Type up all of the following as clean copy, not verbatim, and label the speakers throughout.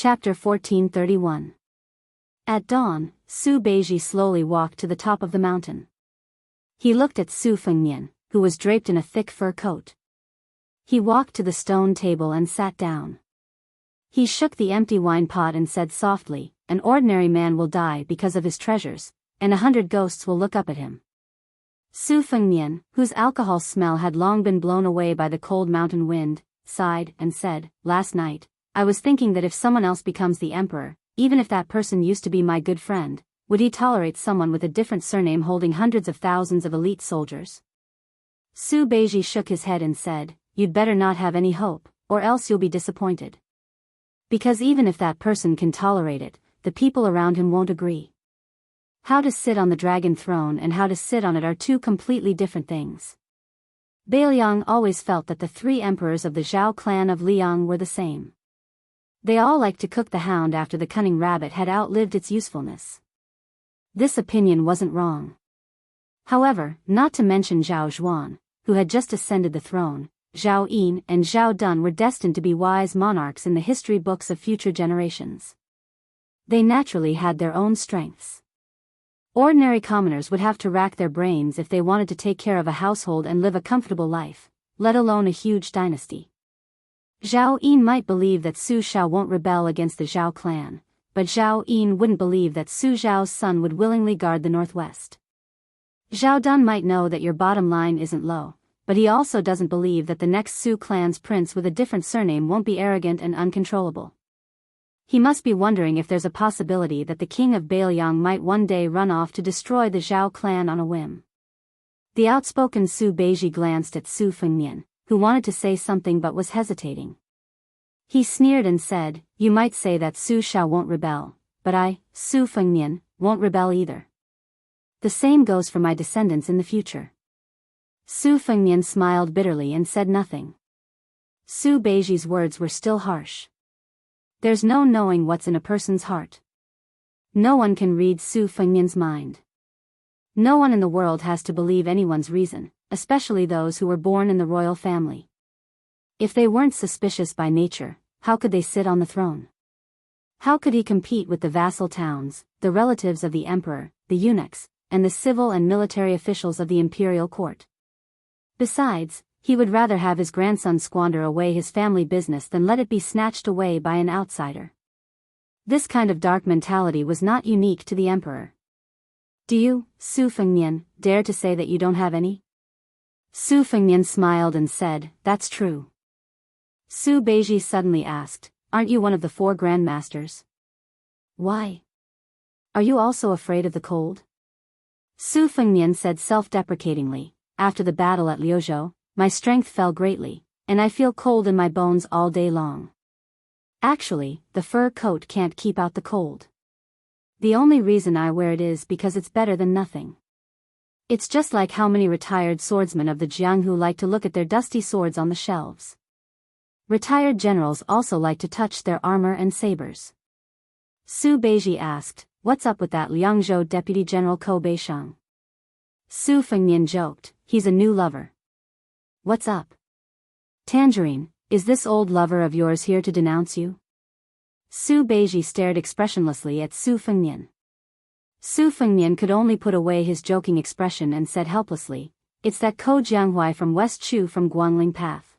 Speaker 1: Chapter 1431. At dawn, Su Beiji slowly walked to the top of the mountain. He looked at Su Fengnian, who was draped in a thick fur coat. He walked to the stone table and sat down. He shook the empty wine pot and said softly, "An ordinary man will die because of his treasures, and 100 ghosts will look up at him." Su Fengnian, whose alcohol smell had long been blown away by the cold mountain wind, sighed and said, "Last night, I was thinking that if someone else becomes the emperor, even if that person used to be my good friend, would he tolerate someone with a different surname holding hundreds of thousands of elite soldiers?" Su Beiji shook his head and said, "You'd better not have any hope, or else you'll be disappointed. Because even if that person can tolerate it, the people around him won't agree. How to sit on the dragon throne and how to sit on it are two completely different things." Biyao always felt that the 3 emperors of the Zhao clan of Liang were the same. They all liked to cook the hound after the cunning rabbit had outlived its usefulness. This opinion wasn't wrong. However, not to mention Zhao Zhuan, who had just ascended the throne, Zhao Yin and Zhao Dun were destined to be wise monarchs in the history books of future generations. They naturally had their own strengths. Ordinary commoners would have to rack their brains if they wanted to take care of a household and live a comfortable life, let alone a huge dynasty. Zhao Yin might believe that Su Xiao won't rebel against the Zhao clan, but Zhao Yin wouldn't believe that Su Zhao's son would willingly guard the northwest. Zhao Dun might know that your bottom line isn't low, but he also doesn't believe that the next Su clan's prince with a different surname won't be arrogant and uncontrollable. He must be wondering if there's a possibility that the king of Biyao might one day run off to destroy the Zhao clan on a whim. The outspoken Su Beiji glanced at Su Fengnian, who wanted to say something but was hesitating. He sneered and said, "You might say that Su Xiao won't rebel, but I, Su Fengnian, won't rebel either. The same goes for my descendants in the future." Su Fengnian smiled bitterly and said nothing. Su Beiji's words were still harsh. There's no knowing what's in a person's heart. No one can read Su Fengnian's mind. No one in the world has to believe anyone's reason, especially those who were born in the royal family. If they weren't suspicious by nature, how could they sit on the throne? How could he compete with the vassal towns, the relatives of the emperor, the eunuchs, and the civil and military officials of the imperial court? Besides, he would rather have his grandson squander away his family business than let it be snatched away by an outsider. This kind of dark mentality was not unique to the emperor. "Do you, Su Fengnian, dare to say that you don't have any?" Su Fengnian smiled and said, "That's true." Su Beiji suddenly asked, "Aren't you one of the 4 grandmasters?" "Why? Are you also afraid of the cold?" Su Fengnian said self-deprecatingly, "After the battle at Liuzhou, my strength fell greatly, and I feel cold in my bones all day long. Actually, the fur coat can't keep out the cold. The only reason I wear it is because it's better than nothing. It's just like how many retired swordsmen of the Jianghu like to look at their dusty swords on the shelves. Retired generals also like to touch their armor and sabers." Su Beiji asked, "What's up with that Liangzhou Deputy General Ko Beisheng?" Su Fengnian joked, "He's a new lover." "What's up? Tangerine, is this old lover of yours here to denounce you?" Su Beiji stared expressionlessly at Su Fengnian. Su Fengnian could only put away his joking expression and said helplessly, "It's that Ko Jianghu from West Chu from Guangling Path.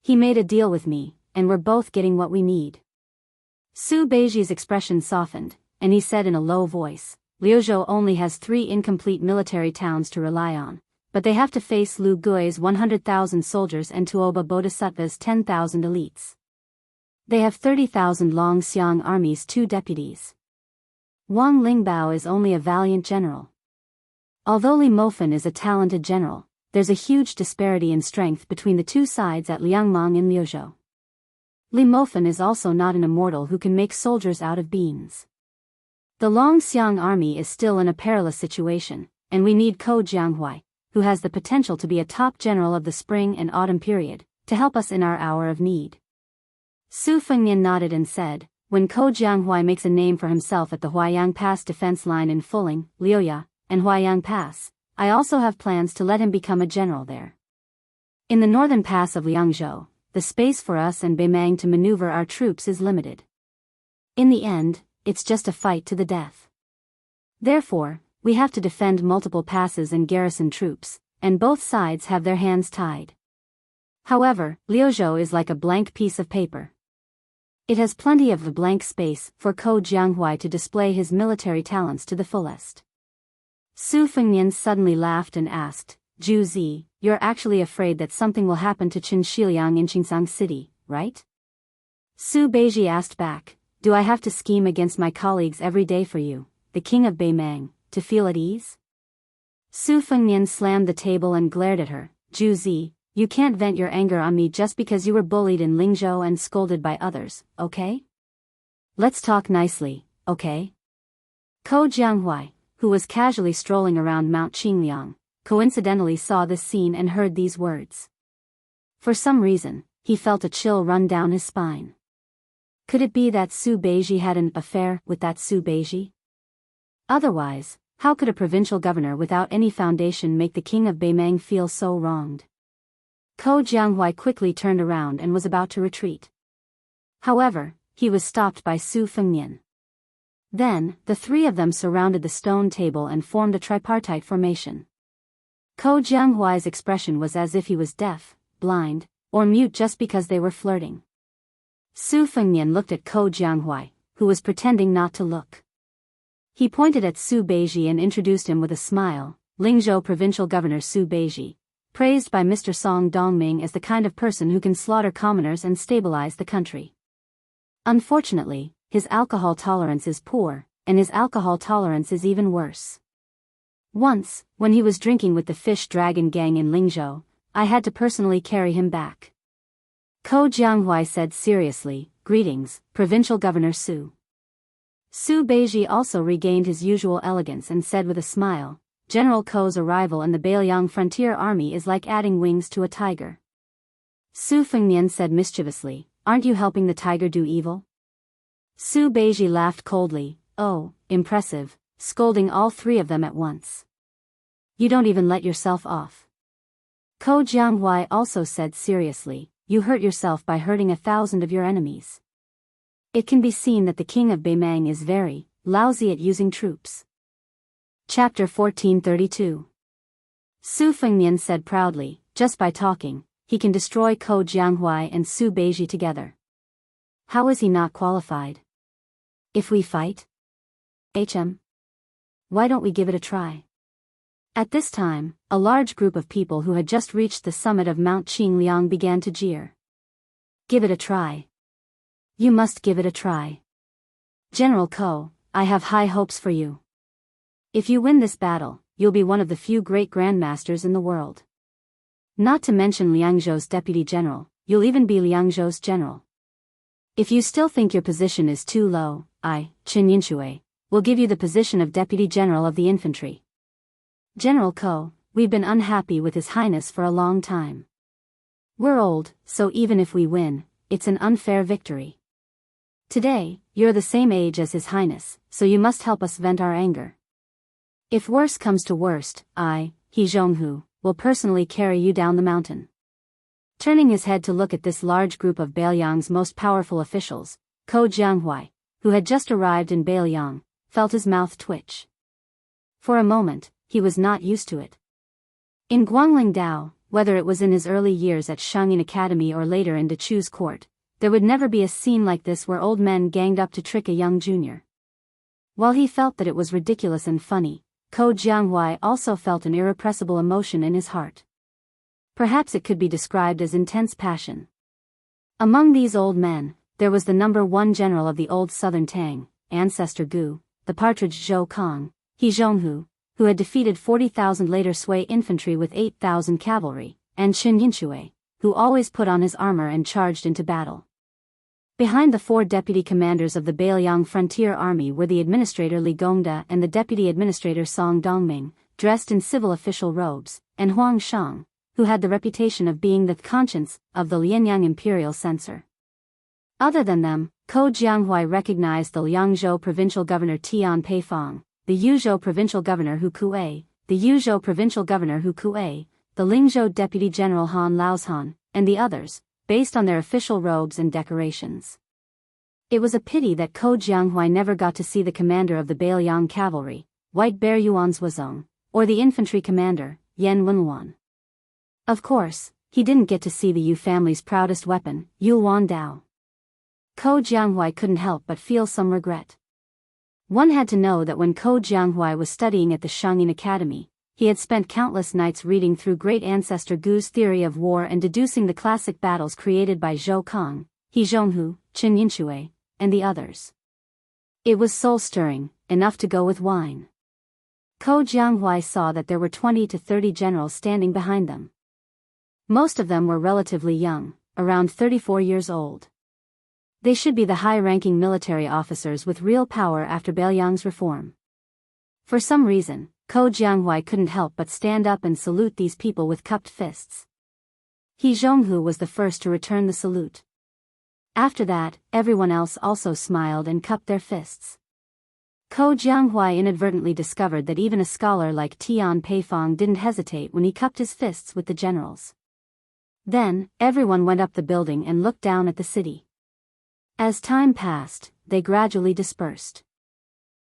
Speaker 1: He made a deal with me, and we're both getting what we need." Su Beiji's expression softened, and he said in a low voice, "Liuzhou only has 3 incomplete military towns to rely on, but they have to face Lu Gui's 100,000 soldiers and Tuoba Bodhisattva's 10,000 elites. They have 30,000 Long Xiang army's 2 deputies. Wang Lingbao is only a valiant general. Although Li Mofen is a talented general, there's a huge disparity in strength between the 2 sides at Liangmang and Liuzhou. Li Mofen is also not an immortal who can make soldiers out of beans. The Long Xiang army is still in a perilous situation, and we need Ko Jianghu, who has the potential to be a top general of the spring and autumn period, to help us in our hour of need." Su Fengnian nodded and said, "When Ko Jianghu makes a name for himself at the Huayang Pass defense line in Fuling, Liuya, and Huayang Pass, I also have plans to let him become a general there. In the northern pass of Liangzhou, the space for us and Beimang to maneuver our troops is limited. In the end, it's just a fight to the death. Therefore, we have to defend multiple passes and garrison troops, and both sides have their hands tied. However, Liuzhou is like a blank piece of paper. It has plenty of the blank space for Ko Jianghu to display his military talents to the fullest. Su Fengnian suddenly laughed and asked, Zhu Zi, you're actually afraid that something will happen to Qin Shiliang in Qingsang City, right? Su Beiji asked back, do I have to scheme against my colleagues every day for you, the king of Beimang, to feel at ease? Su Fengnian slammed the table and glared at her, Zhu Zi, you can't vent your anger on me just because you were bullied in Lingzhou and scolded by others, okay? Let's talk nicely, okay? Ko Jianghu, who was casually strolling around Mount Qingliang, coincidentally saw this scene and heard these words. For some reason, he felt a chill run down his spine. Could it be that Su Beiji had an affair with that Su Beiji? Otherwise, how could a provincial governor without any foundation make the king of Beimang feel so wronged? Ko Jianghu quickly turned around and was about to retreat. However, he was stopped by Su Fengnian. Then, the three of them surrounded the stone table and formed a tripartite formation. Ko Jianghui's expression was as if he was deaf, blind, or mute just because they were flirting. Su Fengnian looked at Ko Jianghu, who was pretending not to look. He pointed at Su Beiji and introduced him with a smile, Lingzhou Provincial Governor Su Beiji, praised by Mr. Song Dongming as the kind of person who can slaughter commoners and stabilize the country. Unfortunately, his alcohol tolerance is poor, and his alcohol tolerance is even worse. Once, when he was drinking with the Fish Dragon Gang in Lingzhou, I had to personally carry him back. Ko Jianghu said seriously, greetings, Provincial Governor Su. Su Beiji also regained his usual elegance and said with a smile, General Ko's arrival in the Beiliang Frontier Army is like adding wings to a tiger. Su Fengnian said mischievously, aren't you helping the tiger do evil? Su Beiji laughed coldly, oh, impressive, scolding all three of them at once. You don't even let yourself off. Ko Jianghu also said seriously, you hurt yourself by hurting 1,000 of your enemies. It can be seen that the king of Beimang is very lousy at using troops. Chapter 1432. Su Fengnian said proudly, just by talking, he can destroy Ko Jianghu and Su Beiji together. How is he not qualified? If we fight? Why don't we give it a try? At this time, a large group of people who had just reached the summit of Mount Qingliang began to jeer. Give it a try. You must give it a try. General Ko, I have high hopes for you. If you win this battle, you'll be one of the few great grandmasters in the world. Not to mention Liangzhou's deputy general, you'll even be Liangzhou's general. If you still think your position is too low, I, Qin Yinshui, will give you the position of deputy general of the infantry. General Ko, we've been unhappy with His Highness for a long time. We're old, so even if we win, it's an unfair victory. Today, you're the same age as His Highness, so you must help us vent our anger. If worse comes to worst, I, He Zhonghu, will personally carry you down the mountain. Turning his head to look at this large group of Beiliang's most powerful officials, Ko Jianghu, who had just arrived in Beiliang, felt his mouth twitch. For a moment, he was not used to it. In Guangling Dao, whether it was in his early years at Shangyin Academy or later in Dechu's court, there would never be a scene like this where old men ganged up to trick a young junior. While he felt that it was ridiculous and funny, Ko Jianghu also felt an irrepressible emotion in his heart. Perhaps it could be described as intense passion. Among these old men, there was the number one general of the old southern Tang, ancestor Gu, the partridge Zhou Kong, He Zhonghu, who had defeated 40,000 later Sui infantry with 8,000 cavalry, and Qin Yinshui, who always put on his armor and charged into battle. Behind the four deputy commanders of the Beiliang Frontier Army were the administrator Li Gongda and the deputy administrator Song Dongming, dressed in civil official robes, and Huang Shang, who had the reputation of being the conscience of the Lianyang imperial censor. Other than them, Ko Jianghu recognized the Liangzhou provincial governor Tian Peifang, the Yuzhou provincial governor Hu Kuei, the Yuzhou provincial governor Hu Kuei, the Lingzhou deputy general Han Laozhan, and the others, based on their official robes and decorations. It was a pity that Ko Jianghu never got to see the commander of the Biyao cavalry, White Bear Yuan Zwazong, or the infantry commander, Yan Wenluan. Of course, he didn't get to see the Yu family's proudest weapon, Yuan Dao. Ko Jianghu couldn't help but feel some regret. One had to know that when Ko Jianghu was studying at the Shangyin Academy, he had spent countless nights reading through great ancestor Gu's theory of war and deducing the classic battles created by Zhou Kang, He Zhonghu, Qin Yinshui, and the others. It was soul-stirring, enough to go with wine. Ko Jianghu saw that there were 20 to 30 generals standing behind them. Most of them were relatively young, around 34 years old. They should be the high-ranking military officers with real power after Beiyang's reform. For some reason, Ko Jianghu couldn't help but stand up and salute these people with cupped fists. He Zhonghu was the first to return the salute. After that, everyone else also smiled and cupped their fists. Ko Jianghu inadvertently discovered that even a scholar like Tian Peifong didn't hesitate when he cupped his fists with the generals. Then, everyone went up the building and looked down at the city. As time passed, they gradually dispersed.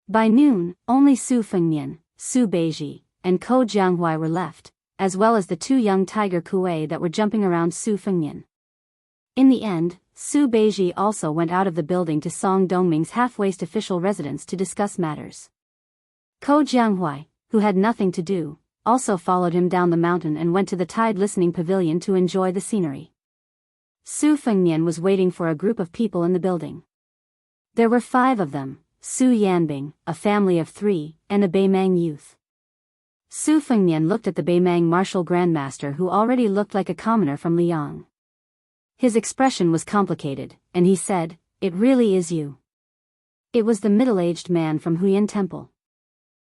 Speaker 1: By noon, only Su Fengnian, Su Beiji, and Ko Jianghu were left, as well as the two young tiger kuei that were jumping around Su Fengnian. In the end, Su Beiji also went out of the building to Song Dongming's half-waist official residence to discuss matters. Ko Jianghu, who had nothing to do, also followed him down the mountain and went to the tide listening pavilion to enjoy the scenery. Su Fengnian was waiting for a group of people in the building. There were 5 of them, Su Yanbing, a family of 3, and a Beimang youth. Su Fengnian looked at the Beimang martial grandmaster who already looked like a commoner from Liang. His expression was complicated, and he said, "It really is you." It was the middle-aged man from Huyan Temple.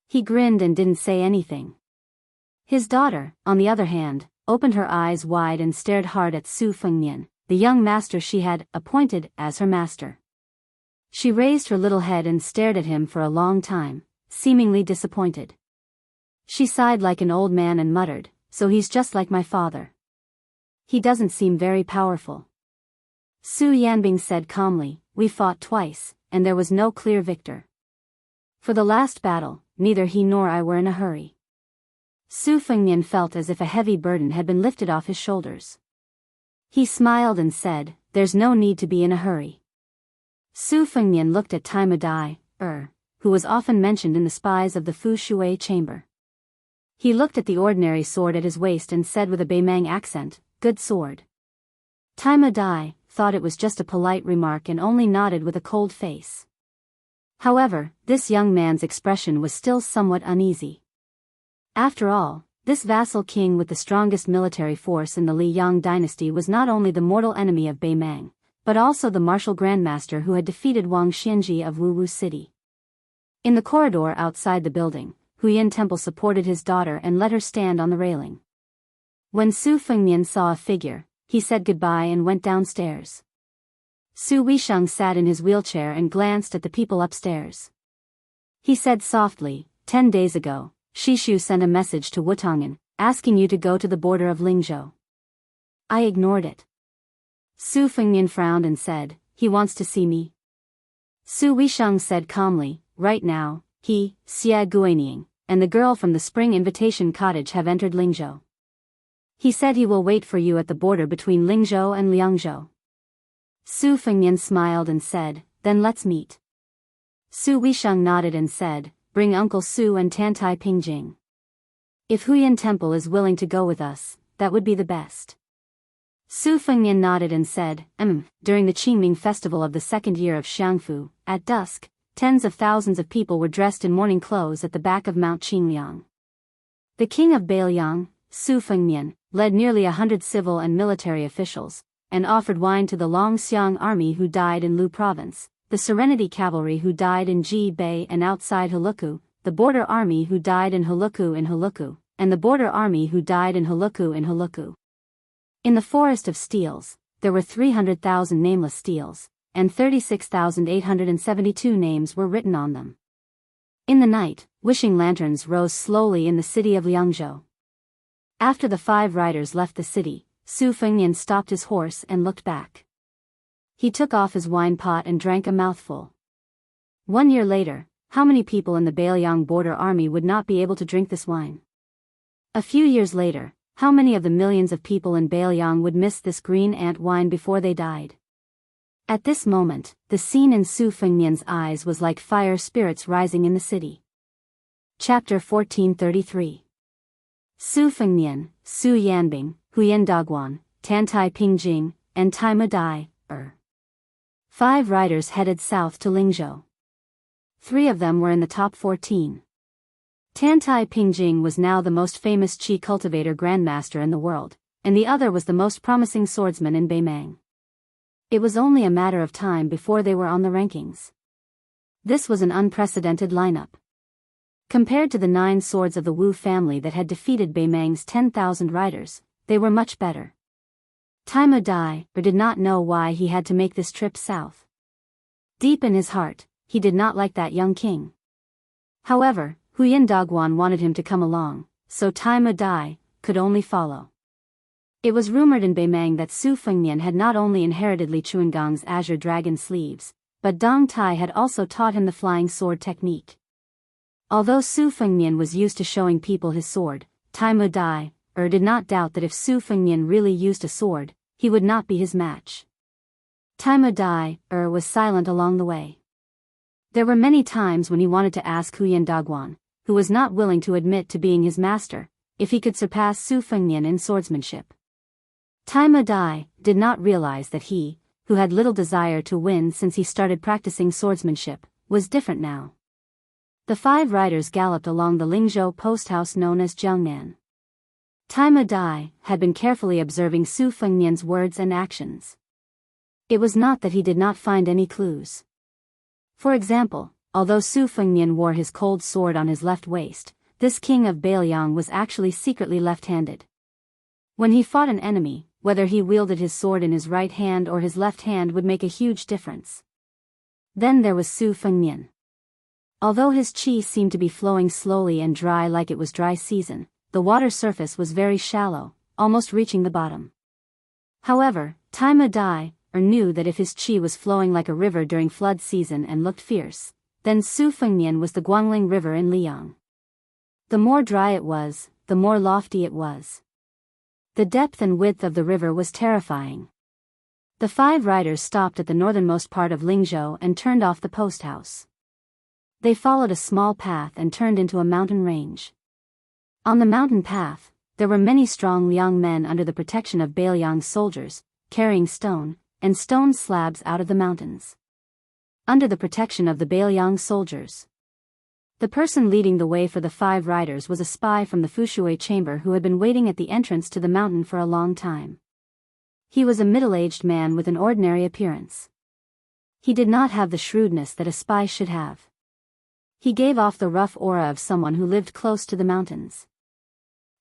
Speaker 1: He grinned and didn't say anything. His daughter, on the other hand, opened her eyes wide and stared hard at Su Fengnian, the young master she had appointed as her master. She raised her little head and stared at him for a long time, seemingly disappointed. She sighed like an old man and muttered, "So he's just like my father. He doesn't seem very powerful." Su Yanbing said calmly, "We fought twice, and there was no clear victor. For the last battle, neither he nor I were in a hurry." Su Fengnian felt as if a heavy burden had been lifted off his shoulders. He smiled and said, "There's no need to be in a hurry." Su Fengnian looked at Tai Madai, who was often mentioned in the spies of the Fu Shui chamber. He looked at the ordinary sword at his waist and said with a Beimang accent, "Good sword." Tai Madai thought it was just a polite remark and only nodded with a cold face. However, this young man's expression was still somewhat uneasy. After all, this vassal king with the strongest military force in the Liang dynasty was not only the mortal enemy of Beimang, but also the martial grandmaster who had defeated Wang Xianji of Wuwu City. In the corridor outside the building, Huyan Temple supported his daughter and let her stand on the railing. When Su Fengnian saw a figure, he said goodbye and went downstairs. Su Weisheng sat in his wheelchair and glanced at the people upstairs. He said softly, 10 days ago, Shishu sent a message to Wutongan, asking you to go to the border of Lingzhou. I ignored it. Su Fengnian frowned and said, "He wants to see me." Su Weisheng said calmly, "Right now, he, Xia Guining, and the girl from the Spring Invitation Cottage have entered Lingzhou. He said he will wait for you at the border between Lingzhou and Liangzhou." Su Fengnian smiled and said, "Then let's meet." Su Weisheng nodded and said, "Bring Uncle Su and Tantai Pingjing. If Huyan Temple is willing to go with us, that would be the best." Su Fengnian nodded and said, During the Qingming festival of the second year of Xiangfu, at dusk, tens of thousands of people were dressed in mourning clothes at the back of Mount Qingliang. The king of Beiliang, Su Fengnian, led nearly 100 civil and military officials, and offered wine to the Longxiang army who died in Lu province, the Serenity Cavalry who died in Ji Bay and outside Huluku, the Border Army who died in Huluku, and the Border Army who died in Huluku. In the Forest of Steels, there were 300,000 nameless steels, and 36,872 names were written on them. In the night, wishing lanterns rose slowly in the city of Liangzhou. After the 5 riders left the city, Su Fengnian stopped his horse and looked back. He took off his wine pot and drank a mouthful. 1 year later, how many people in the Biyao border army would not be able to drink this wine? A few years later, how many of the millions of people in Biyao would miss this green ant wine before they died? At this moment, the scene in Su Fengnian's eyes was like fire spirits rising in the city. Chapter 1433. Su Fengnian, Su Yanbing, Huyan Dagwan, Tantai Pingjing, and Tai Madai, 5 riders headed south to Lingzhou. 3 of them were in the top 14. Tantai Pingjing was now the most famous qi cultivator grandmaster in the world, and the other was the most promising swordsman in Beimang. It was only a matter of time before they were on the rankings. This was an unprecedented lineup. Compared to the 9 swords of the Wu family that had defeated Beimang's 10,000 riders, they were much better. Tai Madai did not know why he had to make this trip south. Deep in his heart, he did not like that young king. However, Huyan Dagwan wanted him to come along, so Tai Madai could only follow. It was rumored in Beimang that Su Fengnian had not only inherited Li Chuangong's azure dragon sleeves, but Dong Tai had also taught him the flying sword technique. Although Su Fengnian was used to showing people his sword, Tai Madai did not doubt that if Su Fengnian really used a sword, he would not be his match. Tai Madai was silent along the way. There were many times when he wanted to ask Huyan Dagwan, who was not willing to admit to being his master, if he could surpass Su Fengnian in swordsmanship. Tai Madai did not realize that he, who had little desire to win since he started practicing swordsmanship, was different now. The 5 riders galloped along the Lingzhou post house known as Jiangnan. Tai Madai had been carefully observing Su Fengnian's words and actions. It was not that he did not find any clues. For example, although Su Fengnian wore his cold sword on his left waist, this king of Biyao was actually secretly left-handed. When he fought an enemy, whether he wielded his sword in his right hand or his left hand would make a huge difference. Then there was Su Fengnian. Although his qi seemed to be flowing slowly and dry like it was dry season, the water surface was very shallow, almost reaching the bottom. However, Tai Madai knew that if his qi was flowing like a river during flood season and looked fierce, then Su Fengnian was the Guangling River in Liang. The more dry it was, the more lofty it was. The depth and width of the river was terrifying. The 5 riders stopped at the northernmost part of Lingzhou and turned off the post house. They followed a small path and turned into a mountain range. On the mountain path, there were many strong Liang men under the protection of Biyao soldiers, carrying stone and stone slabs out of the mountains. Under the protection of the Biyao soldiers. The person leading the way for the 5 riders was a spy from the Fushui chamber who had been waiting at the entrance to the mountain for a long time. He was a middle-aged man with an ordinary appearance. He did not have the shrewdness that a spy should have. He gave off the rough aura of someone who lived close to the mountains.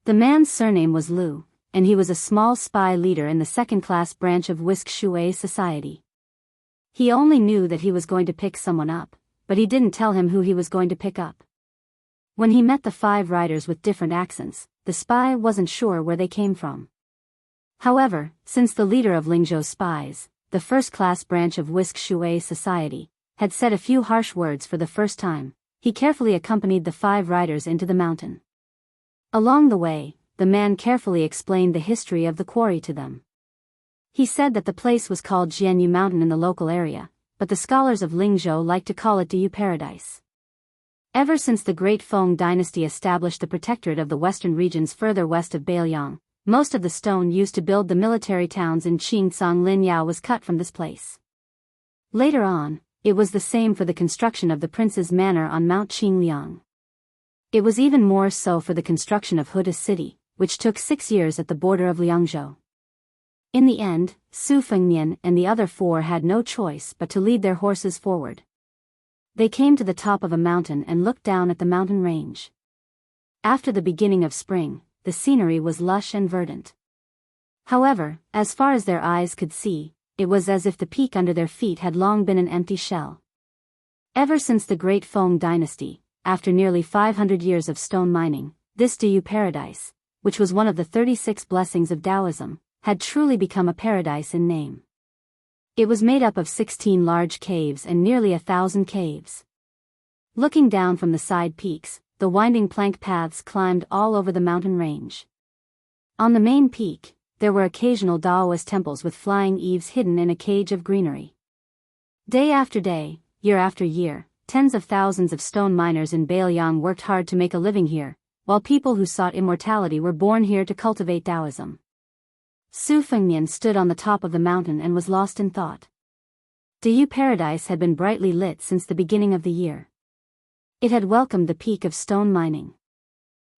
Speaker 1: The man's surname was Lu, and he was a small spy leader in the second-class branch of Wuxia society. He only knew that he was going to pick someone up, but he didn't tell him who he was going to pick up. When he met the 5 riders with different accents, the spy wasn't sure where they came from. However, since the leader of Lingzhou's spies, the first-class branch of Wuxia society, had said a few harsh words for the first time, he carefully accompanied the 5 riders into the mountain. Along the way, the man carefully explained the history of the quarry to them. He said that the place was called Jianghu Mountain in the local area, but the scholars of Lingzhou like to call it Diyu Paradise. Ever since the Great Feng dynasty established the protectorate of the western regions further west of Biyao, most of the stone used to build the military towns in Qingcang Linyao was cut from this place. Later on, it was the same for the construction of the prince's manor on Mount Qingliang. It was even more so for the construction of Huda city, which took 6 years at the border of Liangzhou. In the end, Su Fengnian and the other 4 had no choice but to lead their horses forward. They came to the top of a mountain and looked down at the mountain range. After the beginning of spring, the scenery was lush and verdant. However, as far as their eyes could see, it was as if the peak under their feet had long been an empty shell. Ever since the Great Feng dynasty, after nearly 500 years of stone mining, this Diyu Paradise, which was one of the 36 blessings of Taoism, had truly become a paradise in name. It was made up of 16 large caves and nearly 1,000 caves. Looking down from the side peaks, the winding plank paths climbed all over the mountain range. On the main peak, there were occasional Taoist temples with flying eaves hidden in a cage of greenery. Day after day, year after year, tens of thousands of stone miners in Biyao worked hard to make a living here, while people who sought immortality were born here to cultivate Taoism. Su Fengnian stood on the top of the mountain and was lost in thought. Diyu Paradise had been brightly lit since the beginning of the year. It had welcomed the peak of stone mining.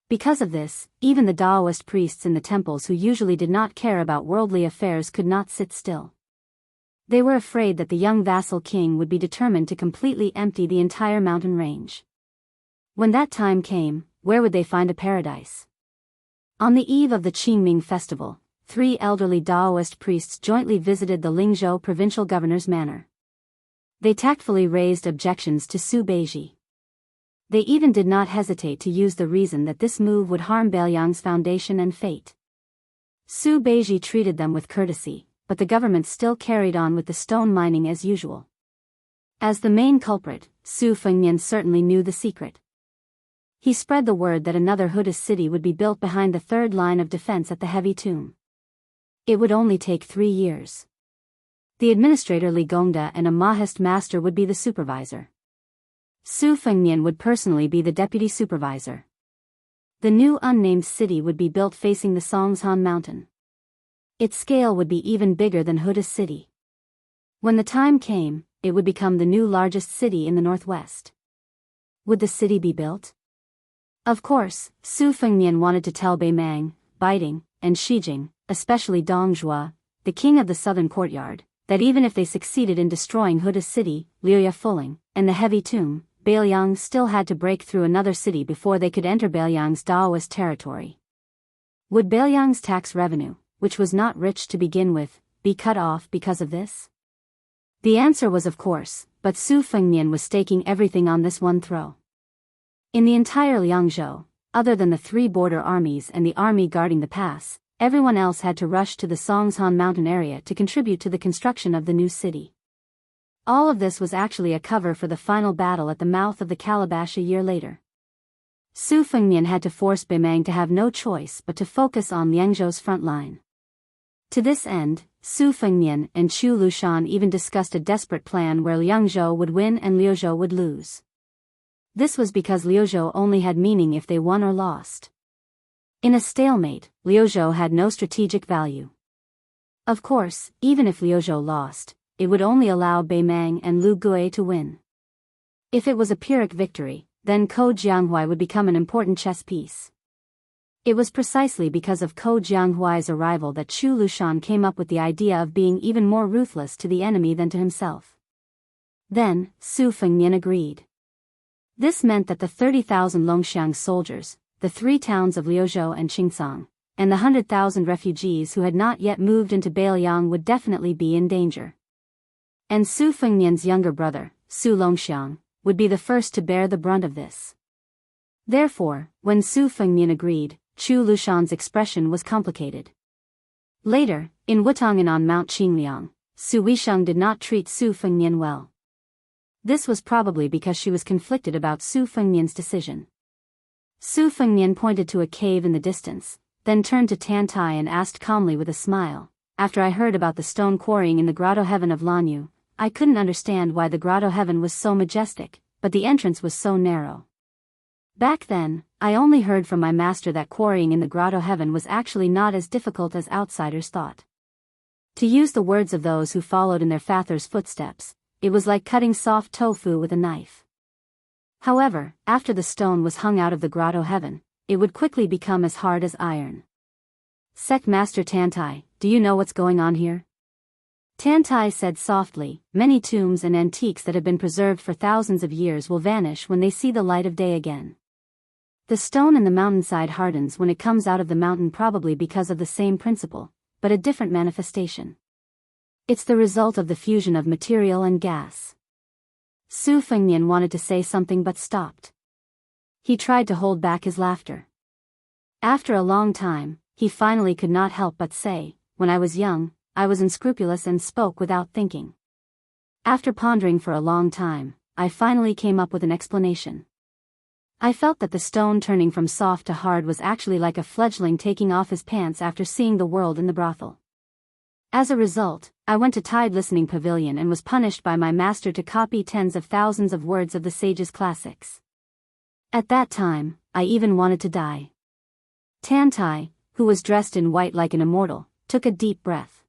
Speaker 1: Because of this, even the Taoist priests in the temples who usually did not care about worldly affairs could not sit still. They were afraid that the young vassal king would be determined to completely empty the entire mountain range. When that time came, where would they find a paradise? On the eve of the Qingming festival, 3 elderly Taoist priests jointly visited the Lingzhou provincial governor's manor. They tactfully raised objections to Su Beiji. They even did not hesitate to use the reason that this move would harm Biyang's foundation and fate. Su Beiji treated them with courtesy, but the government still carried on with the stone mining as usual. As the main culprit, Su Fengnian certainly knew the secret. He spread the word that another Buddhist city would be built behind the third line of defense at the heavy tomb. It would only take 3 years. The administrator Li Gongda and a Mahist master would be the supervisor. Su Fengnian would personally be the deputy supervisor. The new unnamed city would be built facing the Songshan mountain. Its scale would be even bigger than Huda's city. When the time came, it would become the new largest city in the northwest. Would the city be built? Of course, Su Fengnian wanted to tell Beimang, Biding, and Shijing, especially Dongzhua, the king of the southern courtyard, that even if they succeeded in destroying Huda's city, Liuya Fuling, and the heavy tomb, Biyao still had to break through another city before they could enter Biyang's Taoist territory. Would Biyang's tax revenue, which was not rich to begin with, be cut off because of this? The answer was of course, but Su Fengnian was staking everything on this one throw. In the entire Liangzhou, other than the 3 border armies and the army guarding the pass, everyone else had to rush to the Songshan mountain area to contribute to the construction of the new city. All of this was actually a cover for the final battle at the mouth of the Calabash a year later. Su Fengnian had to force Beimang to have no choice but to focus on Liangzhou's front line. To this end, Su Fengnian and Chu Lushan even discussed a desperate plan where Liangzhou would win and Liuzhou would lose. This was because Liuzhou only had meaning if they won or lost. In a stalemate, Liuzhou had no strategic value. Of course, even if Liuzhou lost, it would only allow Beimang and Lu Gui to win. If it was a Pyrrhic victory, then Ko Jianghuai would become an important chess piece. It was precisely because of Ko Jianghuai's arrival that Chu Lushan came up with the idea of being even more ruthless to the enemy than to himself. Then, Su Fengnian agreed. This meant that the 30,000 Longxiang soldiers, the 3 towns of Liuzhou and Qingcang, and the 100,000 refugees who had not yet moved into Biyao would definitely be in danger. And Su Fengnian's younger brother, Su Longxiang, would be the first to bear the brunt of this. Therefore, when Su Fengnian agreed, Chu Lushan's expression was complicated. Later, in Wutong and on Mount Qingliang, Su Weisheng did not treat Su Fengnian well. This was probably because she was conflicted about Su Fengnian's decision. Su Fengnian pointed to a cave in the distance, then turned to Tantai and asked calmly with a smile, "After I heard about the stone quarrying in the grotto heaven of Lanyu, I couldn't understand why the grotto heaven was so majestic, but the entrance was so narrow. Back then, I only heard from my master that quarrying in the grotto heaven was actually not as difficult as outsiders thought. To use the words of those who followed in their father's footsteps, it was like cutting soft tofu with a knife. However, after the stone was hung out of the grotto heaven, it would quickly become as hard as iron." Sect Master Tantai, do you know what's going on here? Tantai said softly, "Many tombs and antiques that have been preserved for thousands of years will vanish when they see the light of day again. The stone in the mountainside hardens when it comes out of the mountain, probably because of the same principle, but a different manifestation. It's the result of the fusion of material and gas." Su Fengnian wanted to say something but stopped. He tried to hold back his laughter. After a long time, he finally could not help but say, "When I was young, I was unscrupulous and spoke without thinking. After pondering for a long time, I finally came up with an explanation. I felt that the stone turning from soft to hard was actually like a fledgling taking off his pants after seeing the world in the brothel. As a result, I went to Tide Listening Pavilion and was punished by my master to copy tens of thousands of words of the sage's classics. At that time, I even wanted to die. Tantai, who was dressed in white like an immortal, took a deep breath.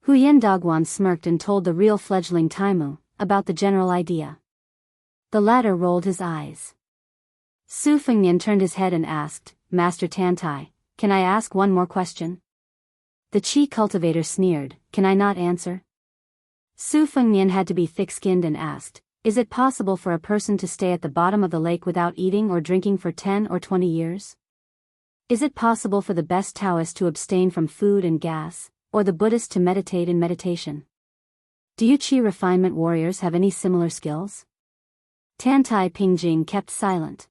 Speaker 1: Huyen Dagwan smirked and told the real fledgling Taimu about the general idea. The latter rolled his eyes. Su Fengnian turned his head and asked, Master Tantai, can I ask one more question? The Qi cultivator sneered, can I not answer? Su Fengnian had to be thick-skinned and asked, is it possible for a person to stay at the bottom of the lake without eating or drinking for 10 or 20 years? Is it possible for the best Taoist to abstain from food and gas, or the Buddhist to meditate in meditation? Do you Qi refinement warriors have any similar skills? Tantai Pingjing kept silent.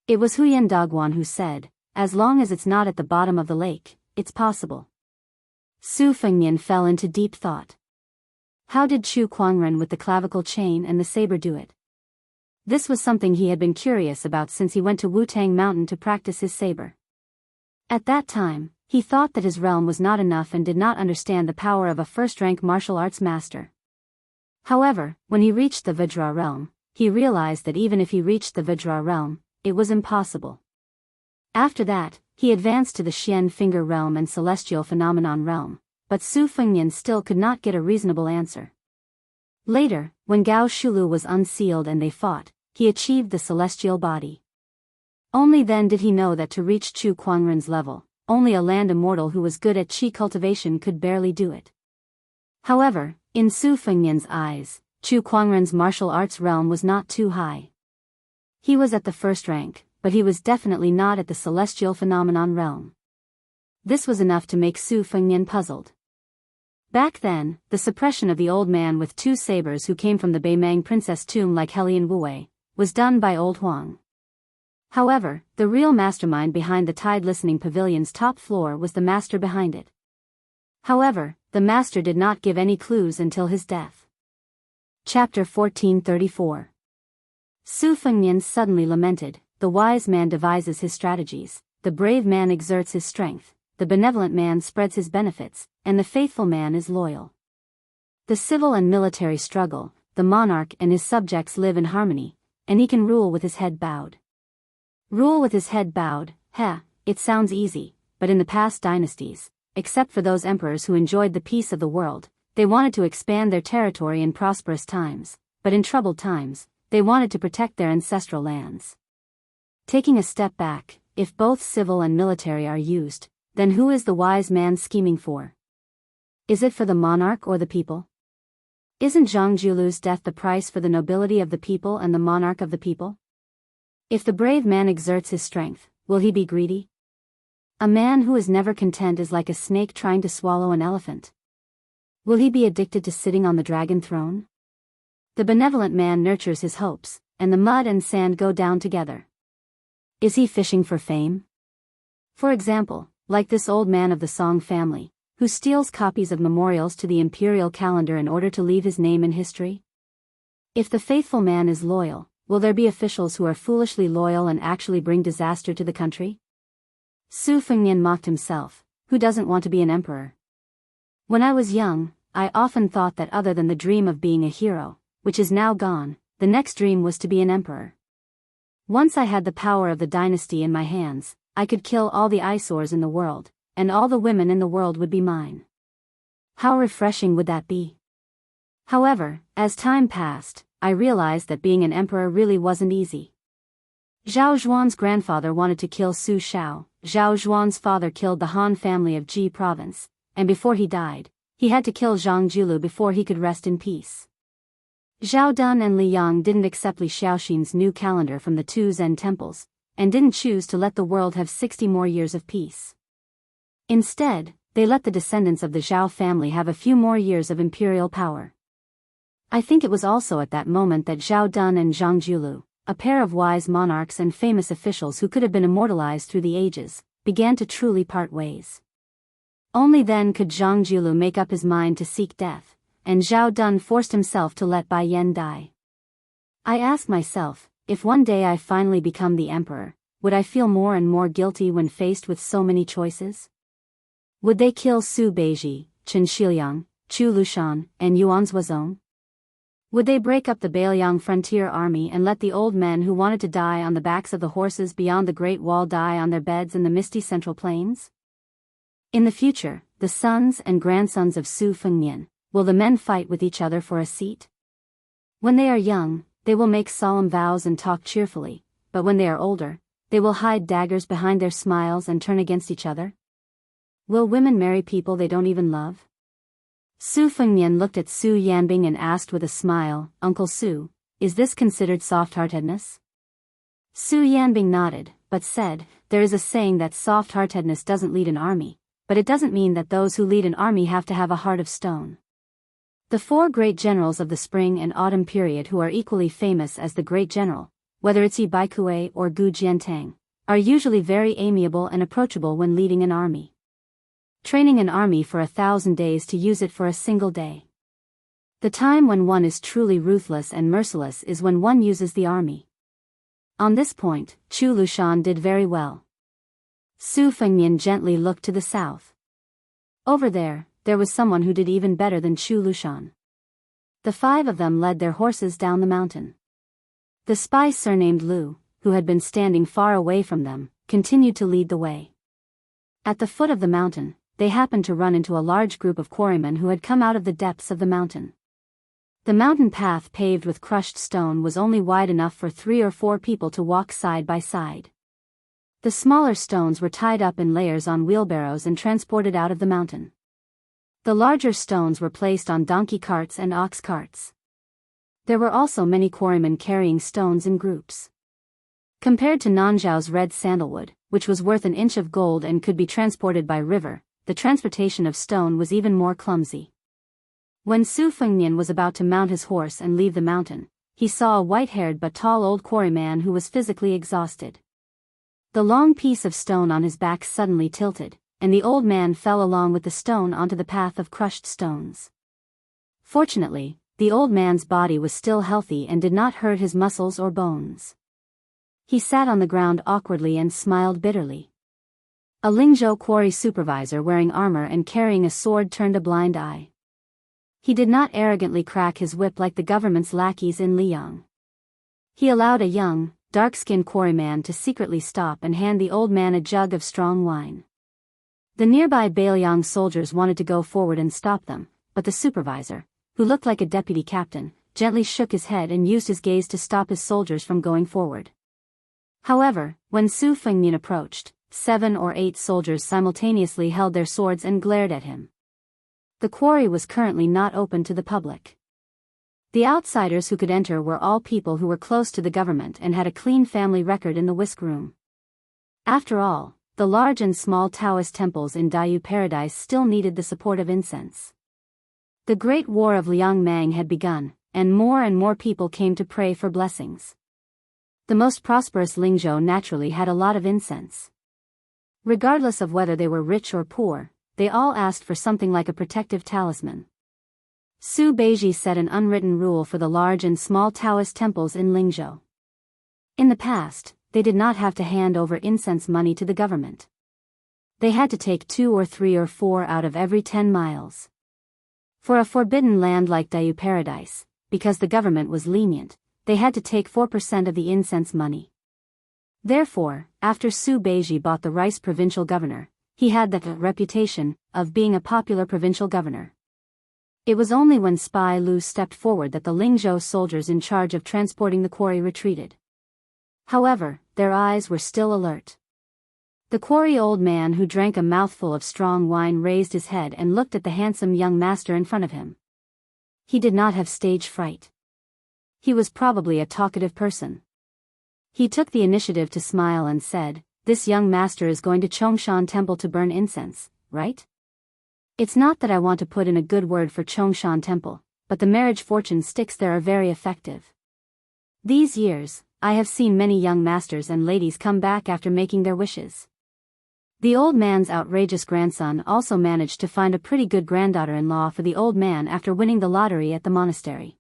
Speaker 1: It was Huyen Dagwan who said, as long as it's not at the bottom of the lake, it's possible. Su Fengnian fell into deep thought. How did Chu Kuangren with the clavicle chain and the saber do it? This was something he had been curious about since he went to Wutang Mountain to practice his saber. At that time, he thought that his realm was not enough and did not understand the power of a first-rank martial arts master. However, when he reached the Vajra realm, he realized that even if he reached the Vajra realm, it was impossible. After that, he advanced to the Xian Finger realm and Celestial Phenomenon realm, but Su Fengnian still could not get a reasonable answer. Later, when Gao Shulu was unsealed and they fought, he achieved the celestial body. Only then did he know that to reach Chu Kuangren's level, only a land immortal who was good at Qi cultivation could barely do it. However, in Su Fengnian's eyes, Chu Kuangren's martial arts realm was not too high. He was at the first rank, but he was definitely not at the celestial phenomenon realm. This was enough to make Su Fengnian puzzled. Back then, the suppression of the old man with 2 sabers who came from the Beimang princess tomb like Helian Wuwei, was done by old Huang. However, the real mastermind behind the Tide Listening Pavilion's top floor was the master behind it. However, the master did not give any clues until his death. Chapter 1434. Su Fengnian suddenly lamented, the wise man devises his strategies, the brave man exerts his strength, the benevolent man spreads his benefits, and the faithful man is loyal. The civil and military struggle, the monarch and his subjects live in harmony, and he can rule with his head bowed. Rule with his head bowed, it sounds easy, but in the past dynasties, except for those emperors who enjoyed the peace of the world, they wanted to expand their territory in prosperous times, but in troubled times, they wanted to protect their ancestral lands. Taking a step back, if both civil and military are used, then who is the wise man scheming for? Is it for the monarch or the people? Isn't Zhang Julu's death the price for the nobility of the people and the monarch of the people? If the brave man exerts his strength, will he be greedy? A man who is never content is like a snake trying to swallow an elephant. Will he be addicted to sitting on the dragon throne? The benevolent man nurtures his hopes, and the mud and sand go down together. Is he fishing for fame? For example, like this old man of the Song family, who steals copies of memorials to the imperial calendar in order to leave his name in history? If the faithful man is loyal, will there be officials who are foolishly loyal and actually bring disaster to the country? Su Fengnian mocked himself, who doesn't want to be an emperor? When I was young, I often thought that other than the dream of being a hero, which is now gone, the next dream was to be an emperor. Once I had the power of the dynasty in my hands, I could kill all the eyesores in the world, and all the women in the world would be mine. How refreshing would that be? However, as time passed, I realized that being an emperor really wasn't easy. Zhao Zhuan's grandfather wanted to kill Su Shao. Zhao Zhuan's father killed the Han family of Ji province, and before he died, he had to kill Zhang Julu before he could rest in peace. Zhao Dun and Li Yang didn't accept Li Xiaoxin's new calendar from the 2 Zen temples, and didn't choose to let the world have 60 more years of peace. Instead, they let the descendants of the Zhao family have a few more years of imperial power. I think it was also at that moment that Zhao Dun and Zhang Julu, a pair of wise monarchs and famous officials who could have been immortalized through the ages, began to truly part ways. Only then could Zhang Jiulu make up his mind to seek death, and Zhao Dun forced himself to let Bai Yan die. I ask myself, if one day I finally become the emperor, would I feel more and more guilty when faced with so many choices? Would they kill Su Beiji, Chen Shiliang, Chu Lushan, and Yuan Zuozong? Would they break up the Beiliang frontier army and let the old men who wanted to die on the backs of the horses beyond the Great Wall die on their beds in the misty central plains? In the future, the sons and grandsons of Su Fengnian, will the men fight with each other for a seat? When they are young, they will make solemn vows and talk cheerfully, but when they are older, they will hide daggers behind their smiles and turn against each other? Will women marry people they don't even love? Su Fengnian looked at Su Yanbing and asked with a smile, "Uncle Su, is this considered soft-heartedness?" Su Yanbing nodded, but said, "There is a saying that soft-heartedness doesn't lead an army, but it doesn't mean that those who lead an army have to have a heart of stone." The four great generals of the spring and autumn period who are equally famous as the great general, whether it's Yi Baikue or Gu Jiantang, are usually very amiable and approachable when leading an army. Training an army for 1,000 days to use it for a single day. The time when one is truly ruthless and merciless is when one uses the army. On this point, Chu Lushan did very well. Su Fengnian gently looked to the south. Over there was someone who did even better than Chu Lushan. The five of them led their horses down the mountain. The spy surnamed Lu, who had been standing far away from them, continued to lead the way. At the foot of the mountain, they happened to run into a large group of quarrymen who had come out of the depths of the mountain. The mountain path paved with crushed stone was only wide enough for 3 or 4 people to walk side by side. The smaller stones were tied up in layers on wheelbarrows and transported out of the mountain. The larger stones were placed on donkey carts and ox carts. There were also many quarrymen carrying stones in groups. Compared to Nanzhao's red sandalwood, which was worth an inch of gold and could be transported by river, the transportation of stone was even more clumsy. When Su Fengnian was about to mount his horse and leave the mountain, he saw a white-haired but tall old quarryman who was physically exhausted. The long piece of stone on his back suddenly tilted, and the old man fell along with the stone onto the path of crushed stones. Fortunately, the old man's body was still healthy and did not hurt his muscles or bones. He sat on the ground awkwardly and smiled bitterly. A Lingzhou quarry supervisor wearing armor and carrying a sword turned a blind eye. He did not arrogantly crack his whip like the government's lackeys in Liyang. He allowed a young, dark-skinned quarryman to secretly stop and hand the old man a jug of strong wine. The nearby Beiliang soldiers wanted to go forward and stop them, but the supervisor, who looked like a deputy captain, gently shook his head and used his gaze to stop his soldiers from going forward. However, when Su Fengnian approached, 7 or 8 soldiers simultaneously held their swords and glared at him. The quarry was currently not open to the public. The outsiders who could enter were all people who were close to the government and had a clean family record in the whisk room. After all, the large and small Taoist temples in Dayu Paradise still needed the support of incense. The Great War of Liang Mang had begun, and more people came to pray for blessings. The most prosperous Lingzhou naturally had a lot of incense. Regardless of whether they were rich or poor, they all asked for something like a protective talisman. Su Beiji set an unwritten rule for the large and small Taoist temples in Lingzhou. In the past, they did not have to hand over incense money to the government. They had to take 2 or 3 or 4 out of every 10 miles. For a forbidden land like Dayu Paradise, because the government was lenient, they had to take 4% of the incense money. Therefore, after Su Beiji bought the rice provincial governor, he had the reputation of being a popular provincial governor. It was only when Spy Lu stepped forward that the Lingzhou soldiers in charge of transporting the quarry retreated. However, their eyes were still alert. The quarry old man who drank a mouthful of strong wine raised his head and looked at the handsome young master in front of him. He did not have stage fright. He was probably a talkative person. He took the initiative to smile and said, "This young master is going to Chongshan Temple to burn incense, right? It's not that I want to put in a good word for Chongshan Temple, but the marriage fortune sticks there are very effective. These years, I have seen many young masters and ladies come back after making their wishes. The old man's outrageous grandson also managed to find a pretty good granddaughter-in-law for the old man after winning the lottery at the monastery.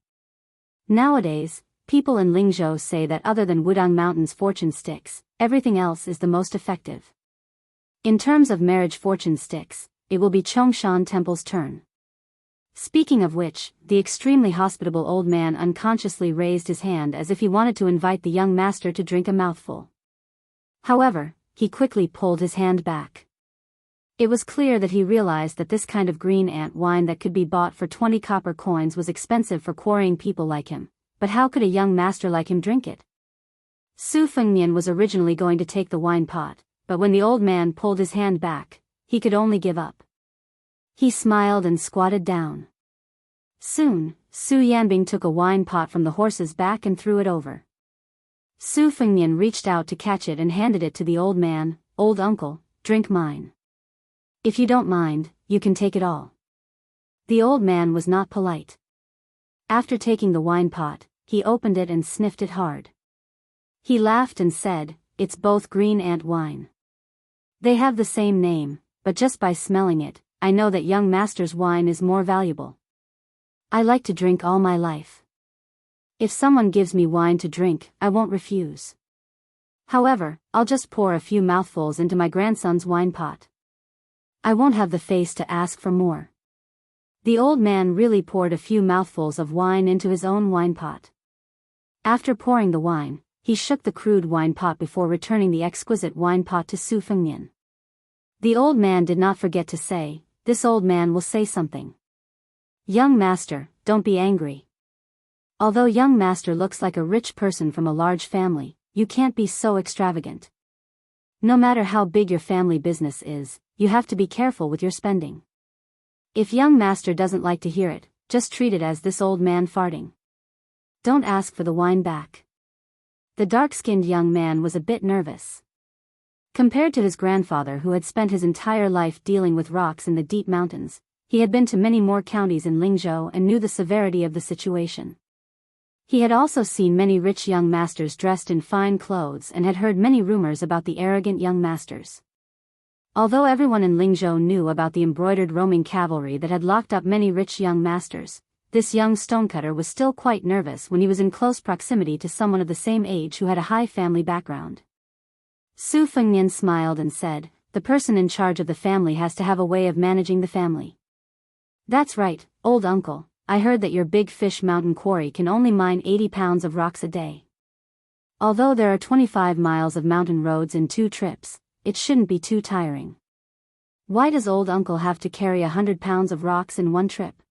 Speaker 1: Nowadays, people in Lingzhou say that other than Wudang Mountain's fortune sticks, everything else is the most effective. In terms of marriage fortune sticks, it will be Chongshan Temple's turn. Speaking of which, the extremely hospitable old man unconsciously raised his hand as if he wanted to invite the young master to drink a mouthful. However, he quickly pulled his hand back. It was clear that he realized that this kind of green ant wine that could be bought for 20 copper coins was expensive for quarrying people like him, but how could a young master like him drink it? Su Fengnian was originally going to take the wine pot, but when the old man pulled his hand back, he could only give up. He smiled and squatted down. Soon, Su Yanbing took a wine pot from the horse's back and threw it over. Su Fengnian reached out to catch it and handed it to the old man. "Old uncle, drink mine. If you don't mind, you can take it all." The old man was not polite. After taking the wine pot, he opened it and sniffed it hard. He laughed and said, "It's both green ant wine. They have the same name, but just by smelling it, I know that young master's wine is more valuable. I like to drink all my life. If someone gives me wine to drink, I won't refuse. However, I'll just pour a few mouthfuls into my grandson's wine pot. I won't have the face to ask for more." The old man really poured a few mouthfuls of wine into his own wine pot. After pouring the wine, he shook the crude wine pot before returning the exquisite wine pot to Su Fengnian. The old man did not forget to say, "This old man will say something. Young master, don't be angry. Although young master looks like a rich person from a large family, you can't be so extravagant. No matter how big your family business is, you have to be careful with your spending. If young master doesn't like to hear it, just treat it as this old man farting. Don't ask for the wine back." The dark-skinned young man was a bit nervous. Compared to his grandfather who had spent his entire life dealing with rocks in the deep mountains, he had been to many more counties in Lingzhou and knew the severity of the situation. He had also seen many rich young masters dressed in fine clothes and had heard many rumors about the arrogant young masters. Although everyone in Lingzhou knew about the embroidered roaming cavalry that had locked up many rich young masters, this young stonecutter was still quite nervous when he was in close proximity to someone of the same age who had a high family background. Su Fengnian smiled and said, "The person in charge of the family has to have a way of managing the family." "That's right, old uncle. I heard that your Big Fish Mountain quarry can only mine 80 pounds of rocks a day. Although there are 25 miles of mountain roads in 2 trips, it shouldn't be too tiring. Why does old uncle have to carry 100 pounds of rocks in one trip?"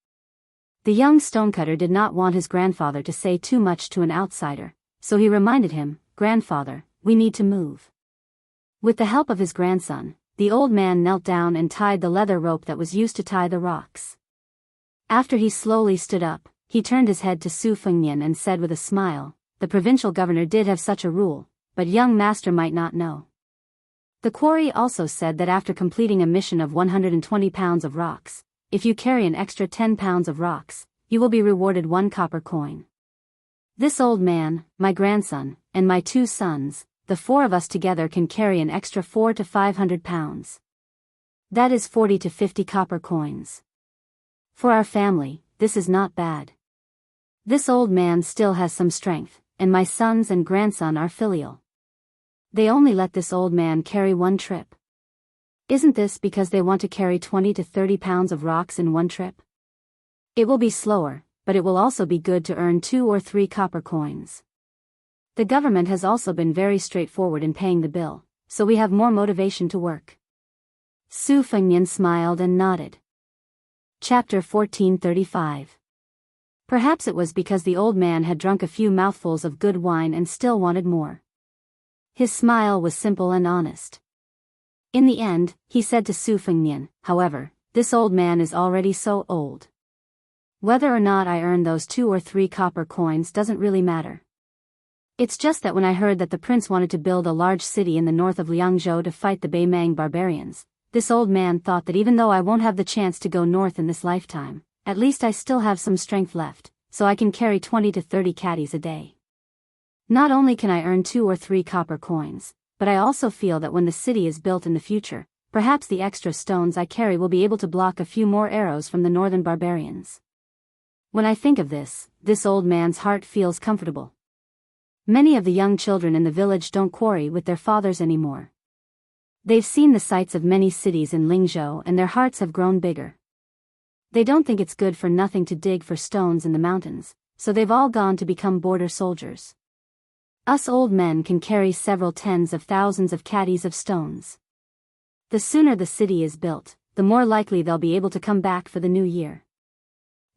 Speaker 1: The young stonecutter did not want his grandfather to say too much to an outsider, so he reminded him, "Grandfather, we need to move." With the help of his grandson, the old man knelt down and tied the leather rope that was used to tie the rocks. After he slowly stood up, he turned his head to Su Fengnian and said with a smile, "The provincial governor did have such a rule, but young master might not know. The quarry also said that after completing a mission of 120 pounds of rocks, if you carry an extra 10 pounds of rocks, you will be rewarded 1 copper coin. This old man, my grandson, and my 2 sons, the 4 of us together can carry an extra 400 to 500 pounds. That is 40 to 50 copper coins. For our family, this is not bad. This old man still has some strength, and my sons and grandson are filial. They only let this old man carry 1 trip. Isn't this because they want to carry 20 to 30 pounds of rocks in 1 trip? It will be slower, but it will also be good to earn 2 or 3 copper coins. The government has also been very straightforward in paying the bill, so we have more motivation to work." Su Fengnian smiled and nodded. Chapter 1435. Perhaps it was because the old man had drunk a few mouthfuls of good wine and still wanted more. His smile was simple and honest. In the end, he said to Su Fengnian, "However, this old man is already so old. Whether or not I earn those 2 or 3 copper coins doesn't really matter. It's just that when I heard that the prince wanted to build a large city in the north of Liangzhou to fight the Beimang barbarians, this old man thought that even though I won't have the chance to go north in this lifetime, at least I still have some strength left, so I can carry 20 to 30 caddies a day. Not only can I earn 2 or 3 copper coins, but I also feel that when the city is built in the future, perhaps the extra stones I carry will be able to block a few more arrows from the northern barbarians. When I think of this old man's heart feels comfortable. Many of the young children in the village don't quarry with their fathers anymore. They've seen the sights of many cities in Lingzhou and their hearts have grown bigger. They don't think it's good for nothing to dig for stones in the mountains, so they've all gone to become border soldiers. Us old men can carry several tens of thousands of caddies of stones. The sooner the city is built, the more likely they'll be able to come back for the new year.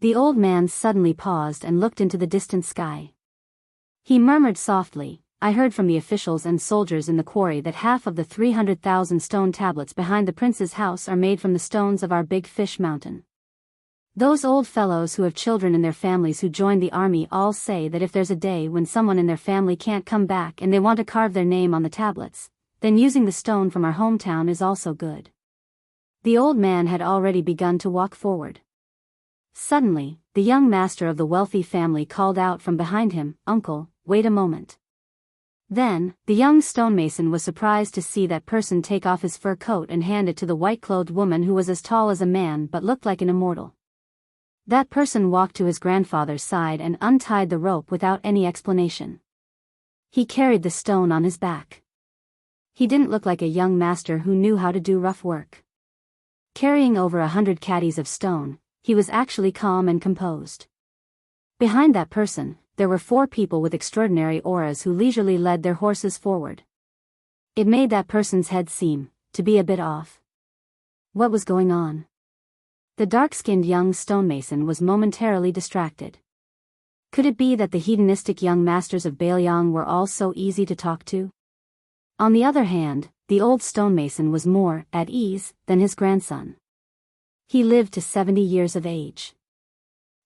Speaker 1: The old man suddenly paused and looked into the distant sky. He murmured softly, I heard from the officials and soldiers in the quarry that half of the 300,000 stone tablets behind the prince's house are made from the stones of our big fish mountain. Those old fellows who have children in their families who joined the army all say that if there's a day when someone in their family can't come back and they want to carve their name on the tablets, then using the stone from our hometown is also good. The old man had already begun to walk forward. Suddenly, the young master of the wealthy family called out from behind him, Uncle, wait a moment. Then, the young stonemason was surprised to see that person take off his fur coat and hand it to the white-clothed woman who was as tall as a man but looked like an immortal. That person walked to his grandfather's side and untied the rope without any explanation. He carried the stone on his back. He didn't look like a young master who knew how to do rough work. Carrying over 100 caddies of stone, he was actually calm and composed. Behind that person, there were 4 people with extraordinary auras who leisurely led their horses forward. It made that person's head seem to be a bit off. What was going on? The dark-skinned young stonemason was momentarily distracted. Could it be that the hedonistic young masters of Biyao were all so easy to talk to? On the other hand, the old stonemason was more at ease than his grandson. He lived to 70 years of age.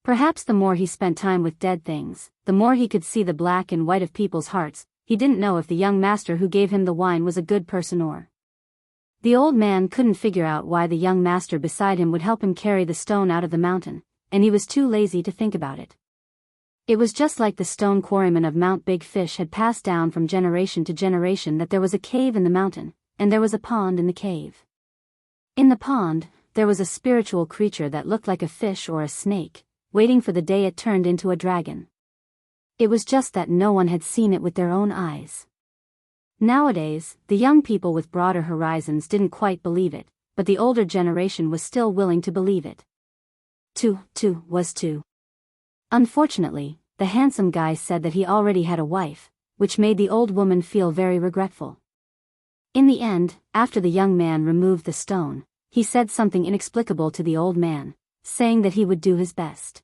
Speaker 1: Perhaps the more he spent time with dead things, the more he could see the black and white of people's hearts. He didn't know if the young master who gave him the wine was a good person or. The old man couldn't figure out why the young master beside him would help him carry the stone out of the mountain, and he was too lazy to think about it. It was just like the stone quarrymen of Mount Big Fish had passed down from generation to generation that there was a cave in the mountain, and there was a pond in the cave. In the pond, there was a spiritual creature that looked like a fish or a snake, waiting for the day it turned into a dragon. It was just that no one had seen it with their own eyes. Nowadays, the young people with broader horizons didn't quite believe it, but the older generation was still willing to believe it. Two was two. Unfortunately, the handsome guy said that he already had a wife, which made the old woman feel very regretful. In the end, after the young man removed the stone, he said something inexplicable to the old man, saying that he would do his best.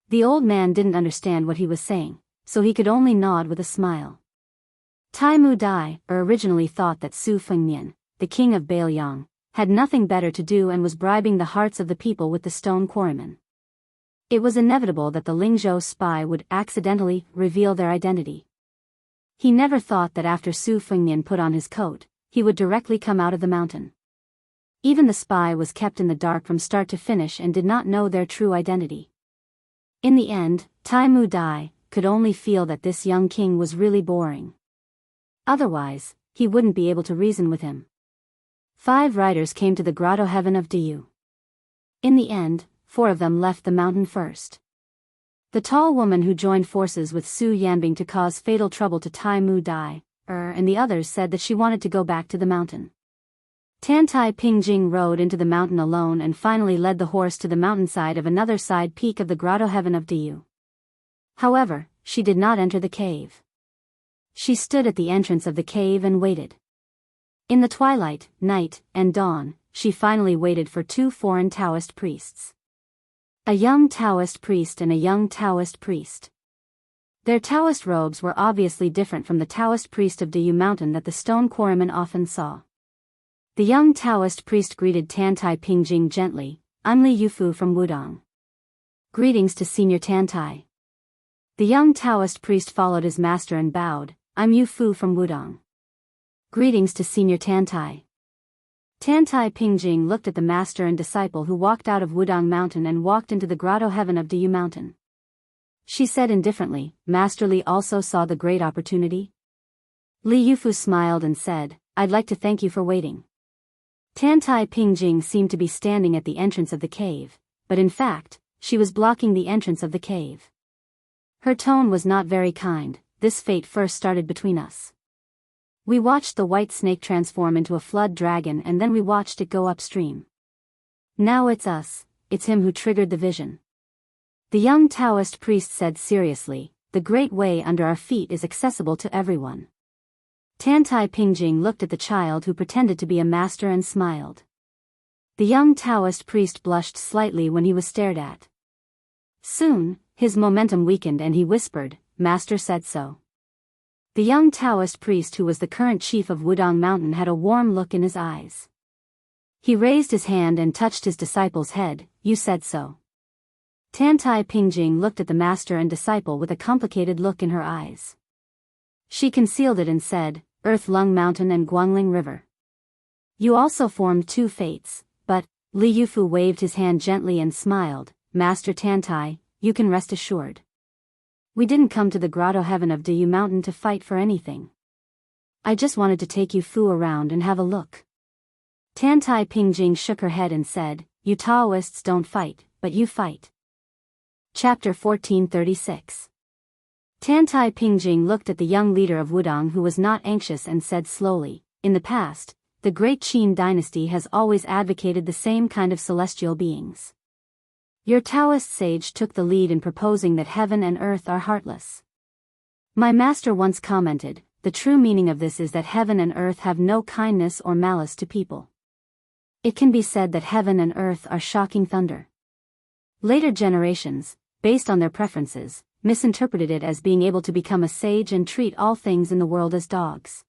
Speaker 1: The old man didn't understand what he was saying, so he could only nod with a smile. Tai Mu Dai originally thought that Su Fengnian, the king of Biyao, had nothing better to do and was bribing the hearts of the people with the stone quarrymen. It was inevitable that the Lingzhou spy would accidentally reveal their identity. He never thought that after Su Fengnian put on his coat, he would directly come out of the mountain. Even the spy was kept in the dark from start to finish and did not know their true identity. In the end, Tai Mu Dai could only feel that this young king was really boring. Otherwise, he wouldn't be able to reason with him. 5 riders came to the grotto heaven of Diyu. In the end, 4 of them left the mountain first. The tall woman who joined forces with Su Yanbing to cause fatal trouble to Tai Mu Dai, and the others said that she wanted to go back to the mountain. Tantai Pingjing rode into the mountain alone and finally led the horse to the mountainside of another side peak of the grotto heaven of Diyu. However, she did not enter the cave. She stood at the entrance of the cave and waited. In the twilight, night, and dawn, she finally waited for 2 foreign Taoist priests. A young Taoist priest and a young Taoist priest. Their Taoist robes were obviously different from the Taoist priest of Diyu Mountain that the stone quarrymen often saw. The young Taoist priest greeted Tantai Pingjing gently, I'm Li Yufu from Wudong. Greetings to Senior Tantai. The young Taoist priest followed his master and bowed, I'm Yufu from Wudong. Greetings to Senior Tantai. Tantai Pingjing looked at the master and disciple who walked out of Wudong Mountain and walked into the grotto heaven of Diyu Mountain. She said indifferently, Master Li also saw the great opportunity? Li Yufu smiled and said, I'd like to thank you for waiting. Tantai Pingjing seemed to be standing at the entrance of the cave, but in fact, she was blocking the entrance of the cave. Her tone was not very kind. This fate first started between us. We watched the white snake transform into a flood dragon and then we watched it go upstream. Now it's us, it's him who triggered the vision. The young Taoist priest said seriously, the great way under our feet is accessible to everyone. Tantai Pingjing looked at the child who pretended to be a master and smiled. The young Taoist priest blushed slightly when he was stared at. Soon, his momentum weakened and he whispered, "Master said so." The young Taoist priest who was the current chief of Wudong Mountain had a warm look in his eyes. He raised his hand and touched his disciple's head, "You said so." Tantai Pingjing looked at the master and disciple with a complicated look in her eyes. She concealed it and said, "Earth Lung Mountain and Guangling River. You also formed two fates, but," Li Yufu waved his hand gently and smiled, "Master Tantai, you can rest assured. We didn't come to the grotto heaven of Diyu Mountain to fight for anything. I just wanted to take Yufu around and have a look." Tantai Pingjing shook her head and said, "You Taoists don't fight, but you fight." Chapter 1436. Tantai Pingjing looked at the young leader of Wudong who was not anxious and said slowly, "In the past, the great Qin dynasty has always advocated the same kind of celestial beings. Your Taoist sage took the lead in proposing that heaven and earth are heartless. My master once commented, the true meaning of this is that heaven and earth have no kindness or malice to people. It can be said that heaven and earth are shocking thunder. Later generations, based on their preferences, misinterpreted it as being able to become a sage and treat all things in the world as dogs.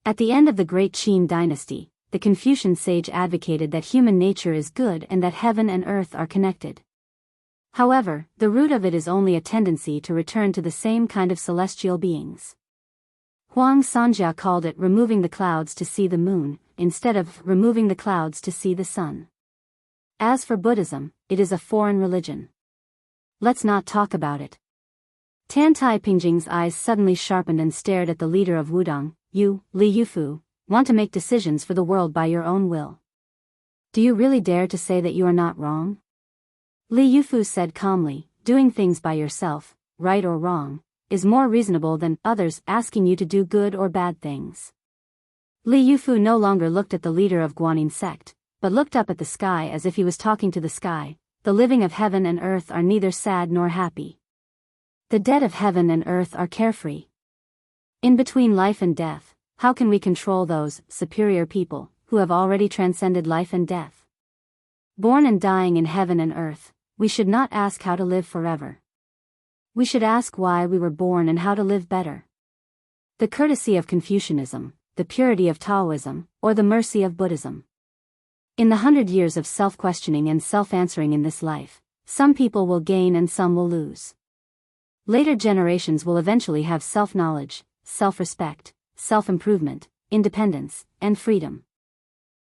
Speaker 1: At the end of the great Qin dynasty, the Confucian sage advocated that human nature is good and that heaven and earth are connected. However, the root of it is only a tendency to return to the same kind of celestial beings. Huang Sanjia called it removing the clouds to see the moon, instead of removing the clouds to see the sun. As for Buddhism, it is a foreign religion. Let's not talk about it." Tantai Pingjing's eyes suddenly sharpened and stared at the leader of Wudong. "You, Li Yufu, want to make decisions for the world by your own will. Do you really dare to say that you are not wrong?" Li Yufu said calmly, "Doing things by yourself, right or wrong, is more reasonable than others asking you to do good or bad things." Li Yufu no longer looked at the leader of Guanyin sect, but looked up at the sky as if he was talking to the sky. The living of heaven and earth are neither sad nor happy. The dead of heaven and earth are carefree. In between life and death, how can we control those superior people who have already transcended life and death? Born and dying in heaven and earth, we should not ask how to live forever. We should ask why we were born and how to live better. The courtesy of Confucianism, the purity of Taoism, or the mercy of Buddhism. In the 100 years of self-questioning and self-answering in this life, some people will gain and some will lose. Later generations will eventually have self-knowledge, self-respect, self-improvement, independence, and freedom.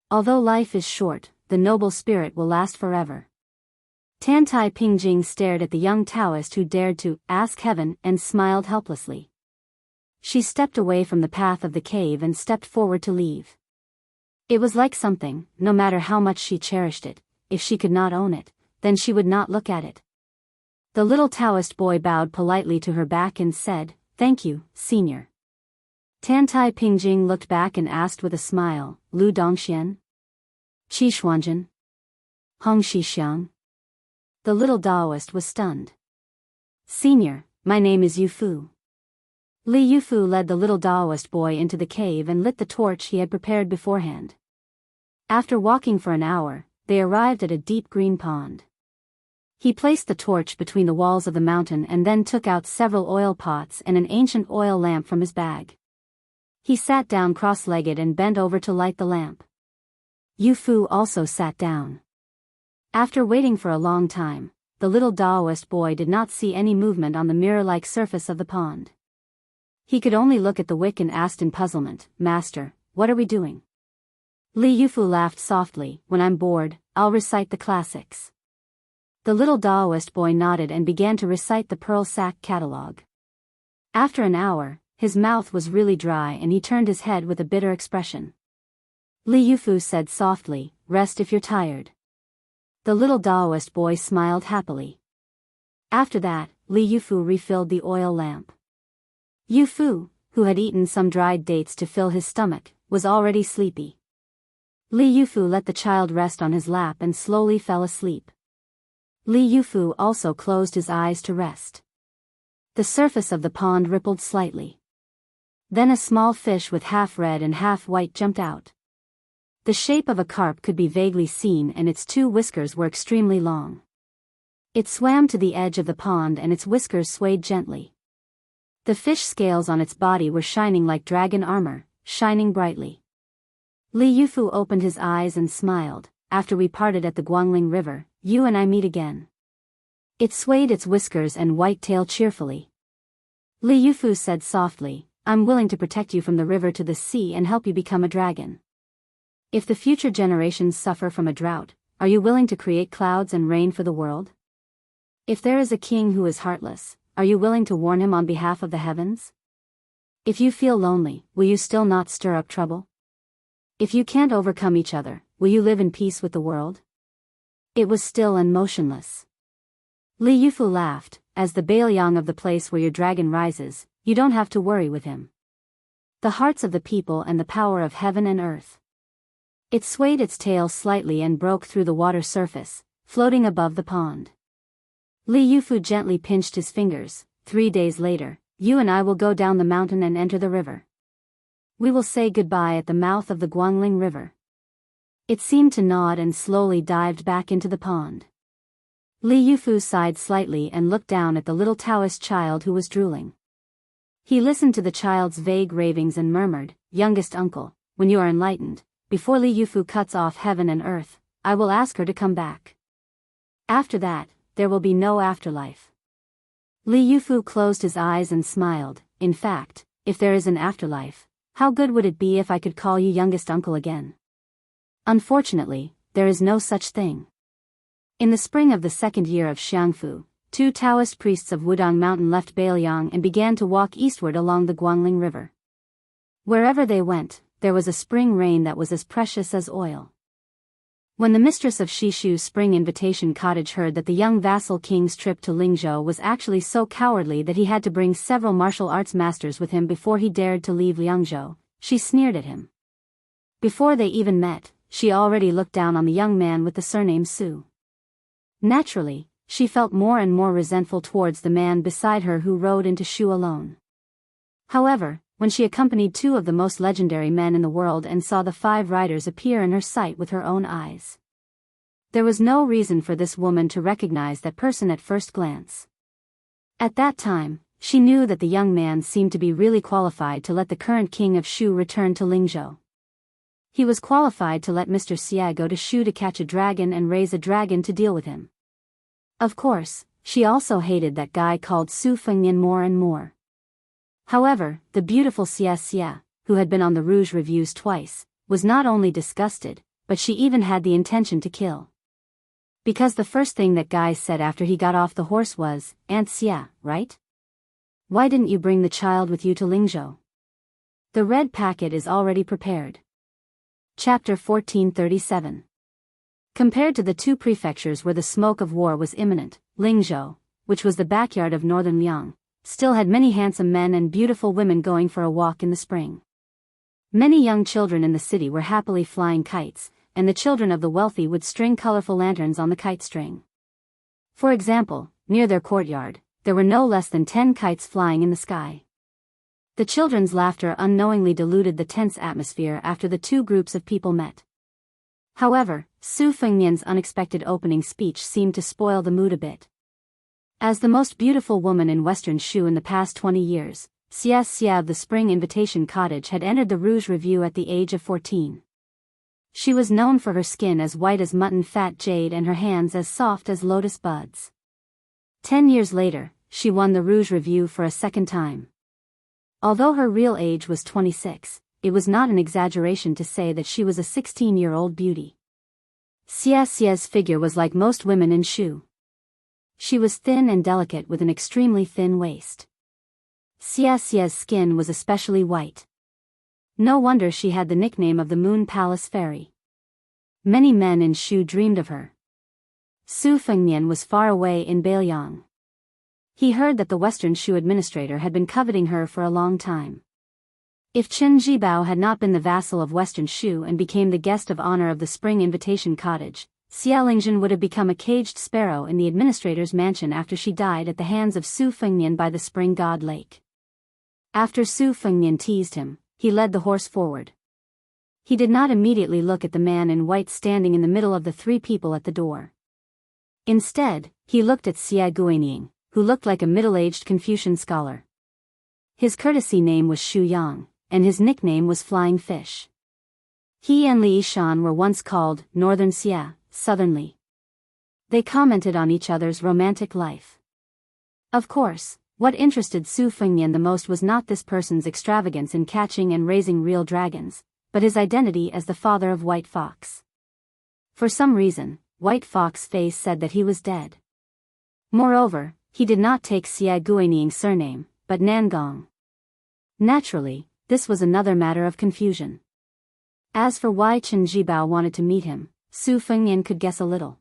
Speaker 1: Although life is short, the noble spirit will last forever. Tantai Pingjing stared at the young Taoist who dared to ask heaven and smiled helplessly. She stepped away from the path of the cave and stepped forward to leave. It was like something, no matter how much she cherished it, if she could not own it, then she would not look at it. The little Taoist boy bowed politely to her back and said, "Thank you, senior." Tantai Pingjing looked back and asked with a smile, "Lu Dongxian? Qi Xuanjin? Hong Shixiang?" The little Taoist was stunned. "Senior, my name is Yufu." Li Yufu led the little Taoist boy into the cave and lit the torch he had prepared beforehand. After walking for an hour, they arrived at a deep green pond. He placed the torch between the walls of the mountain and then took out several oil pots and an ancient oil lamp from his bag. He sat down cross-legged and bent over to light the lamp. Yufu also sat down. After waiting for a long time, the little Taoist boy did not see any movement on the mirror-like surface of the pond. He could only look at the wick and asked in puzzlement, "Master, what are we doing?" Li Yufu laughed softly, "When I'm bored, I'll recite the classics." The little Taoist boy nodded and began to recite the Pearl Sack Catalogue. After an hour, his mouth was really dry and he turned his head with a bitter expression. Li Yufu said softly, rest if you're tired. The little Taoist boy smiled happily. After that, Li Yufu refilled the oil lamp. Yufu, who had eaten some dried dates to fill his stomach, was already sleepy. Li Yufu let the child rest on his lap and slowly fell asleep. Li Yufu also closed his eyes to rest. The surface of the pond rippled slightly. Then a small fish with half red and half white jumped out. The shape of a carp could be vaguely seen and its two whiskers were extremely long. It swam to the edge of the pond and its whiskers swayed gently. The fish scales on its body were shining like dragon armor, shining brightly. Li Yufu opened his eyes and smiled. After we parted at the Guangling River, you and I meet again. It swayed its whiskers and white tail cheerfully. Li Yufu said softly, I'm willing to protect you from the river to the sea and help you become a dragon. If the future generations suffer from a drought, are you willing to create clouds and rain for the world? If there is a king who is heartless, are you willing to warn him on behalf of the heavens? If you feel lonely, will you still not stir up trouble? If you can't overcome each other, will you live in peace with the world? It was still and motionless. Li Yufu laughed, as the Biyao of the place where your dragon rises, you don't have to worry with him. The hearts of the people and the power of heaven and earth. It swayed its tail slightly and broke through the water surface, floating above the pond. Li Yufu gently pinched his fingers. 3 days later, you and I will go down the mountain and enter the river. We will say goodbye at the mouth of the Guangling River. It seemed to nod and slowly dived back into the pond. Li Yufu sighed slightly and looked down at the little Taoist child who was drooling. He listened to the child's vague ravings and murmured, youngest uncle, when you are enlightened, before Li Yufu cuts off heaven and earth, I will ask her to come back. After that, there will be no afterlife. Li Yufu closed his eyes and smiled. In fact, if there is an afterlife, how good would it be if I could call you youngest uncle again? Unfortunately, there is no such thing. In the spring of the second year of Jianghu, 2 Taoist priests of Wudong Mountain left Biyao and began to walk eastward along the Guangling River. Wherever they went, there was a spring rain that was as precious as oil. When the mistress of Shishu's spring invitation cottage heard that the young vassal king's trip to Lingzhou was actually so cowardly that he had to bring several martial arts masters with him before he dared to leave Liangzhou, she sneered at him. Before they even met, she already looked down on the young man with the surname Su. Naturally, she felt more and more resentful towards the man beside her who rode into Shu alone. However, when she accompanied 2 of the most legendary men in the world and saw the 5 riders appear in her sight with her own eyes, there was no reason for this woman to recognize that person at first glance. At that time, she knew that the young man seemed to be really qualified to let the current king of Shu return to Lingzhou. He was qualified to let Mr. Xie go to Shu to catch a dragon and raise a dragon to deal with him. Of course, she also hated that guy called Su Fengnian more and more. However, the beautiful Xie, who had been on the Rouge reviews twice, was not only disgusted, but she even had the intention to kill. Because the first thing that guy said after he got off the horse was, Aunt Xie, right? Why didn't you bring the child with you to Lingzhou? The red packet is already prepared. Chapter 1437. Compared to the 2 prefectures where the smoke of war was imminent, Lingzhou, which was the backyard of northern Liang, still had many handsome men and beautiful women going for a walk in the spring. Many young children in the city were happily flying kites, and the children of the wealthy would string colorful lanterns on the kite string. For example, near their courtyard, there were no less than 10 kites flying in the sky. The children's laughter unknowingly diluted the tense atmosphere after the 2 groups of people met. However, Su Fengnian's unexpected opening speech seemed to spoil the mood a bit. As the most beautiful woman in Western Shu in the past 20 years, Xie of the Spring Invitation Cottage had entered the Rouge Revue at the age of 14. She was known for her skin as white as mutton fat jade and her hands as soft as lotus buds. 10 years later, she won the Rouge Revue for a second time. Although her real age was 26, it was not an exaggeration to say that she was a 16-year-old beauty. Xie's figure was like most women in Shu. She was thin and delicate with an extremely thin waist. Xie's skin was especially white. No wonder she had the nickname of the Moon Palace Fairy. Many men in Shu dreamed of her. Su Fengnian was far away in Biyao. He heard that the Western Shu administrator had been coveting her for a long time. If Chen Jibao had not been the vassal of Western Shu and became the guest of honor of the Spring Invitation Cottage, Xia Lingjun would have become a caged sparrow in the administrator's mansion after she died at the hands of Su Fengnian by the Spring God Lake. After Su Fengnian teased him, he led the horse forward. He did not immediately look at the man in white standing in the middle of the three people at the door. Instead, he looked at Xia Guining, who looked like a middle-aged Confucian scholar. His courtesy name was Shu Yang, and his nickname was Flying Fish. He and Li Shan were once called Northern Xia, Southern Li. They commented on each other's romantic life. Of course, what interested Su Fengnian the most was not this person's extravagance in catching and raising real dragons, but his identity as the father of White Fox. For some reason, White Fox's face said that he was dead. Moreover, he did not take Xia Guining's surname, but Nangong. Naturally, this was another matter of confusion. As for why Chen Jibao wanted to meet him, Su Fengnian could guess a little.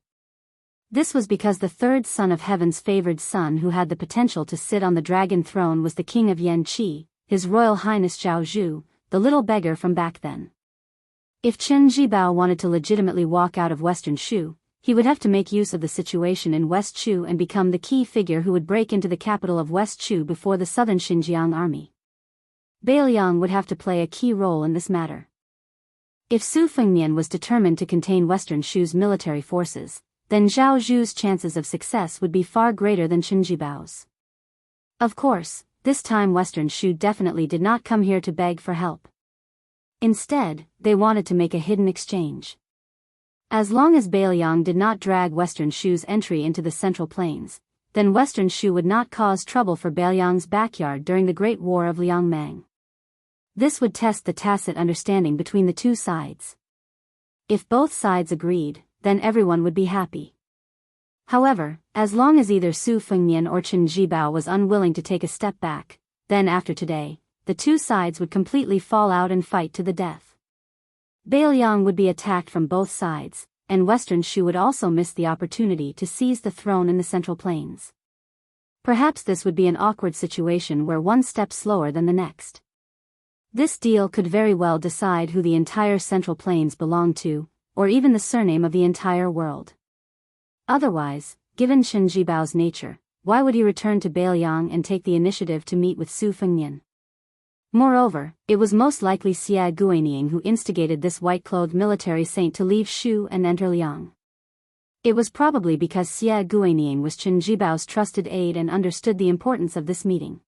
Speaker 1: This was because the third son of heaven's favored son who had the potential to sit on the dragon throne was the king of Yanqi, His Royal Highness Zhao Zhu, the little beggar from back then. If Chen Jibao wanted to legitimately walk out of Western Shu, he would have to make use of the situation in West Shu and become the key figure who would break into the capital of West Shu before the southern Xinjiang army. Biyao would have to play a key role in this matter. If Su Fengnian was determined to contain Western Shu's military forces, then Zhao Zhu's chances of success would be far greater than Chen Jibao's. Of course, this time Western Shu definitely did not come here to beg for help. Instead, they wanted to make a hidden exchange. As long as Biyao did not drag Western Shu's entry into the Central Plains, then Western Shu would not cause trouble for Biao's backyard during the Great War of Liangmang. This would test the tacit understanding between the two sides. If both sides agreed, then everyone would be happy. However, as long as either Su Fengnian or Chen Jibao was unwilling to take a step back, then after today, the two sides would completely fall out and fight to the death. Biyao would be attacked from both sides, and Western Shu would also miss the opportunity to seize the throne in the Central Plains. Perhaps this would be an awkward situation where one steps slower than the next. This deal could very well decide who the entire Central Plains belonged to, or even the surname of the entire world. Otherwise, given Chen Jibao's nature, why would he return to Biyao and take the initiative to meet with Su Fengnian? Moreover, it was most likely Xia Guining who instigated this white-clothed military saint to leave Shu and enter Liang. It was probably because Xia Guining was Chen Jibao's trusted aide and understood the importance of this meeting.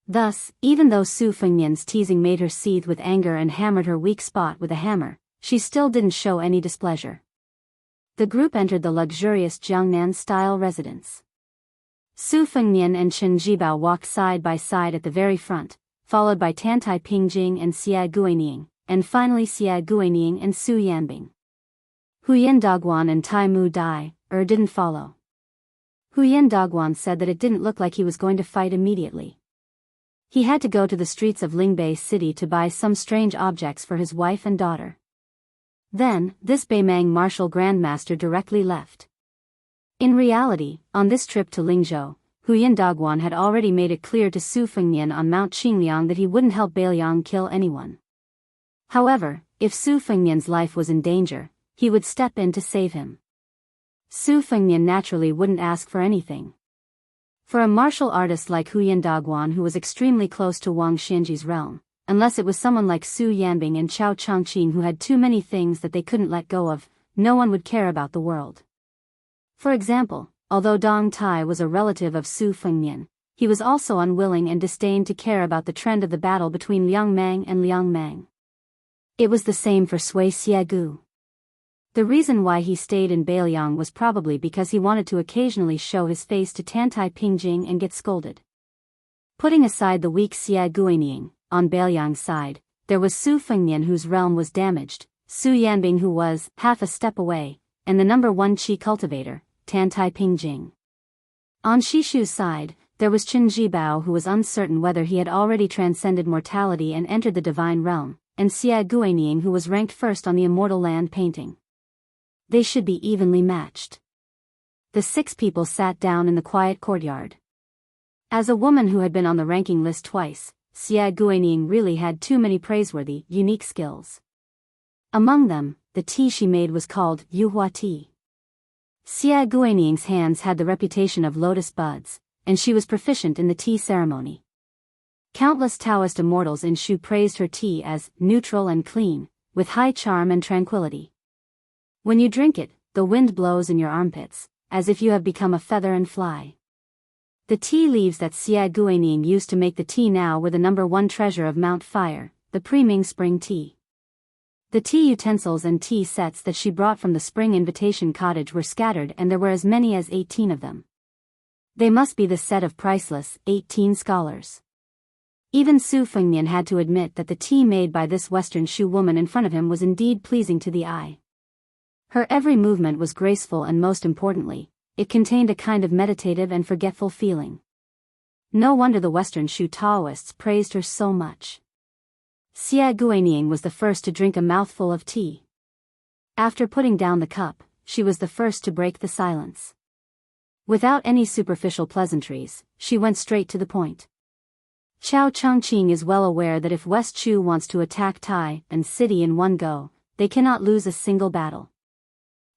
Speaker 1: Thus, even though Su Fengnian's teasing made her seethe with anger and hammered her weak spot with a hammer, she still didn't show any displeasure. The group entered the luxurious Jiangnan-style residence. Su Fengnian and Chen Jibao walked side by side at the very front, followed by Tantai Pingjing and Xia Guining, and finally Xia Guining and Su Yanbing. Huyan Dogwan and Tai Mu Dai didn't follow. Huyan Dogwan said that it didn't look like he was going to fight immediately. He had to go to the streets of Lingbei City to buy some strange objects for his wife and daughter. Then, this Beimang martial grandmaster directly left. In reality, on this trip to Lingzhou, Huyan Dogwan had already made it clear to Su Fengnian on Mount Qingliang that he wouldn't help Biyao kill anyone. However, if Su Fengnian's life was in danger, he would step in to save him. Su Fengnian naturally wouldn't ask for anything. For a martial artist like Huyan Dogwan who was extremely close to Wang Xianji's realm, unless it was someone like Su Yanbing and Chao Chongqing who had too many things that they couldn't let go of, no one would care about the world. For example, although Dong Tai was a relative of Su Fengnian, he was also unwilling and disdained to care about the trend of the battle between Liang Mang and Liang Mang. It was the same for Sui Xiegu. The reason why he stayed in Biyao was probably because he wanted to occasionally show his face to Tantai Pingjing and get scolded. Putting aside the weak Xia Guining, on Biao's side, there was Su Fengnian whose realm was damaged, Su Yanbing who was half a step away, and the number one qi cultivator, Tantai Pingjing. On Shishu's side, there was Chen Jibao who was uncertain whether he had already transcended mortality and entered the divine realm, and Xia Guining, who was ranked first on the Immortal Land painting. They should be evenly matched. The 6 people sat down in the quiet courtyard. As a woman who had been on the ranking list twice, Xia Guining really had too many praiseworthy, unique skills. Among them, the tea she made was called Yuhua tea. Xia Guining's hands had the reputation of lotus buds, and she was proficient in the tea ceremony. Countless Taoist immortals in Shu praised her tea as neutral and clean, with high charm and tranquility. When you drink it, the wind blows in your armpits, as if you have become a feather and fly. The tea leaves that Xia Guining used to make the tea now were the #1 treasure of Mount Fire, the Priming Spring Tea. The tea utensils and tea sets that she brought from the Spring Invitation Cottage were scattered, and there were as many as 18 of them. They must be the set of priceless 18 scholars. Even Su Fengnian had to admit that the tea made by this Western Shu woman in front of him was indeed pleasing to the eye. Her every movement was graceful, and most importantly, it contained a kind of meditative and forgetful feeling. No wonder the Western Shu Taoists praised her so much. Xia Guining was the first to drink a mouthful of tea. After putting down the cup, she was the first to break the silence. Without any superficial pleasantries, she went straight to the point. Chao Chongqing is well aware that if West Chu wants to attack Tai and city in one go, they cannot lose a single battle.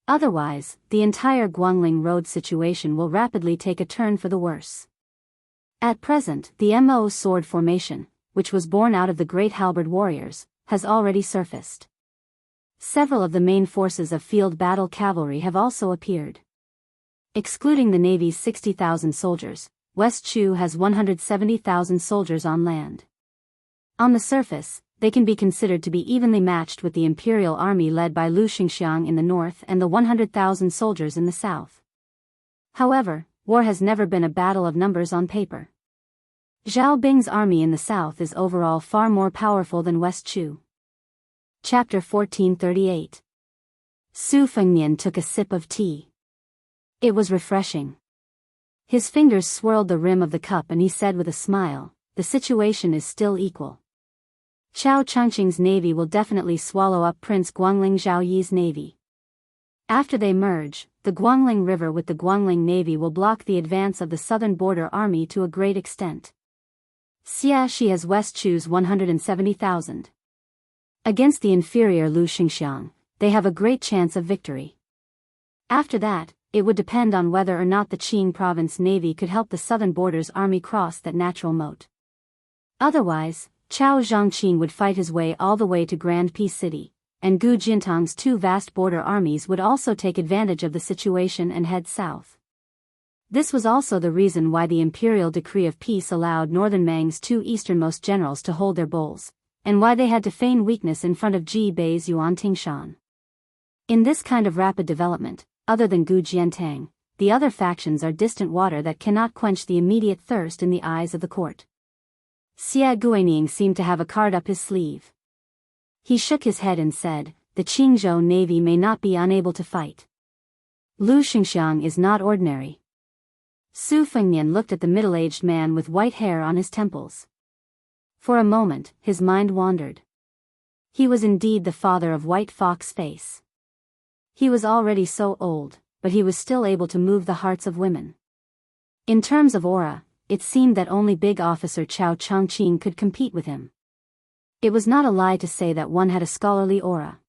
Speaker 1: Otherwise, the entire Guangling Road situation will rapidly take a turn for the worse. At present, the Mo sword formation, which was born out of the great halberd warriors, has already surfaced. Several of the main forces of field battle cavalry have also appeared. Excluding the Navy's 60,000 soldiers, West Chu has 170,000 soldiers on land. On the surface, they can be considered to be evenly matched with the Imperial Army led by Lu Xingxiang in the north and the 100,000 soldiers in the south. However, war has never been a battle of numbers on paper. Zhao Bing's army in the south is overall far more powerful than West Chu. Chapter 1438. Su Fengnian took a sip of tea. It was refreshing. His fingers swirled the rim of the cup and he said with a smile, "The situation is still equal. Chao Chongqing's navy will definitely swallow up Prince Guangling Zhaoyi's navy. After they merge, the Guangling River with the Guangling Navy will block the advance of the southern border army to a great extent. Xia Shi has West Chu's 170,000. Against the inferior Lu Xingxiang, they have a great chance of victory. After that, it would depend on whether or not the Qing province navy could help the southern border's army cross that natural moat. Otherwise, Chao Zhongqing would fight his way all the way to Grand Peace City, and Gu Jintang's 2 vast border armies would also take advantage of the situation and head south. This was also the reason why the imperial decree of peace allowed Northern Mang's 2 easternmost generals to hold their bowls, and why they had to feign weakness in front of Ji Bei's Yuan Tingshan. In this kind of rapid development, other than Gu Jiantang, the other factions are distant water that cannot quench the immediate thirst in the eyes of the court. Xia Guining seemed to have a card up his sleeve. He shook his head and said, "The Qingzhou navy may not be unable to fight. Lu Xingxiang is not ordinary." Su Fengnian looked at the middle-aged man with white hair on his temples. For a moment, his mind wandered. He was indeed the father of White Fox Face. He was already so old, but he was still able to move the hearts of women. In terms of aura, it seemed that only big officer Chao Chongqing could compete with him. It was not a lie to say that one had a scholarly aura.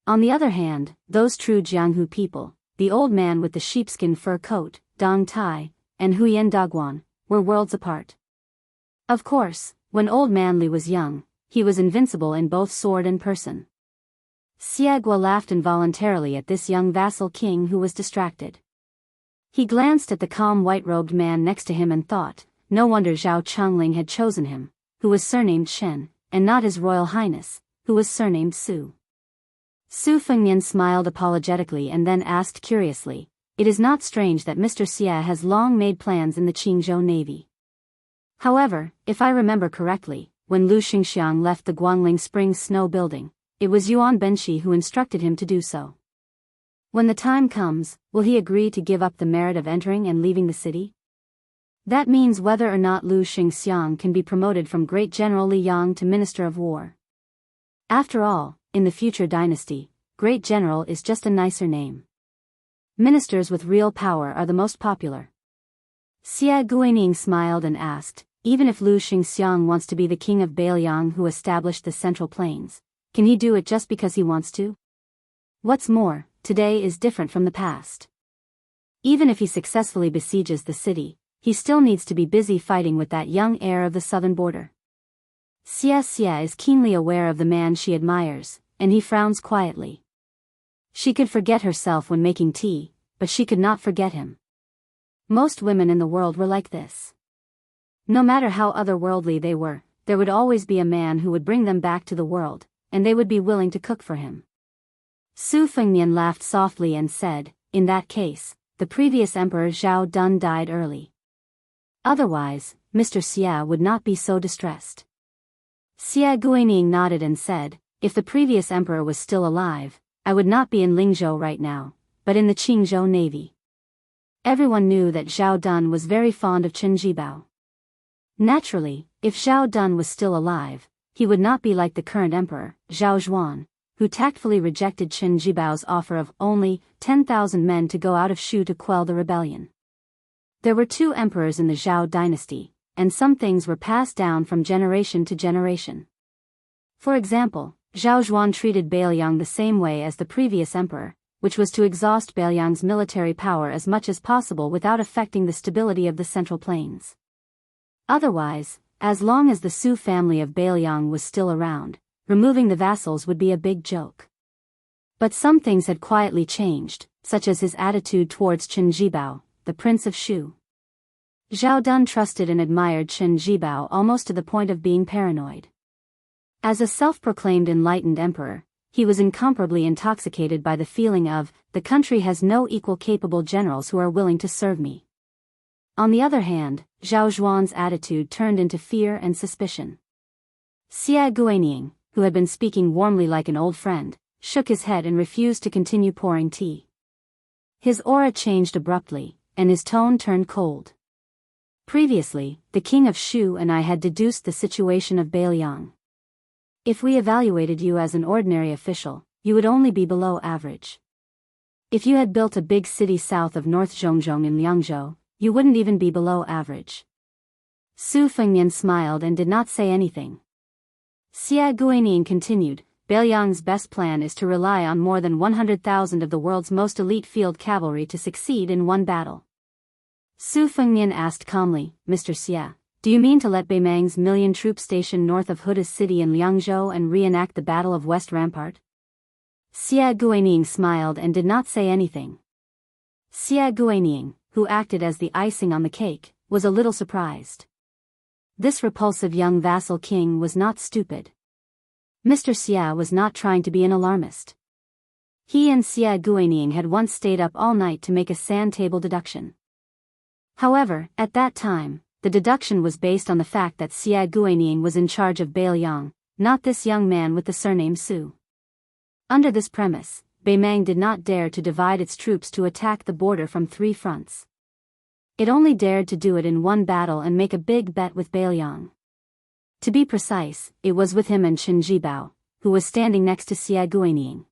Speaker 1: On the other hand, those true Jianghu people, the old man with the sheepskin fur coat, Dong Tai, and Huyen Dagwan, were worlds apart. Of course, when old man Li was young, he was invincible in both sword and person. Xia Gua laughed involuntarily at this young vassal king who was distracted. He glanced at the calm white-robed man next to him and thought, no wonder Zhao Chongling had chosen him, who was surnamed Shen, and not His Royal Highness, who was surnamed Su. Su Fengnian smiled apologetically and then asked curiously, "It is not strange that Mr. Xia has long made plans in the Qingzhou Navy. However, if I remember correctly, when Lu Xingxiang left the Guangling Springs Snow Building, it was Yuan Benshi who instructed him to do so. When the time comes, will he agree to give up the merit of entering and leaving the city? That means whether or not Lu Xingxiang can be promoted from Great General Li Yang to Minister of War. After all, in the future dynasty, Great General is just a nicer name. Ministers with real power are the most popular. Xia Guining smiled and asked, even if Lu Xingxiang wants to be the king of Biyao who established the Central Plains, can he do it just because he wants to? What's more, today is different from the past. Even if he successfully besieges the city, he still needs to be busy fighting with that young heir of the southern border. Xia is keenly aware of the man she admires, and he frowns quietly. She could forget herself when making tea, but she could not forget him. Most women in the world were like this. No matter how otherworldly they were, there would always be a man who would bring them back to the world, and they would be willing to cook for him. Su Fengnian laughed softly and said, in that case, the previous emperor Zhao Dun died early. Otherwise, Mr. Xia would not be so distressed. Xia Guining nodded and said, if the previous emperor was still alive, I would not be in Lingzhou right now, but in the Qingzhou Navy. Everyone knew that Zhao Dun was very fond of Chen Jibao. Naturally, if Zhao Dun was still alive, he would not be like the current emperor, Zhao Zhuan, who tactfully rejected Chen Jibao's offer of only 10,000 men to go out of Shu to quell the rebellion. There were 2 emperors in the Zhao dynasty, and some things were passed down from generation to generation. For example, Zhao Zhuan treated Biyao the same way as the previous emperor, which was to exhaust Biyao's military power as much as possible without affecting the stability of the Central Plains. Otherwise, as long as the Su family of Biyao was still around, removing the vassals would be a big joke. But some things had quietly changed, such as his attitude towards Chen Jibao, the prince of Shu. Zhao Dun trusted and admired Chen Jibao almost to the point of being paranoid. As a self-proclaimed enlightened emperor, he was incomparably intoxicated by the feeling of, the country has no equal capable generals who are willing to serve me. On the other hand, Zhao Zhuan's attitude turned into fear and suspicion. Xia Guining, who had been speaking warmly like an old friend, shook his head and refused to continue pouring tea. His aura changed abruptly, and his tone turned cold. Previously, the king of Shu and I had deduced the situation of Biyao. If we evaluated you as an ordinary official, you would only be below average. If you had built a big city south of North Zhongzhong in Liangzhou, you wouldn't even be below average. Su Fengnian smiled and did not say anything. Xia Guining continued, Biyao's best plan is to rely on more than 100,000 of the world's most elite field cavalry to succeed in one battle. Su Fengnian asked calmly, Mr. Xia, do you mean to let Beimang's million troops stationed north of Huda's city in Liangzhou and reenact the Battle of West Rampart? Xia Guining smiled and did not say anything. Xia Guining, who acted as the icing on the cake, was a little surprised. This repulsive young vassal king was not stupid. Mr. Xia was not trying to be an alarmist. He and Xia Guining had once stayed up all night to make a sand table deduction. However, at that time, the deduction was based on the fact that Xia Guining was in charge of Biyao, not this young man with the surname Su. Under this premise, Beimang did not dare to divide its troops to attack the border from 3 fronts. It only dared to do it in one battle and make a big bet with Biyao. To be precise, it was with him and Chen Jibao, who was standing next to Xia Guining.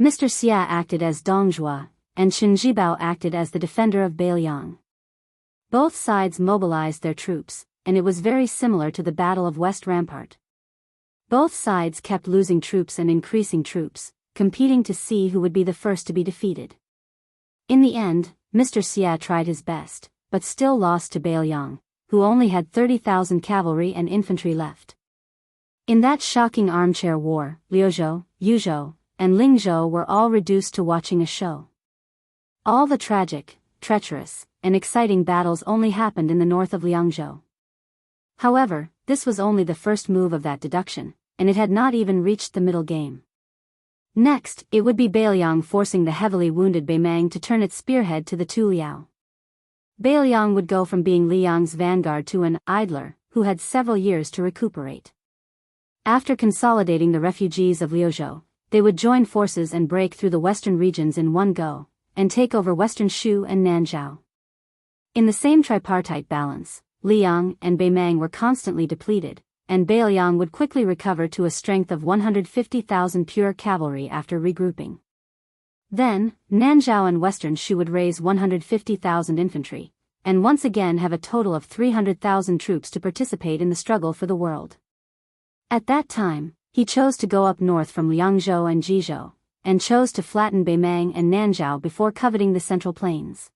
Speaker 1: Mr. Xia acted as Dongjua, and Chen Jibao acted as the defender of Biyao. Both sides mobilized their troops, and it was very similar to the Battle of West Rampart. Both sides kept losing troops and increasing troops, competing to see who would be the first to be defeated. In the end, Mr. Xia tried his best, but still lost to Biyao, who only had 30,000 cavalry and infantry left. In that shocking armchair war, Liuzhou, Yuzhou, and Lingzhou were all reduced to watching a show. All the tragic, treacherous, and exciting battles only happened in the north of Liangzhou. However, this was only the first move of that deduction, and it had not even reached the middle game. Next, it would be Biyao forcing the heavily wounded Beimang to turn its spearhead to the Tuliao. Biyao would go from being Liang's vanguard to an idler, who had several years to recuperate. After consolidating the refugees of Liuzhou, they would join forces and break through the western regions in one go, and take over western Shu and Nanzhao. In the same tripartite balance, Liang and Beimang were constantly depleted, and Biyao would quickly recover to a strength of 150,000 pure cavalry after regrouping. Then, Nanzhao and Western Shu would raise 150,000 infantry, and once again have a total of 300,000 troops to participate in the struggle for the world. At that time, he chose to go up north from Liangzhou and Jizhou, and chose to flatten Beimang and Nanzhao before coveting the Central Plains.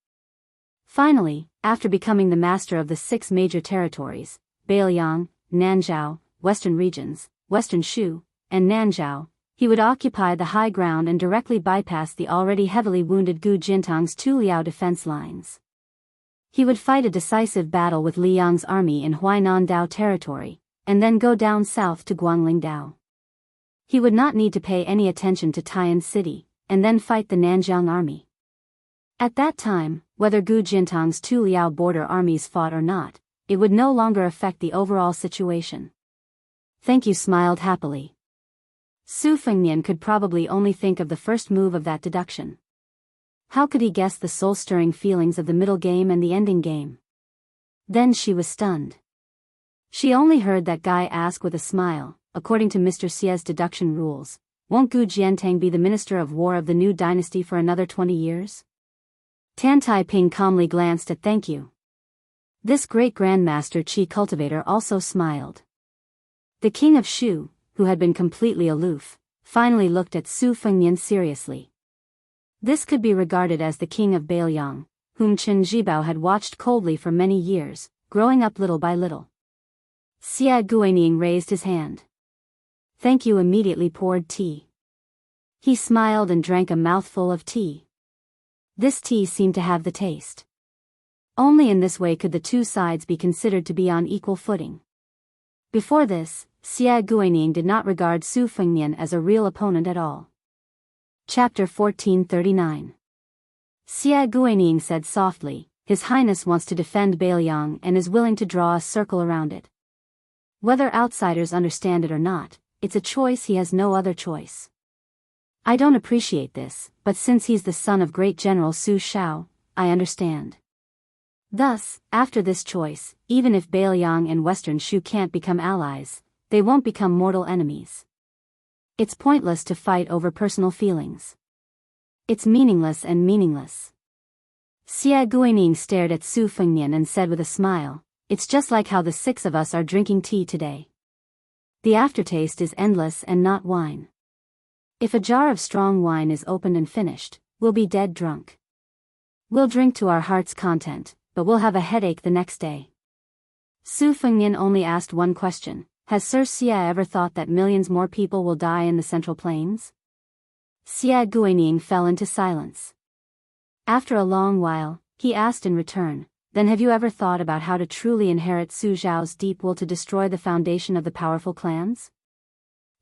Speaker 1: Finally, after becoming the master of the 6 major territories, Biyao, Nanzhao, Western regions, Western Shu, and Nanzhao, he would occupy the high ground and directly bypass the already heavily wounded Gu Jintang's 2 Liao defense lines. He would fight a decisive battle with Li Yang's army in Huainan Dao territory, and then go down south to Guangling Dao. He would not need to pay any attention to Tai'an City, and then fight the Nanjiang army. At that time, whether Gu Jintang's 2 Liao border armies fought or not, it would no longer affect the overall situation. Thank you smiled happily. Su Fengnian could probably only think of the first move of that deduction. How could he guess the soul-stirring feelings of the middle game and the ending game? Then she was stunned. She only heard that guy ask with a smile, according to Mr. Xie's deduction rules, won't Gu Jiantang be the Minister of War of the new dynasty for another 20 years? Tan Taiping calmly glanced at thank you. This great Grandmaster Qi cultivator also smiled. The king of Shu, who had been completely aloof, finally looked at Su Fengnian seriously. This could be regarded as the king of Biyao, whom Chen Zhibao had watched coldly for many years, growing up little by little. Xia Guining raised his hand. Thank you immediately poured tea. He smiled and drank a mouthful of tea. This tea seemed to have the taste. Only in this way could the two sides be considered to be on equal footing. Before this, Xia Guining did not regard Su Fengnian as a real opponent at all. Chapter 1439. Xia Guining said softly, His Highness wants to defend Biyao and is willing to draw a circle around it. Whether outsiders understand it or not, it's a choice he has no other choice. I don't appreciate this, but since he's the son of great General Su Shao, I understand. Thus, after this choice, even if Biyao and Western Shu can't become allies, they won't become mortal enemies. It's pointless to fight over personal feelings. It's meaningless and meaningless. Xia Guining stared at Su Fengnian and said with a smile, It's just like how the 6 of us are drinking tea today. The aftertaste is endless and not wine. If a jar of strong wine is opened and finished, we'll be dead drunk. We'll drink to our heart's content, but we'll have a headache the next day. Su Fengnian only asked one question, Has Sir Xia ever thought that millions more people will die in the Central Plains? Xia Guining fell into silence. After a long while, he asked in return, Then have you ever thought about how to truly inherit Su Zhao's deep will to destroy the foundation of the powerful clans?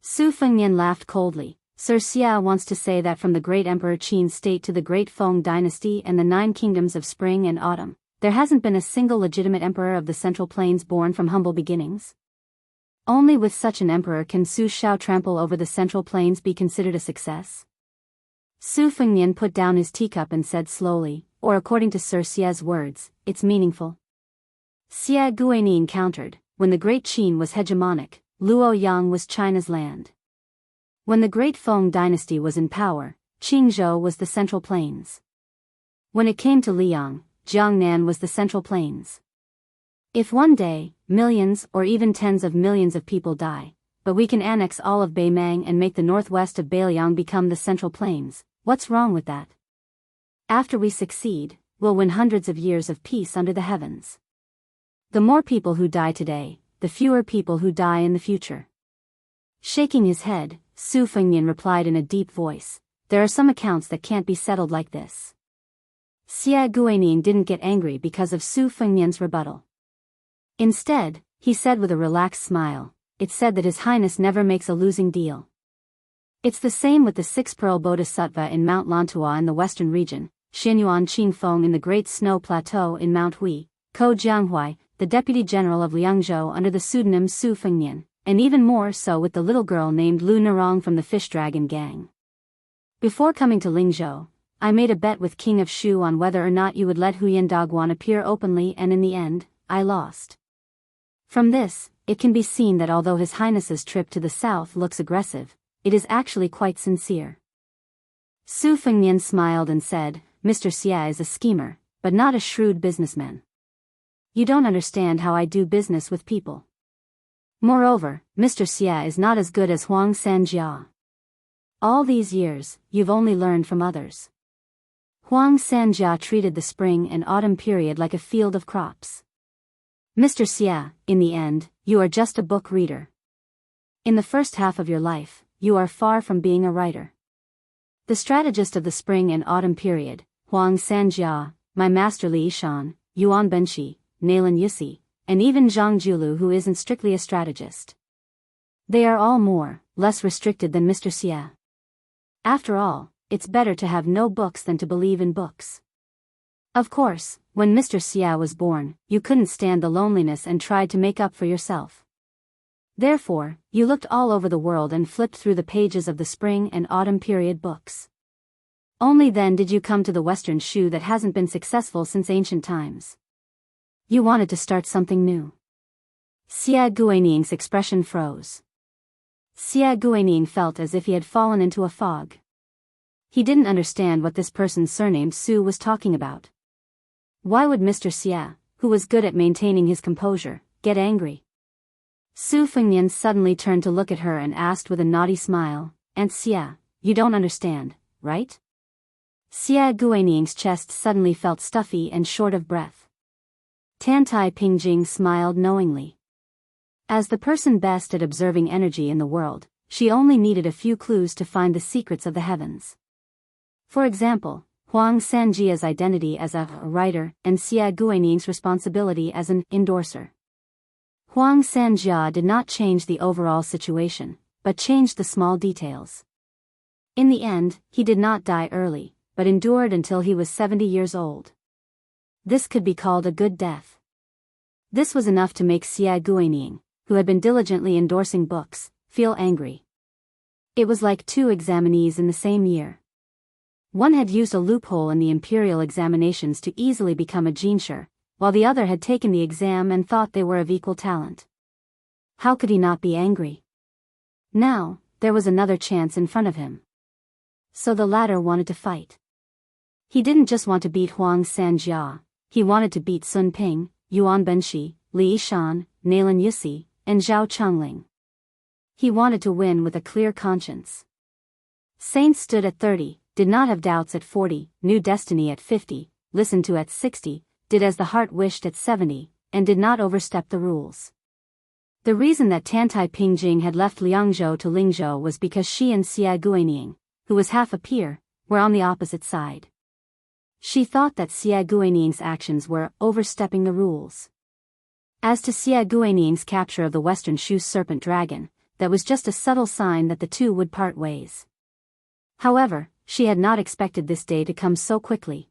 Speaker 1: Su Fengnian laughed coldly. Sir Xia wants to say that from the great Emperor Qin's state to the great Feng dynasty and the 9 kingdoms of spring and autumn, there hasn't been a single legitimate emperor of the Central Plains born from humble beginnings. Only with such an emperor can Su Shao trample over the Central Plains be considered a success. Su Fengnian put down his teacup and said slowly, or according to Sir Xia's words, it's meaningful. Xia Guining countered, when the great Qin was hegemonic, Luoyang was China's land. When the great Feng dynasty was in power, Qingzhou was the Central Plains. When it came to Liang, Jiangnan was the Central Plains. If one day, millions or even tens of millions of people die, but we can annex all of Beimang and make the northwest of Biyao become the Central Plains, what's wrong with that? After we succeed, we'll win hundreds of years of peace under the heavens. The more people who die today, the fewer people who die in the future. Shaking his head, Su Fengnian replied in a deep voice, There are some accounts that can't be settled like this. Xia Guining didn't get angry because of Su Fengnian's rebuttal. Instead, he said with a relaxed smile, It's said that His Highness never makes a losing deal. It's the same with the 6-pearl bodhisattva in Mount Lantua in the western region, Xinyuan Qingfeng in the Great Snow Plateau in Mount Hui, Ko Jianghuai, the Deputy General of Liangzhou under the pseudonym Su Fengnian, and even more so with the little girl named Lu Nerong from the Fish Dragon Gang. Before coming to Lingzhou, I made a bet with King of Shu on whether or not you would let Huyan Dagwan appear openly and in the end, I lost. From this, it can be seen that although His Highness's trip to the south looks aggressive, it is actually quite sincere. Su Fengnian smiled and said, Mr. Xia is a schemer, but not a shrewd businessman. You don't understand how I do business with people. Moreover, Mr. Xia is not as good as Huang Sanjia. All these years, you've only learned from others. Huang Sanjia treated the spring and autumn period like a field of crops. Mr. Xia, in the end, you are just a book reader. In the first half of your life, you are far from being a writer. The strategist of the spring and autumn period, Huang Sanjia, my master Li Yishan, Yuan Benshi, Nalan Yusi, and even Zhang Julu who isn't strictly a strategist. They are all more, less restricted than Mr. Xia. After all, it's better to have no books than to believe in books. Of course, when Mr. Xia was born, you couldn't stand the loneliness and tried to make up for yourself. Therefore, you looked all over the world and flipped through the pages of the spring and autumn period books. Only then did you come to the Western shoe that hasn't been successful since ancient times. You wanted to start something new. Xia Guaning's expression froze. Xia Guaning felt as if he had fallen into a fog. He didn't understand what this person surnamed Su was talking about. Why would Mr. Xia, who was good at maintaining his composure, get angry? Su Fengnian suddenly turned to look at her and asked with a naughty smile, Aunt Xia, you don't understand, right? Xia Guaning's chest suddenly felt stuffy and short of breath. Tantai Pingjing smiled knowingly. As the person best at observing energy in the world, she only needed a few clues to find the secrets of the heavens. For example, Huang Sanjia's identity as a writer and Xia Guaning's responsibility as an endorser. Huang Sanjia did not change the overall situation, but changed the small details. In the end, he did not die early, but endured until he was 70 years old. This could be called a good death. This was enough to make Xia Guaning, who had been diligently endorsing books, feel angry. It was like two examinees in the same year. One had used a loophole in the imperial examinations to easily become a jinshi, while the other had taken the exam and thought they were of equal talent. How could he not be angry? Now, there was another chance in front of him. So the latter wanted to fight. He didn't just want to beat Huang Sanjia, he wanted to beat Sun Ping, Yuan Benshi, Li Yishan, Nalan Yusi, and Zhao Chongling. He wanted to win with a clear conscience. Saints stood at 30, did not have doubts at 40, knew destiny at 50, listened to at 60, did as the heart wished at 70, and did not overstep the rules. The reason that Tantai Pingjing had left Liangzhou to Lingzhou was because she and Xia Guaning, who was half a peer, were on the opposite side. She thought that Xia Guaning's actions were overstepping the rules. As to Xia Guaning's capture of the Western Shu serpent dragon, that was just a subtle sign that the two would part ways. However, she had not expected this day to come so quickly.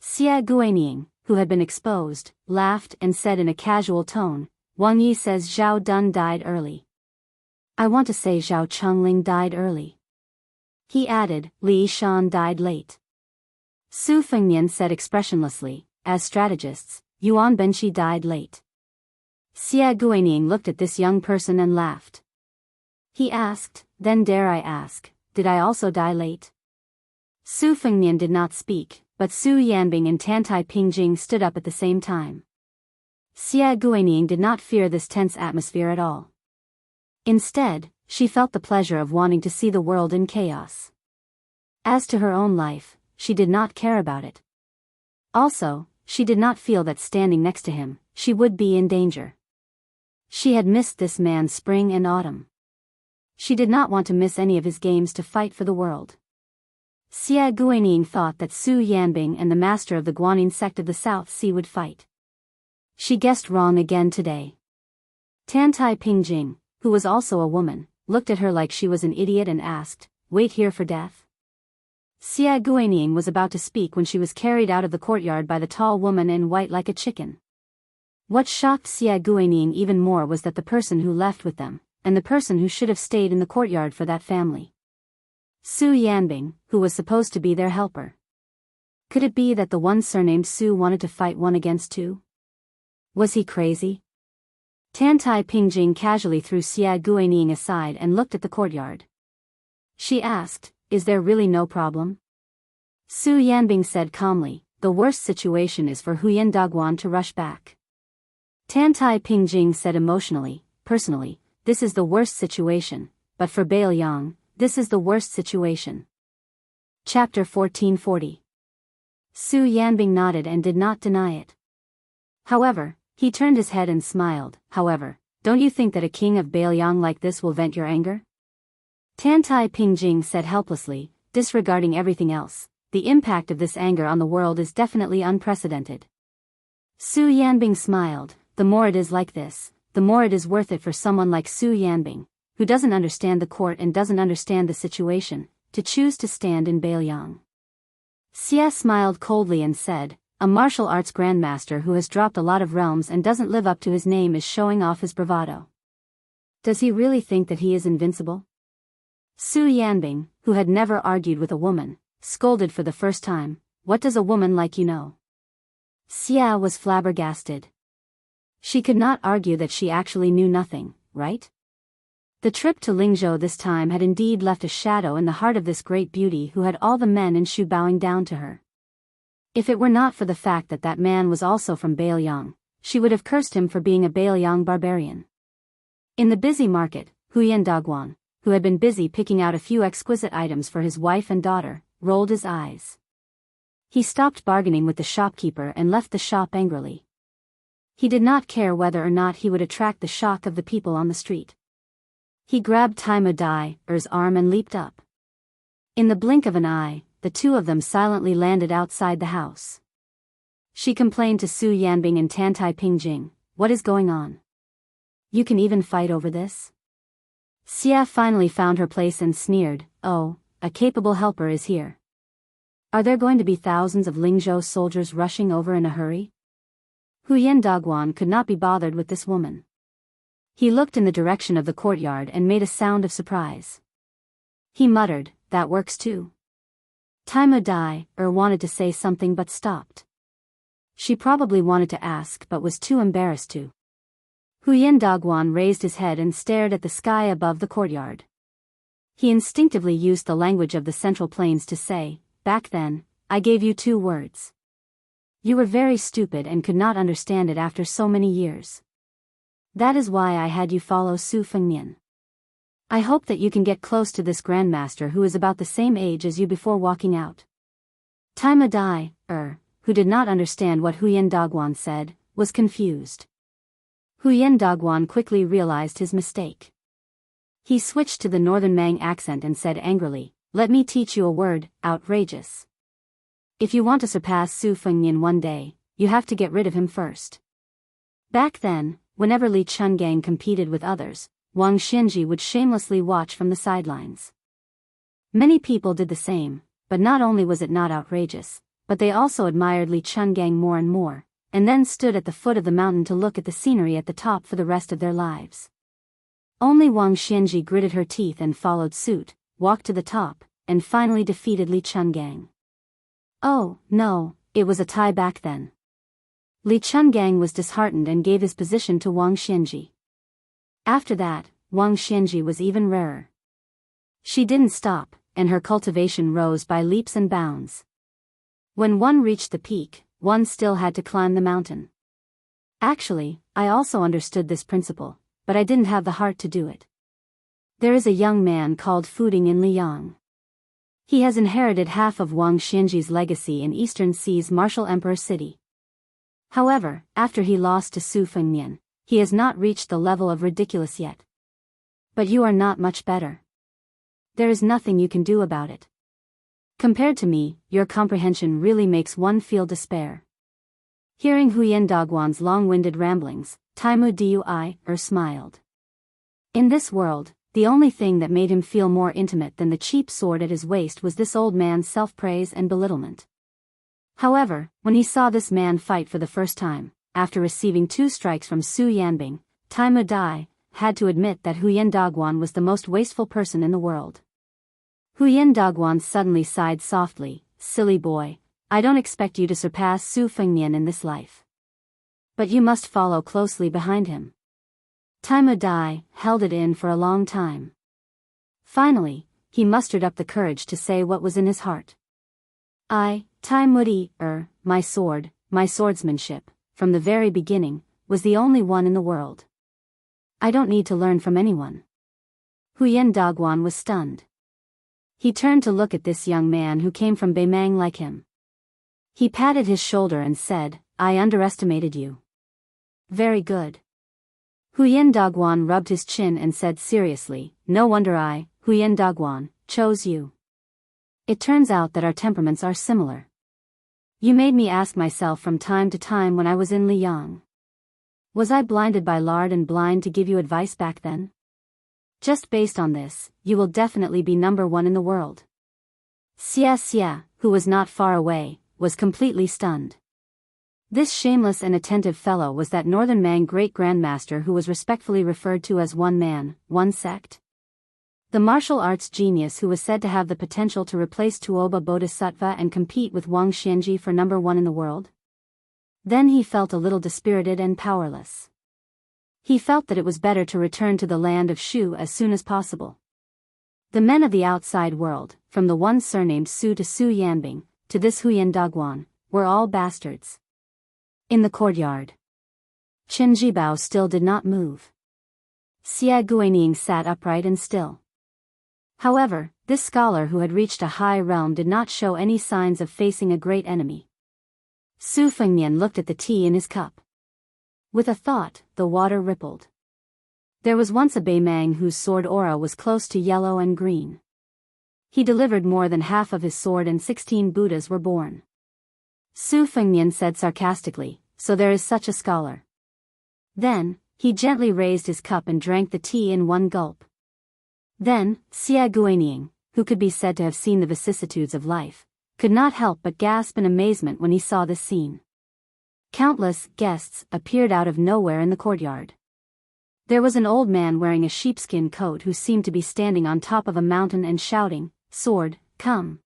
Speaker 1: Xia Guaning, who had been exposed, laughed and said in a casual tone, Wang Yi says Zhao Dun died early. I want to say Zhao Chongling died early. He added, Li Yishan died late. Su Fengnian said expressionlessly, as strategists, Yuan Benshi died late. Xia Guaning looked at this young person and laughed. He asked, then dare I ask, did I also die late? Su Fengnian did not speak, but Su Yanbing and Tantai Pingjing stood up at the same time. Xia Guaning did not fear this tense atmosphere at all. Instead, she felt the pleasure of wanting to see the world in chaos. As to her own life, she did not care about it. Also, she did not feel that standing next to him, she would be in danger. She had missed this man spring and autumn. She did not want to miss any of his games to fight for the world. Xia Guaning thought that Su Yanbing and the master of the Guanyin sect of the South Sea would fight. She guessed wrong again today. Tantai Pingjing, who was also a woman, looked at her like she was an idiot and asked, wait here for death? Xia Guaning was about to speak when she was carried out of the courtyard by the tall woman in white like a chicken. What shocked Xia Guaning even more was that the person who left with them, and the person who should have stayed in the courtyard for that family. Su Yanbing, who was supposed to be their helper. Could it be that the one surnamed Su wanted to fight one against two? Was he crazy? Tantai Pingjing casually threw Xia Guining aside and looked at the courtyard. She asked, "Is there really no problem?" Su Yanbing said calmly, "The worst situation is for Huyen Daguan to rush back." Tantai Pingjing said emotionally, "Personally, this is the worst situation, but for Baoyang, this is the worst situation." Chapter 1440. Su Yanbing nodded and did not deny it. However, he turned his head and smiled. "However, don't you think that a king of Baoyang like this will vent your anger?" Tantai Pingjing said helplessly, disregarding everything else, "The impact of this anger on the world is definitely unprecedented." Su Yanbing smiled, "The more it is like this, the more it is worth it for someone like Su Yanbing, who doesn't understand the court and doesn't understand the situation, to choose to stand in Baoyang." Xia smiled coldly and said, "A martial arts grandmaster who has dropped a lot of realms and doesn't live up to his name is showing off his bravado. Does he really think that he is invincible?" Su Yanbing, who had never argued with a woman, scolded for the first time, "What does a woman like you know?" Xia was flabbergasted. She could not argue that she actually knew nothing, right? The trip to Lingzhou this time had indeed left a shadow in the heart of this great beauty who had all the men in Shu bowing down to her. If it were not for the fact that that man was also from Baoyang, she would have cursed him for being a Baoyang barbarian. In the busy market, Huyen Daguan, who had been busy picking out a few exquisite items for his wife and daughter, rolled his eyes. He stopped bargaining with the shopkeeper and left the shop angrily. He did not care whether or not he would attract the shock of the people on the street. He grabbed Taima Dai's arm and leaped up. In the blink of an eye, the two of them silently landed outside the house. She complained to Su Yanbing and Tantai Pingjing, "What is going on? You can even fight over this?" Xia finally found her place and sneered, "Oh, a capable helper is here. Are there going to be thousands of Lingzhou soldiers rushing over in a hurry?" Huyen Daguan could not be bothered with this woman. He looked in the direction of the courtyard and made a sound of surprise. He muttered, "That works too." Taima Dai wanted to say something but stopped. She probably wanted to ask but was too embarrassed to. Huyen Daguan raised his head and stared at the sky above the courtyard. He instinctively used the language of the Central Plains to say, "Back then, I gave you 2 words. You were very stupid and could not understand it after so many years. That is why I had you follow Su Fengnian. I hope that you can get close to this grandmaster who is about the same age as you before walking out." Taima Dai, who did not understand what Huyen Daguan said, was confused. Huyen Daguan quickly realized his mistake. He switched to the Northern Mang accent and said angrily, "Let me teach you a word, outrageous. If you want to surpass Su Fengnian one day, you have to get rid of him first." Back then, whenever Li Chungang competed with others, Wang Xinji would shamelessly watch from the sidelines. Many people did the same, but not only was it not outrageous, but they also admired Li Chungang more and more, and then stood at the foot of the mountain to look at the scenery at the top for the rest of their lives. Only Wang Xinji gritted her teeth and followed suit, walked to the top, and finally defeated Li Chungang. Oh, no, it was a tie back then. Li Chungang was disheartened and gave his position to Wang Xinji. After that, Wang Xinji was even rarer. She didn't stop, and her cultivation rose by leaps and bounds. When one reached the peak, one still had to climb the mountain. Actually, I also understood this principle, but I didn't have the heart to do it. There is a young man called Fuding in Liang. He has inherited half of Wang Xinji's legacy in Eastern Sea's martial emperor city. However, after he lost to Su Fengnian, he has not reached the level of ridiculous yet. But you are not much better. There is nothing you can do about it. Compared to me, your comprehension really makes one feel despair." Hearing Huyen Daguan's long-winded ramblings, Taimu Dui smiled. In this world, the only thing that made him feel more intimate than the cheap sword at his waist was this old man's self-praise and belittlement. However, when he saw this man fight for the first time, after receiving 2 strikes from Su Yanbing, Taimu Dai had to admit that Huyen Daguan was the most wasteful person in the world. Huyen Daguan suddenly sighed softly, "Silly boy, I don't expect you to surpass Su Fengnian in this life. But you must follow closely behind him. Taimu Dai held it in for a long time. Finally, he mustered up the courage to say what was in his heart. I, Taimudi, my sword, my swordsmanship, from the very beginning, was the only one in the world. I don't need to learn from anyone. Huyen Dagwan was stunned. He turned to look at this young man who came from Beimang like him. He patted his shoulder and said, I underestimated you. Very good. Huyen Dagwan rubbed his chin and said seriously, no wonder I, Huyen Dagwan, chose you. It turns out that our temperaments are similar. You made me ask myself from time to time when I was in Liang. Was I blinded by lard and blind to give you advice back then? Just based on this, you will definitely be number one in the world. Xia, who was not far away, was completely stunned. This shameless and attentive fellow was that Northern Mang Great Grandmaster who was respectfully referred to as one man, one sect? The martial arts genius who was said to have the potential to replace Tuoba Bodhisattva and compete with Wang Xianji for number one in the world? Then he felt a little dispirited and powerless. He felt that it was better to return to the land of Shu as soon as possible. The men of the outside world, from the one surnamed Su to Su Yanbing, to this Huyen Dagwan, were all bastards. In the courtyard, Chen Jibao still did not move. Xia Guinying sat upright and still. However, this scholar who had reached a high realm did not show any signs of facing a great enemy. Su Fengnian looked at the tea in his cup. With a thought, the water rippled. There was once a Beimang whose sword aura was close to yellow and green. He delivered more than half of his sword and 16 Buddhas were born. Su Fengnian said sarcastically, so there is such a scholar. Then, he gently raised his cup and drank the tea in one gulp. Then, Xia Guinying, who could be said to have seen the vicissitudes of life, could not help but gasp in amazement when he saw this scene. Countless guests appeared out of nowhere in the courtyard. There was an old man wearing a sheepskin coat who seemed to be standing on top of a mountain and shouting, "Sword, come!"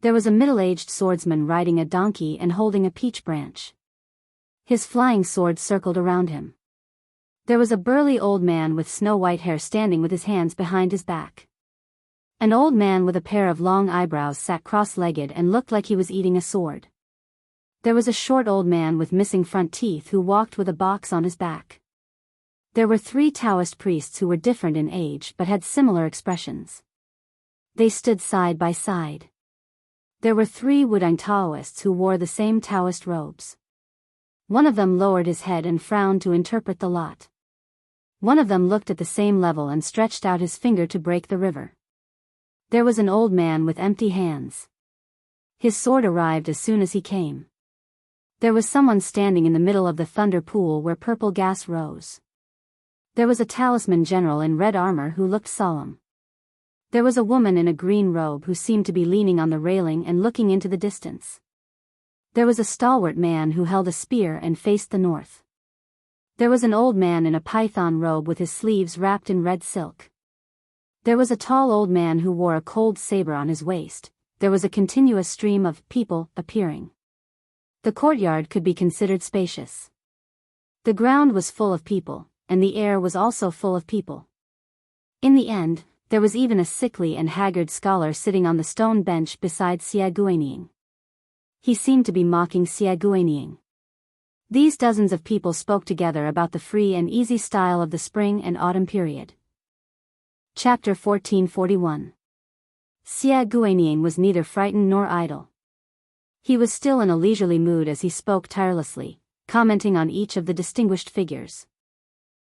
Speaker 1: There was a middle-aged swordsman riding a donkey and holding a peach branch. His flying sword circled around him. There was a burly old man with snow-white hair standing with his hands behind his back. An old man with a pair of long eyebrows sat cross-legged and looked like he was eating a sword. There was a short old man with missing front teeth who walked with a box on his back. There were 3 Taoist priests who were different in age but had similar expressions. They stood side by side. There were 3 Wudang Taoists who wore the same Taoist robes. One of them lowered his head and frowned to interpret the lot. One of them looked at the same level and stretched out his finger to break the river. There was an old man with empty hands. His sword arrived as soon as he came. There was someone standing in the middle of the thunder pool where purple gas rose. There was a talisman general in red armor who looked solemn. There was a woman in a green robe who seemed to be leaning on the railing and looking into the distance. There was a stalwart man who held a spear and faced the north. There was an old man in a python robe with his sleeves wrapped in red silk. There was a tall old man who wore a cold saber on his waist. There was a continuous stream of people appearing. The courtyard could be considered spacious. The ground was full of people, and the air was also full of people. In the end, there was even a sickly and haggard scholar sitting on the stone bench beside Xia Guinying. He seemed to be mocking Xia Guinying. These dozens of people spoke together about the free and easy style of the spring and autumn period. Chapter 1441. Xia Guinying was neither frightened nor idle. He was still in a leisurely mood as he spoke tirelessly, commenting on each of the distinguished figures.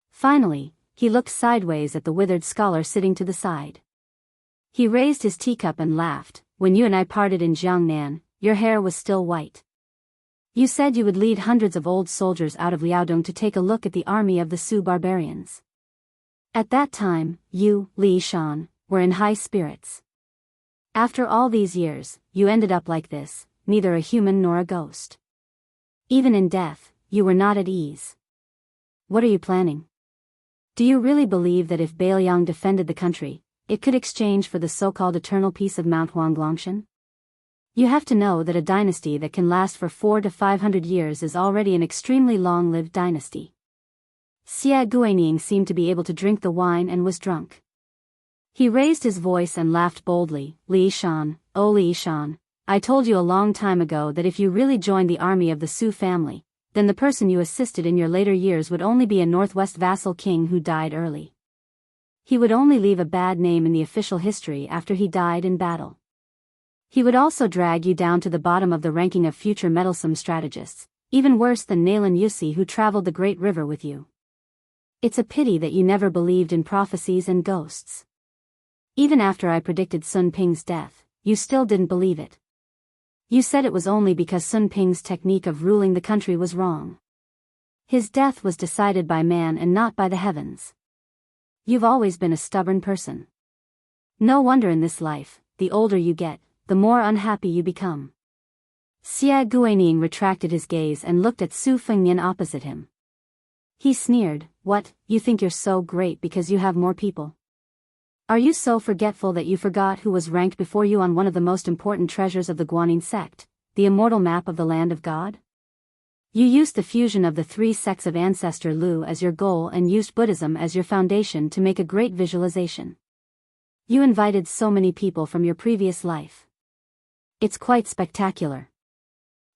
Speaker 1: Finally, he looked sideways at the withered scholar sitting to the side. He raised his teacup and laughed. When you and I parted in Jiangnan, your hair was still white. You said you would lead hundreds of old soldiers out of Liaodong to take a look at the army of the Su barbarians. At that time, you, Li Shan, were in high spirits. After all these years, you ended up like this, neither a human nor a ghost. Even in death, you were not at ease. What are you planning? Do you really believe that if Biyao defended the country, it could exchange for the so-called eternal peace of Mount Huanglongshan? You have to know that a dynasty that can last for 400 to 500 years is already an extremely long-lived dynasty. Xia Guining seemed to be able to drink the wine and was drunk. He raised his voice and laughed boldly. Li Shan, oh Li Shan, I told you a long time ago that if you really joined the army of the Su family, then the person you assisted in your later years would only be a northwest vassal king who died early. He would only leave a bad name in the official history after he died in battle. He would also drag you down to the bottom of the ranking of future meddlesome strategists, even worse than Nalan Yusi who traveled the Great River with you. It's a pity that you never believed in prophecies and ghosts. Even after I predicted Sun Ping's death, you still didn't believe it. You said it was only because Sun Ping's technique of ruling the country was wrong. His death was decided by man and not by the heavens. You've always been a stubborn person. No wonder in this life, the older you get, the more unhappy you become. Xia Guining retracted his gaze and looked at Su Fengnian opposite him. He sneered, what, you think you're so great because you have more people? Are you so forgetful that you forgot who was ranked before you on one of the most important treasures of the Guanyin sect, the immortal map of the land of God? You used the fusion of the three sects of Ancestor Lu as your goal and used Buddhism as your foundation to make a great visualization. You invited so many people from your previous life. It's quite spectacular.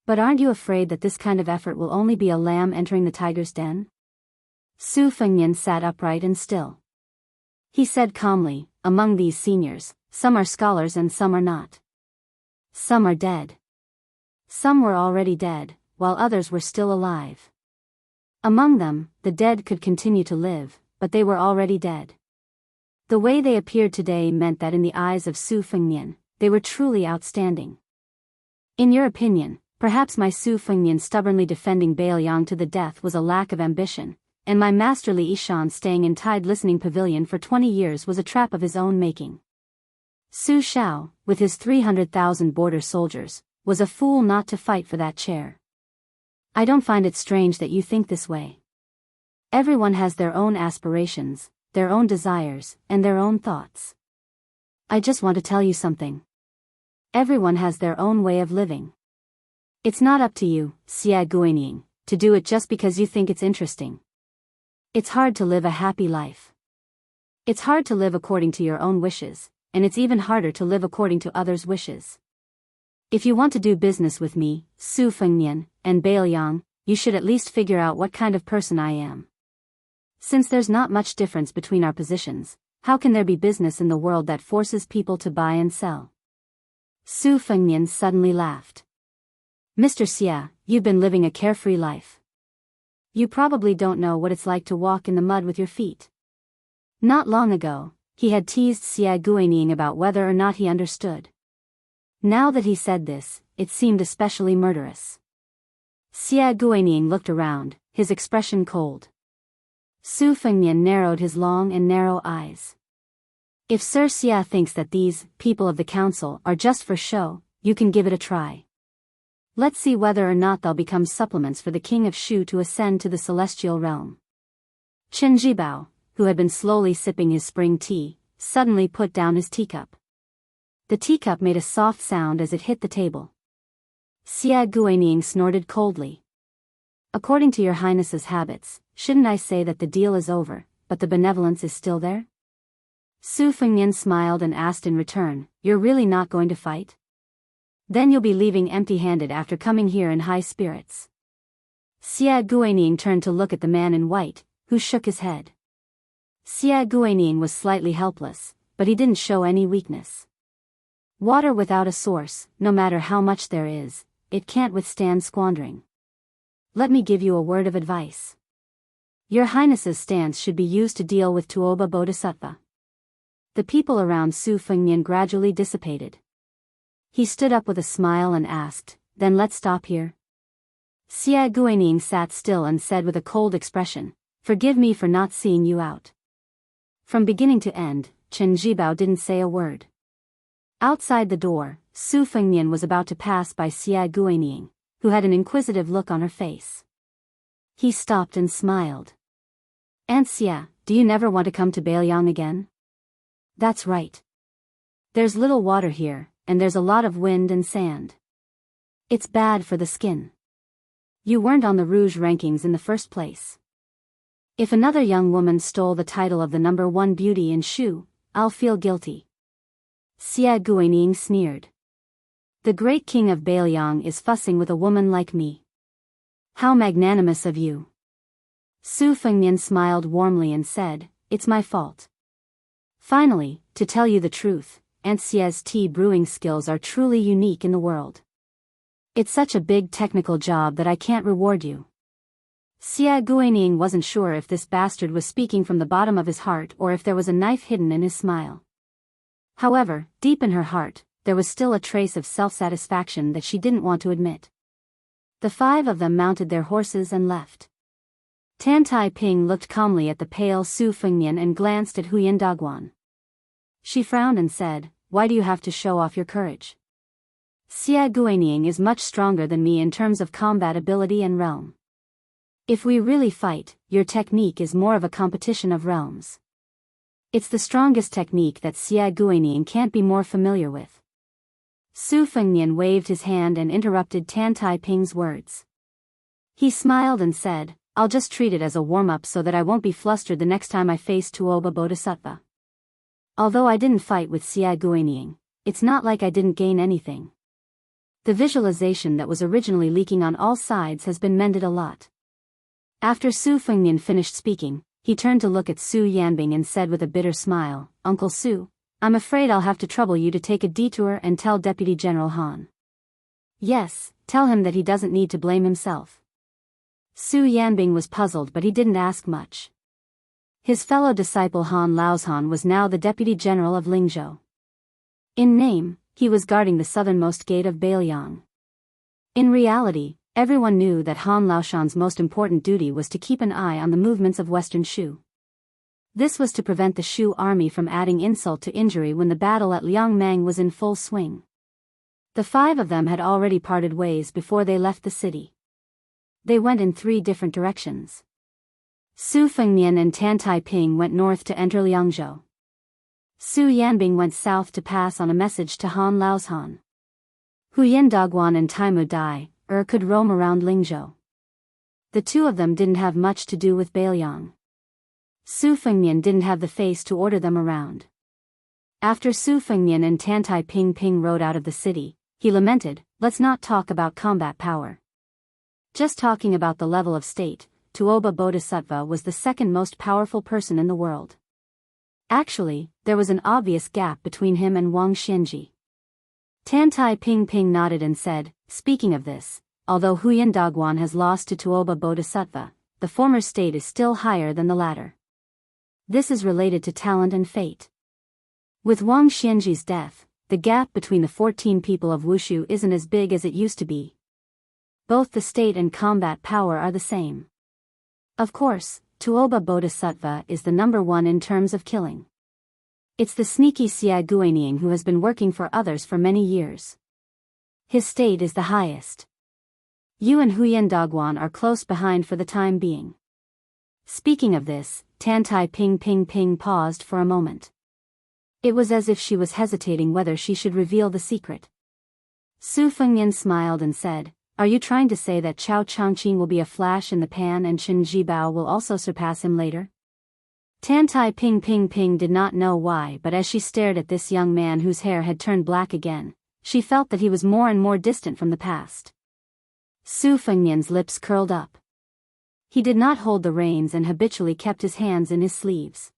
Speaker 1: But aren't you afraid that this kind of effort will only be a lamb entering the tiger's den? Su Fengnian sat upright and still. He said calmly, among these seniors, some are scholars and some are not. Some are dead. Some were already dead, while others were still alive. Among them, the dead could continue to live, but they were already dead. The way they appeared today meant that in the eyes of Su Fengnian, they were truly outstanding. In your opinion, perhaps my Su Fengnian stubbornly defending Biyao to the death was a lack of ambition, and my master Li Yishan staying in Tide Listening Pavilion for 20 years was a trap of his own making. Su Shao, with his 300,000 border soldiers, was a fool not to fight for that chair. I don't find it strange that you think this way. Everyone has their own aspirations, their own desires, and their own thoughts. I just want to tell you something. Everyone has their own way of living. It's not up to you, Xia Guining, to do it just because you think it's interesting. It's hard to live a happy life. It's hard to live according to your own wishes, and it's even harder to live according to others' wishes. If you want to do business with me, Su Fengnian, and Biyao, you should at least figure out what kind of person I am. Since there's not much difference between our positions, how can there be business in the world that forces people to buy and sell? Su Fengnian suddenly laughed. Mr. Xia, you've been living a carefree life. You probably don't know what it's like to walk in the mud with your feet. Not long ago, he had teased Xia Guining about whether or not he understood. Now that he said this, it seemed especially murderous. Xia Guining looked around, his expression cold. Su Fengnian narrowed his long and narrow eyes. If Sir Xia thinks that these people of the council are just for show, you can give it a try. Let's see whether or not they'll become supplements for the king of Shu to ascend to the celestial realm. Chen Jibao, who had been slowly sipping his spring tea, suddenly put down his teacup. The teacup made a soft sound as it hit the table. Xia Guining snorted coldly. According to your highness's habits, shouldn't I say that the deal is over, but the benevolence is still there? Su Fengnian smiled and asked in return, you're really not going to fight? Then you'll be leaving empty-handed after coming here in high spirits. Xia Guining turned to look at the man in white, who shook his head. Xia Guining was slightly helpless, but he didn't show any weakness. Water without a source, no matter how much there is, it can't withstand squandering. Let me give you a word of advice. Your Highness's stance should be used to deal with Tuoba Bodhisattva. The people around Su Fengnian gradually dissipated. He stood up with a smile and asked, then let's stop here. Xia Guining sat still and said with a cold expression, forgive me for not seeing you out. From beginning to end, Chen Jibao didn't say a word. Outside the door, Su Fengnian was about to pass by Xia Guining, who had an inquisitive look on her face. He stopped and smiled. Aunt Xia, do you never want to come to Biyao again? That's right. There's little water here, and there's a lot of wind and sand. It's bad for the skin. You weren't on the Rouge rankings in the first place. If another young woman stole the title of the number one beauty in Shu, I'll feel guilty. Xia Guining sneered. The great king of Biyao is fussing with a woman like me. How magnanimous of you. Su Fengnian smiled warmly and said, it's my fault. Finally, to tell you the truth, Aunt Xia's tea brewing skills are truly unique in the world. It's such a big technical job that I can't reward you. Xia Guining wasn't sure if this bastard was speaking from the bottom of his heart or if there was a knife hidden in his smile. However, deep in her heart, there was still a trace of self-satisfaction that she didn't want to admit. The five of them mounted their horses and left. Tan Tai Ping looked calmly at the pale Su Fengnian and glanced at Huyan Daguan. She frowned and said, why do you have to show off your courage? Xia Guining is much stronger than me in terms of combat ability and realm. If we really fight, your technique is more of a competition of realms. It's the strongest technique that Xia Guining can't be more familiar with. Su Fengnian waved his hand and interrupted Tan Tai Ping's words. He smiled and said, I'll just treat it as a warm-up so that I won't be flustered the next time I face Tuoba Bodhisattva. Although I didn't fight with Xia Guining, it's not like I didn't gain anything. The visualization that was originally leaking on all sides has been mended a lot. After Su Fengnian finished speaking, he turned to look at Su Yanbing and said with a bitter smile, Uncle Su, I'm afraid I'll have to trouble you to take a detour and tell Deputy General Han. Yes, tell him that he doesn't need to blame himself. Su Yanbing was puzzled but he didn't ask much. His fellow disciple Han Laozhan was now the Deputy General of Lingzhou. In name, he was guarding the southernmost gate of Biyao. In reality, everyone knew that Han Laoshan's most important duty was to keep an eye on the movements of Western Shu. This was to prevent the Shu army from adding insult to injury when the battle at Liangmang was in full swing. The five of them had already parted ways before they left the city. They went in 3 different directions. Su Fengnian and Tan Tai Ping went north to enter Liangzhou. Su Yanbing went south to pass on a message to Han Laozhan. Huyan Daguan and Taimu Dai could roam around Lingzhou. The two of them didn't have much to do with Biyao. Su Fengnian didn't have the face to order them around. After Su Fengnian and Tan Tai Ping rode out of the city, he lamented, let's not talk about combat power. Just talking about the level of state, Tuoba Bodhisattva was the second most powerful person in the world. Actually, there was an obvious gap between him and Wang Xianji. Tan Tai Ping nodded and said, speaking of this, although Huyan Daguan has lost to Tuoba Bodhisattva, the former state is still higher than the latter. This is related to talent and fate. With Wang Xianji's death, the gap between the 14 people of Wushu isn't as big as it used to be. Both the state and combat power are the same. Of course, Tuoba Bodhisattva is the number one in terms of killing. It's the sneaky Xia Guining who has been working for others for many years. His state is the highest. You and Huyan Daguan are close behind for the time being. Speaking of this, Tan Tai Ping paused for a moment. It was as if she was hesitating whether she should reveal the secret. Su Fengnian smiled and said, are you trying to say that Chao Changqing will be a flash in the pan and Chen Jibao will also surpass him later? Tan Tai Ping did not know why, but as she stared at this young man whose hair had turned black again, she felt that he was more and more distant from the past. Su Fengnian's lips curled up. He did not hold the reins and habitually kept his hands in his sleeves.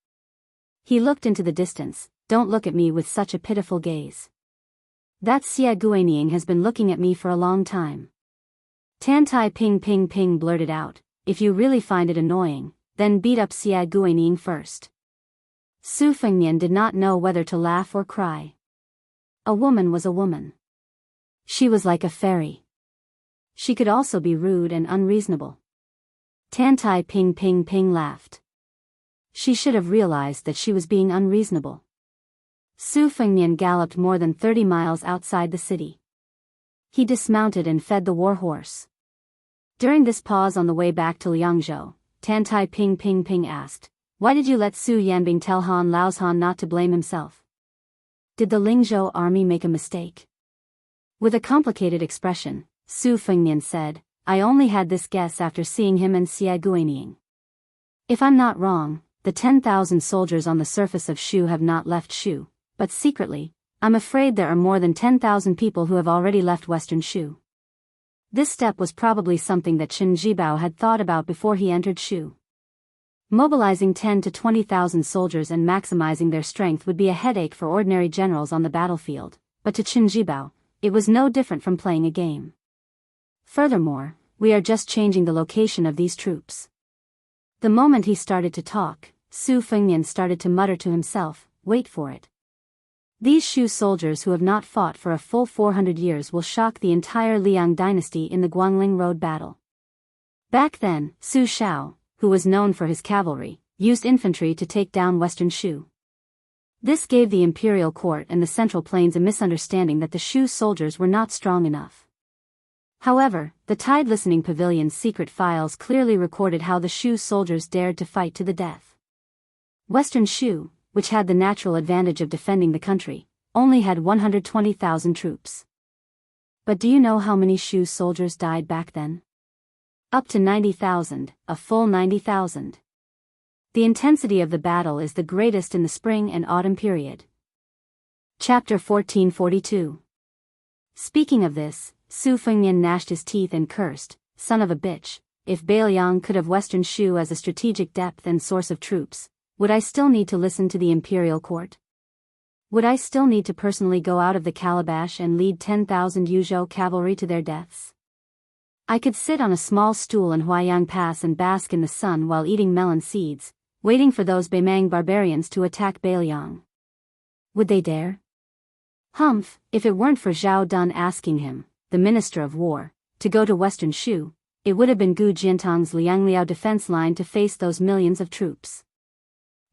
Speaker 1: He looked into the distance. Don't look at me with such a pitiful gaze. That Xia Guining has been looking at me for a long time. Tan Tai Ping blurted out, if you really find it annoying, then beat up Xia Guining first. Su Fengnian did not know whether to laugh or cry. A woman was a woman. She was like a fairy. She could also be rude and unreasonable. Tan Tai Ping laughed. She should have realized that she was being unreasonable. Su Fengnian galloped more than 30 miles outside the city. He dismounted and fed the war horse. During this pause on the way back to Liangzhou, Tan Tai Ping asked, why did you let Su Yanbing tell Han Laozhan not to blame himself? Did the Lingzhou army make a mistake? With a complicated expression, Su Fengnian said, I only had this guess after seeing him and Xia Guining. If I'm not wrong, the 10,000 soldiers on the surface of Shu have not left Shu, but secretly, I'm afraid there are more than 10,000 people who have already left Western Shu. This step was probably something that Chen Jibao had thought about before he entered Shu. Mobilizing 10 to 20,000 soldiers and maximizing their strength would be a headache for ordinary generals on the battlefield, but to Chen Jibao, it was no different from playing a game. Furthermore, we are just changing the location of these troops. The moment he started to talk, Su Fengnian started to mutter to himself, wait for it. These Shu soldiers who have not fought for a full 400 years will shock the entire Liang dynasty in the Guangling Road battle. Back then, Su Shao, who was known for his cavalry, used infantry to take down Western Shu. This gave the imperial court and the Central Plains a misunderstanding that the Shu soldiers were not strong enough. However, the Tide Listening Pavilion's secret files clearly recorded how the Shu soldiers dared to fight to the death. Western Shu, which had the natural advantage of defending the country, only had 120,000 troops. But do you know how many Shu soldiers died back then? Up to 90,000, a full 90,000. The intensity of the battle is the greatest in the spring and autumn period. Chapter 1442. Speaking of this, Su Fengnian gnashed his teeth and cursed, son of a bitch, if Biyao could have Western Shu as a strategic depth and source of troops, would I still need to listen to the imperial court? Would I still need to personally go out of the calabash and lead 10,000 Yuzhou cavalry to their deaths? I could sit on a small stool in Huaiyang Pass and bask in the sun while eating melon seeds, waiting for those Beimang barbarians to attack Biyao. Would they dare? Humph, if it weren't for Zhao Dun asking him, the Minister of War, to go to Western Shu, it would have been Gu Jiantong's Liangliao defense line to face those millions of troops.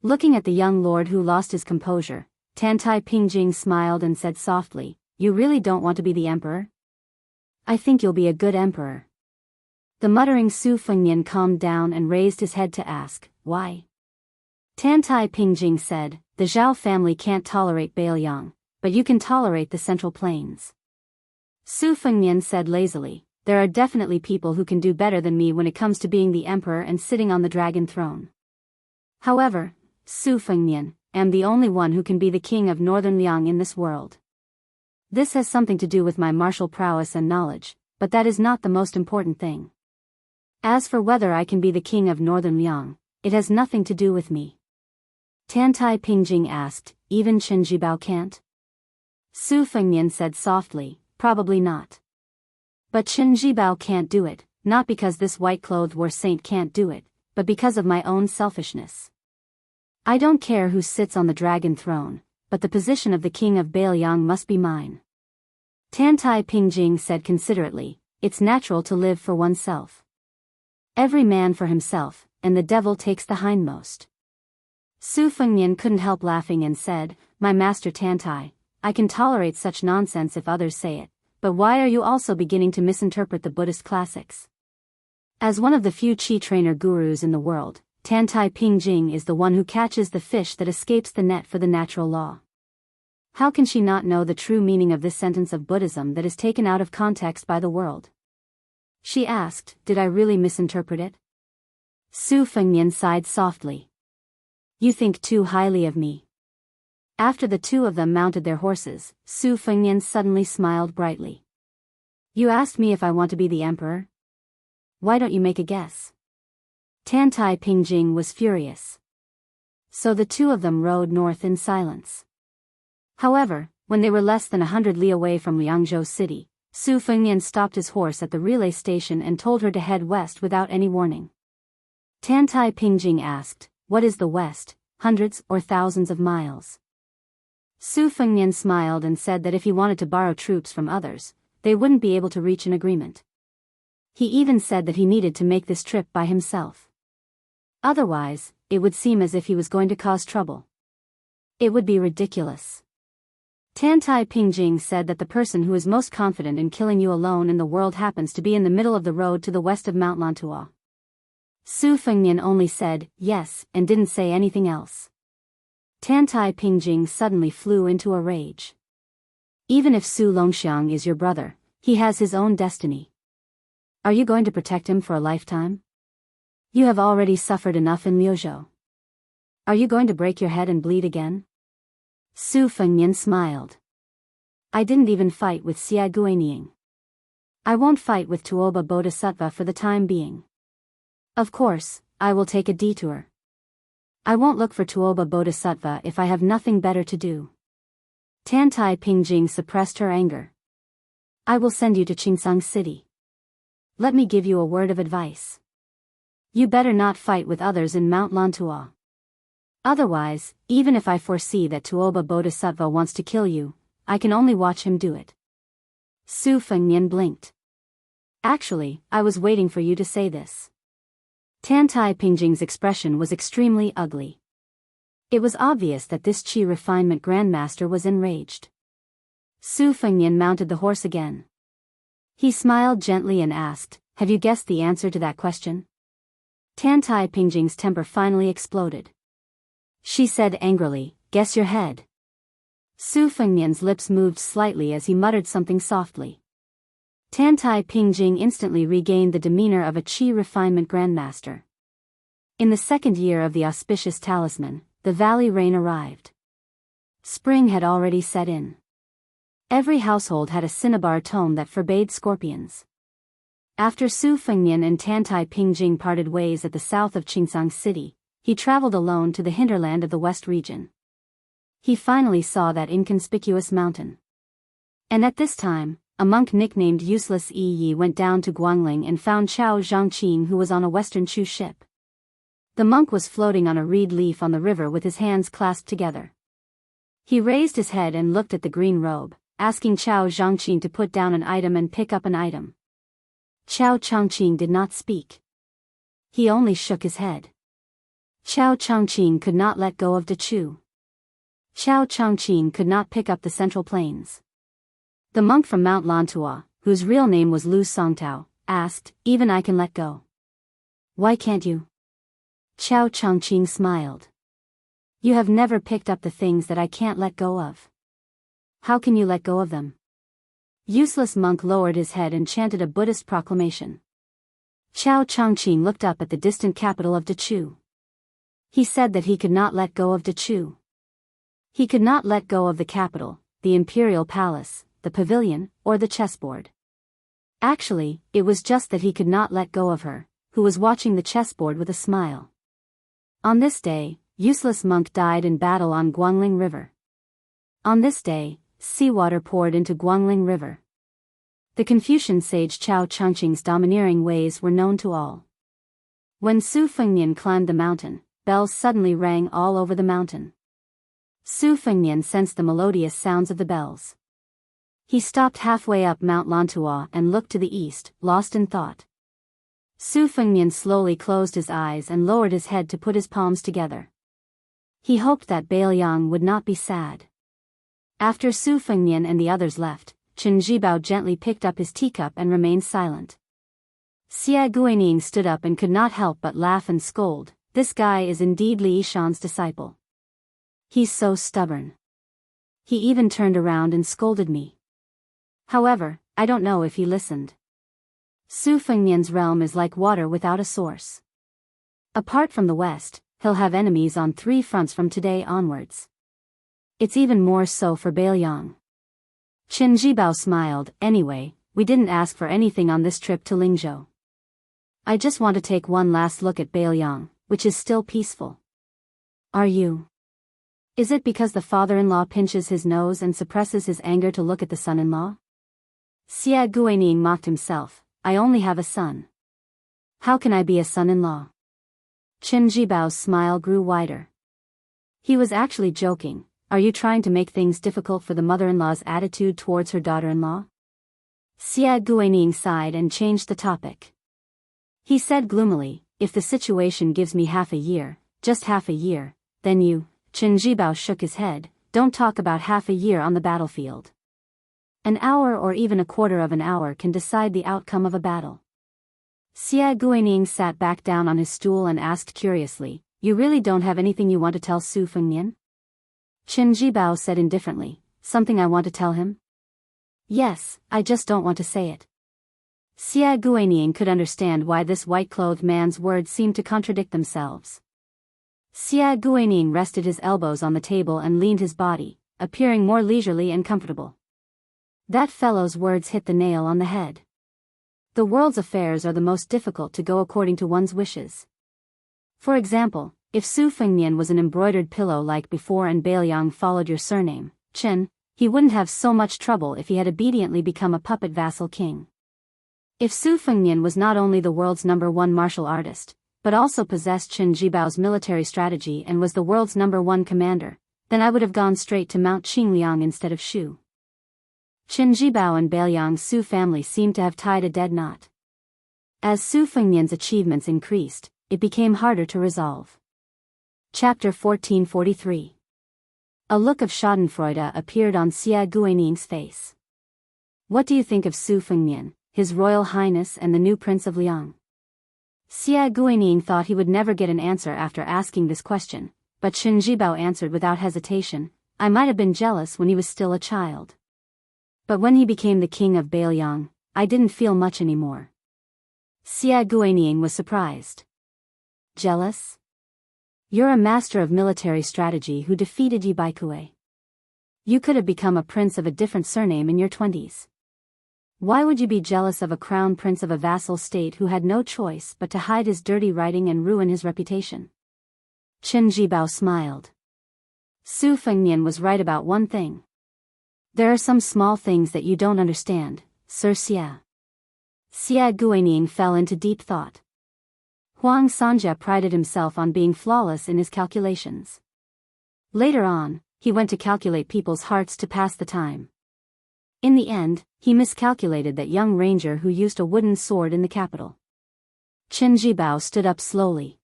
Speaker 1: Looking at the young lord who lost his composure, Tantai Pingjing smiled and said softly, "You really don't want to be the emperor? I think you'll be a good emperor." The muttering Su Fengnian calmed down and raised his head to ask, "Why?" Tantai Pingjing said, "The Zhao family can't tolerate Biyao, but you can tolerate the Central Plains." Su Fengnian said lazily, "There are definitely people who can do better than me when it comes to being the emperor and sitting on the dragon throne. However, Su Fengnian, am the only one who can be the king of Northern Liang in this world. This has something to do with my martial prowess and knowledge, but that is not the most important thing. As for whether I can be the king of Northern Liang, it has nothing to do with me." Tantai Pingjing asked, "Even Chen Jibao can't?" Su Fengnian said softly, "Probably not. But Chen Jibao can't do it, not because this white-clothed war saint can't do it, but because of my own selfishness. I don't care who sits on the dragon throne, but the position of the king of Biyao must be mine." Tantai Pingjing said considerately, "It's natural to live for oneself. Every man for himself, and the devil takes the hindmost." Su Fengnian couldn't help laughing and said, "My master Tantai, I can tolerate such nonsense if others say it, but why are you also beginning to misinterpret the Buddhist classics?" As one of the few Chi trainer gurus in the world, Tantai Pingjing is the one who catches the fish that escapes the net for the natural law. How can she not know the true meaning of this sentence of Buddhism that is taken out of context by the world? She asked, "Did I really misinterpret it?" Su Fengnian sighed softly. "You think too highly of me." After the two of them mounted their horses, Su Fengnian suddenly smiled brightly. "You asked me if I want to be the emperor? Why don't you make a guess?" Tantai Pingjing was furious. So the two of them rode north in silence. However, when they were less than 100 li away from Liangzhou city, Su Fengnian stopped his horse at the relay station and told her to head west without any warning. Tantai Pingjing asked, "What is the west, hundreds or thousands of miles?" Su Fengnian smiled and said that if he wanted to borrow troops from others, they wouldn't be able to reach an agreement. He even said that he needed to make this trip by himself. Otherwise, it would seem as if he was going to cause trouble. It would be ridiculous. Tantai Pingjing said that the person who is most confident in killing you alone in the world happens to be in the middle of the road to the west of Mount Lantua. Su Fengnian only said, "Yes," and didn't say anything else. Tantai Pingjing suddenly flew into a rage. "Even if Su Longxiang is your brother, he has his own destiny. Are you going to protect him for a lifetime? You have already suffered enough in Liuzhou. Are you going to break your head and bleed again? Su Fengnian smiled. I didn't even fight with Xia Guining. I won't fight with Tuoba Bodhisattva for the time being. Of course, I will take a detour. I won't look for Tuoba Bodhisattva if I have nothing better to do. Tantai Pingjing suppressed her anger. I will send you to Qingsang City. Let me give you a word of advice. You better not fight with others in Mount Lantua. Otherwise, even if I foresee that Tuoba Bodhisattva wants to kill you, I can only watch him do it. Su Fengnian blinked. Actually, I was waiting for you to say this. Tantai Pingjing's expression was extremely ugly. It was obvious that this Qi refinement grandmaster was enraged. Su Fengnian mounted the horse again. He smiled gently and asked, have you guessed the answer to that question? Tantai Pingjing's temper finally exploded. She said angrily, guess your head. Su Fengnian's lips moved slightly as he muttered something softly. Tantai Pingjing instantly regained the demeanor of a Qi refinement grandmaster. In the second year of the auspicious talisman, the valley rain arrived. Spring had already set in. Every household had a cinnabar tome that forbade scorpions. After Su Fengnian and Tantai Pingjing parted ways at the south of Qingsang City, he traveled alone to the hinterland of the west region. He finally saw that inconspicuous mountain. And at this time, a monk nicknamed Useless Yi went down to Guangling and found Chao Zhangqing, who was on a western Chu ship. The monk was floating on a reed leaf on the river with his hands clasped together. He raised his head and looked at the green robe, asking Chao Zhangqing to put down an item and pick up an item. Chao Changqing did not speak. He only shook his head. Chao Changqing could not let go of De Chu. Chao Changqing could not pick up the central plains. The monk from Mount Lantua, whose real name was Lu Songtao, asked, even I can let go. Why can't you? Chao Changqing smiled. You have never picked up the things that I can't let go of. How can you let go of them? Useless monk lowered his head and chanted a Buddhist proclamation. Chao Changqing looked up at the distant capital of De Chu. He said that he could not let go of De Chu. He could not let go of the capital, the imperial palace, the pavilion, or the chessboard. Actually, it was just that he could not let go of her, who was watching the chessboard with a smile. On this day, Useless monk died in battle on Guangling River. On this day, seawater poured into Guangling River. The Confucian sage Chao Changqing's domineering ways were known to all. When Su Fengnian climbed the mountain, bells suddenly rang all over the mountain. Su Fengnian sensed the melodious sounds of the bells. He stopped halfway up Mount Lantua and looked to the east, lost in thought. Su Fengnian slowly closed his eyes and lowered his head to put his palms together. He hoped that Biyao would not be sad. After Su Fengnian and the others left, Chen Zhibao gently picked up his teacup and remained silent. Xia Guining stood up and could not help but laugh and scold, this guy is indeed Li Yishan's disciple. He's so stubborn. He even turned around and scolded me. However, I don't know if he listened. Su Fengnian's realm is like water without a source. Apart from the west, he'll have enemies on 3 fronts from today onwards. It's even more so for Biyao. Chen Zhibao smiled, anyway, we didn't ask for anything on this trip to Lingzhou. I just want to take one last look at Biyao, which is still peaceful. Are you? Is it because the father-in-law pinches his nose and suppresses his anger to look at the son-in-law? Xia Guining mocked himself, I only have a son. How can I be a son-in-law? Chen Zhibao's smile grew wider. He was actually joking, are you trying to make things difficult for the mother-in-law's attitude towards her daughter-in-law? Xia Guining sighed and changed the topic. He said gloomily, if the situation gives me half a year, just half a year, then you, Chen Zhibao shook his head, don't talk about half a year on the battlefield. An hour or even a quarter of an hour can decide the outcome of a battle. Xia Guining sat back down on his stool and asked curiously, you really don't have anything you want to tell Su Fengnian? Chen Zhibao said indifferently, something I want to tell him? Yes, I just don't want to say it. Xia Guanyin could understand why this white-clothed man's words seemed to contradict themselves. Xia Guanyin rested his elbows on the table and leaned his body, appearing more leisurely and comfortable. That fellow's words hit the nail on the head. The world's affairs are the most difficult to go according to one's wishes. For example, if Su Fengnian was an embroidered pillow like before and Biyao followed your surname, Chen, he wouldn't have so much trouble if he had obediently become a puppet vassal king. If Su Fengnian was not only the world's #1 martial artist, but also possessed Chen Jibao's military strategy and was the world's #1 commander, then I would have gone straight to Mount Qingliang instead of Shu. Chen Jibao and Biyang's Su family seemed to have tied a dead knot. As Su Fengnian's achievements increased, it became harder to resolve. Chapter 1443. A look of schadenfreude appeared on Xia Guanying's face. What do you think of Su Fengnian, His Royal Highness and the new Prince of Liang? Xia Guanying thought he would never get an answer after asking this question, but Chen Jibao answered without hesitation, I might have been jealous when he was still a child. But when he became the king of Biyao, I didn't feel much anymore. Xia Guanying was surprised. Jealous? You're a master of military strategy who defeated Yi Baikue. You could have become a prince of a different surname in your 20s. Why would you be jealous of a crown prince of a vassal state who had no choice but to hide his dirty writing and ruin his reputation? Chen Jibao smiled. Su Fengnian was right about one thing. There are some small things that you don't understand, Sir Xia. Xia Guanying fell into deep thought. Huang Sanja prided himself on being flawless in his calculations. Later on, he went to calculate people's hearts to pass the time. In the end, he miscalculated that young ranger who used a wooden sword in the capital. Chen Jibao stood up slowly.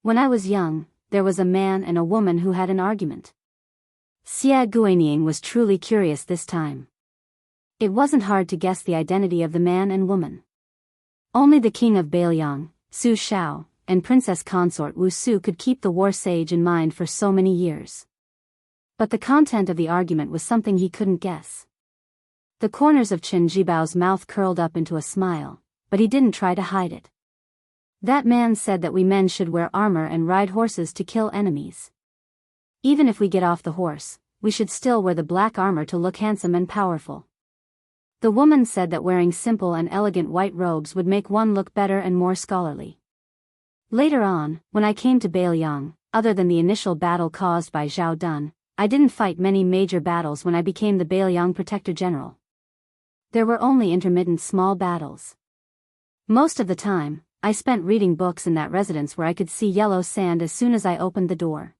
Speaker 1: When I was young, there was a man and a woman who had an argument. Xia Guanying was truly curious this time. It wasn't hard to guess the identity of the man and woman. Only the king of Biyao, Su Shao, and princess consort Wu Su could keep the war sage in mind for so many years. But the content of the argument was something he couldn't guess. The corners of Chen Jibao's mouth curled up into a smile, but he didn't try to hide it. That man said that we men should wear armor and ride horses to kill enemies. Even if we get off the horse, we should still wear the black armor to look handsome and powerful. The woman said that wearing simple and elegant white robes would make one look better and more scholarly. Later on, when I came to Biyao, other than the initial battle caused by Zhao Dun, I didn't fight many major battles when I became the Biyao Protector General. There were only intermittent small battles. Most of the time, I spent reading books in that residence where I could see yellow sand as soon as I opened the door.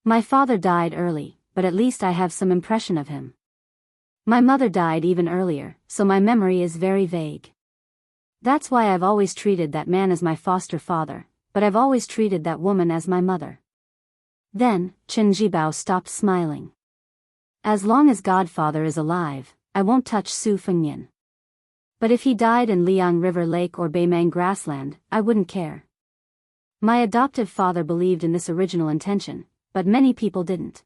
Speaker 1: My father died early, but at least I have some impression of him. My mother died even earlier, so my memory is very vague. That's why I've always treated that man as my foster father, but I've always treated that woman as my mother. Then, Chen Jibao stopped smiling. As long as Godfather is alive, I won't touch Su Fengnian. But if he died in Liang River Lake or Beimang grassland, I wouldn't care. My adoptive father believed in this original intention, but many people didn't.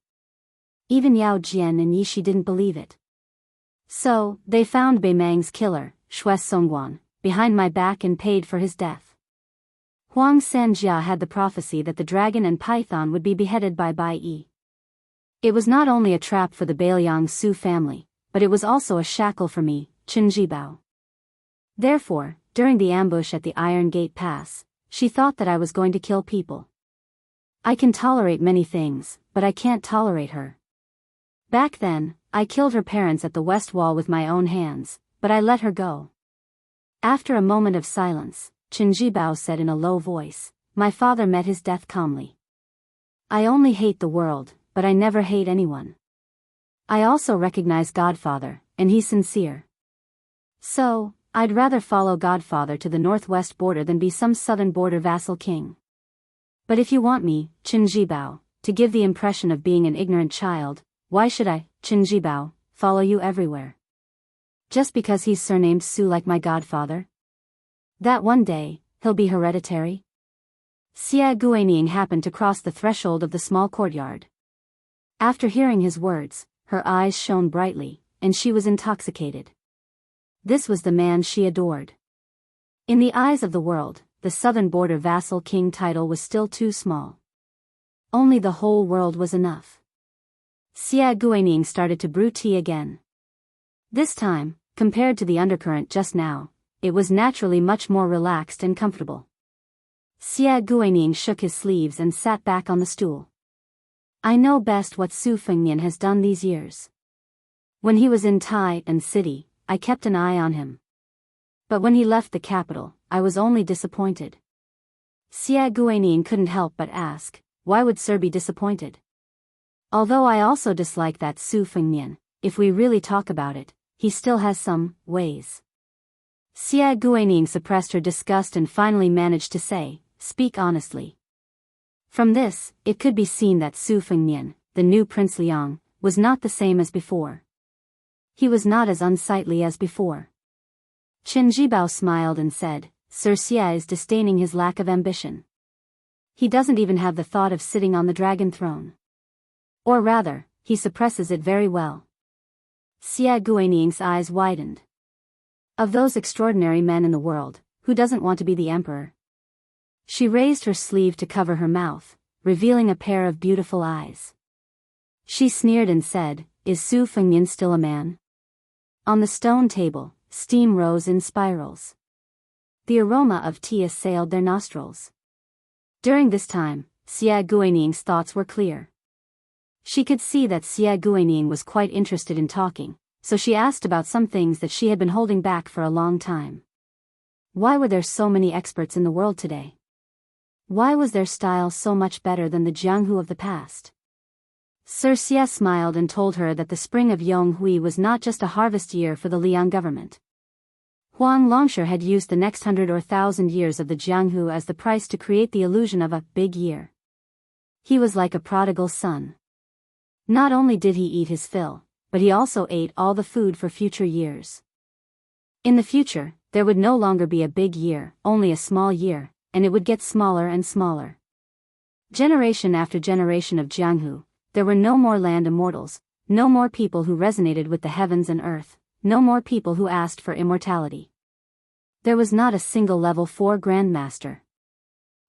Speaker 1: Even Yao Jian and Yishi didn't believe it. So, they found Beimang's killer, Shui Songguan, behind my back and paid for his death. Huang Sanjia had the prophecy that the dragon and python would be beheaded by Bai Yi. It was not only a trap for the Biyao Su family, but it was also a shackle for me, Chen Jibao. Therefore, during the ambush at the Iron Gate Pass, she thought that I was going to kill people. I can tolerate many things, but I can't tolerate her. Back then, I killed her parents at the West Wall with my own hands, but I let her go. After a moment of silence, Chen Jibao said in a low voice, my father met his death calmly. I only hate the world, but I never hate anyone. I also recognize Godfather, and he's sincere. So, I'd rather follow Godfather to the northwest border than be some southern border vassal king. But if you want me, Chen Jibao, to give the impression of being an ignorant child, why should I, Chen Jibao, follow you everywhere? Just because he's surnamed Su like my godfather? That one day, he'll be hereditary? Xia Guanying happened to cross the threshold of the small courtyard. After hearing his words, her eyes shone brightly, and she was intoxicated. This was the man she adored. In the eyes of the world, the southern border vassal king title was still too small. Only the whole world was enough. Xia Guining started to brew tea again. This time, compared to the undercurrent just now, it was naturally much more relaxed and comfortable. Xia Guining shook his sleeves and sat back on the stool. I know best what Su Fengnian has done these years. When he was in Tai and City, I kept an eye on him. But when he left the capital, I was only disappointed. Xia Guining couldn't help but ask, why would Sir be disappointed? Although I also dislike that Su Fengnian, if we really talk about it, he still has some ways. Xia Guining suppressed her disgust and finally managed to say, speak honestly. From this, it could be seen that Su Fengnian, the new Prince Liang, was not the same as before. He was not as unsightly as before. Qin Jibao smiled and said, Sir Xia is disdaining his lack of ambition. He doesn't even have the thought of sitting on the dragon throne. Or rather, he suppresses it very well. Xia Guining's eyes widened. Of those extraordinary men in the world, who doesn't want to be the emperor? She raised her sleeve to cover her mouth, revealing a pair of beautiful eyes. She sneered and said, is Su Fengnian still a man? On the stone table, steam rose in spirals. The aroma of tea assailed their nostrils. During this time, Xia Guining's thoughts were clear. She could see that Xia Guining was quite interested in talking, so she asked about some things that she had been holding back for a long time. Why were there so many experts in the world today? Why was their style so much better than the Jianghu of the past? Sir Xia smiled and told her that the spring of Yonghui was not just a harvest year for the Liang government. Huang Longsher had used the next 100 or 1,000 years of the Jianghu as the price to create the illusion of a big year. He was like a prodigal son. Not only did he eat his fill, but he also ate all the food for future years. In the future, there would no longer be a big year, only a small year, and it would get smaller and smaller. Generation after generation of Jianghu, there were no more land immortals, no more people who resonated with the heavens and earth, no more people who asked for immortality. There was not a single level 4 grandmaster.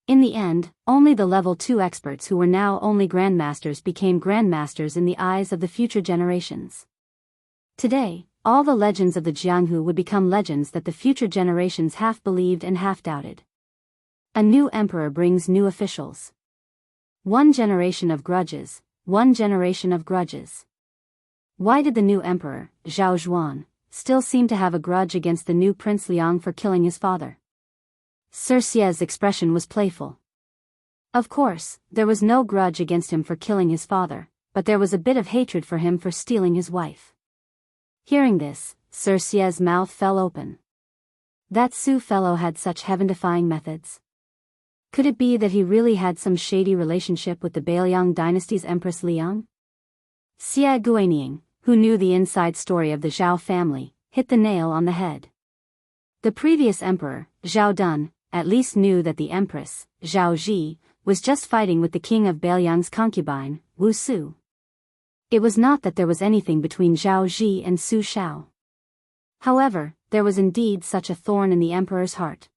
Speaker 1: In the end, only the level 2 experts who were now only grandmasters became grandmasters in the eyes of the future generations. Today, all the legends of the Jianghu would become legends that the future generations half believed and half doubted. A new emperor brings new officials. One generation of grudges. One generation of grudges. Why did the new emperor, Zhao Zhuan, still seem to have a grudge against the new Prince Liang for killing his father? Sir Xia's expression was playful. Of course, there was no grudge against him for killing his father, but there was a bit of hatred for him for stealing his wife. Hearing this, Sir Xia's mouth fell open. That Su fellow had such heaven-defying methods. Could it be that he really had some shady relationship with the Bailiang dynasty's Empress Liang? Xia Guining, who knew the inside story of the Zhao family, hit the nail on the head. The previous emperor, Zhao Dun, at least knew that the empress, Zhao Ji, was just fighting with the king of Bailiang's concubine, Wu Su. It was not that there was anything between Zhao Ji and Su Shao. However, there was indeed such a thorn in the emperor's heart.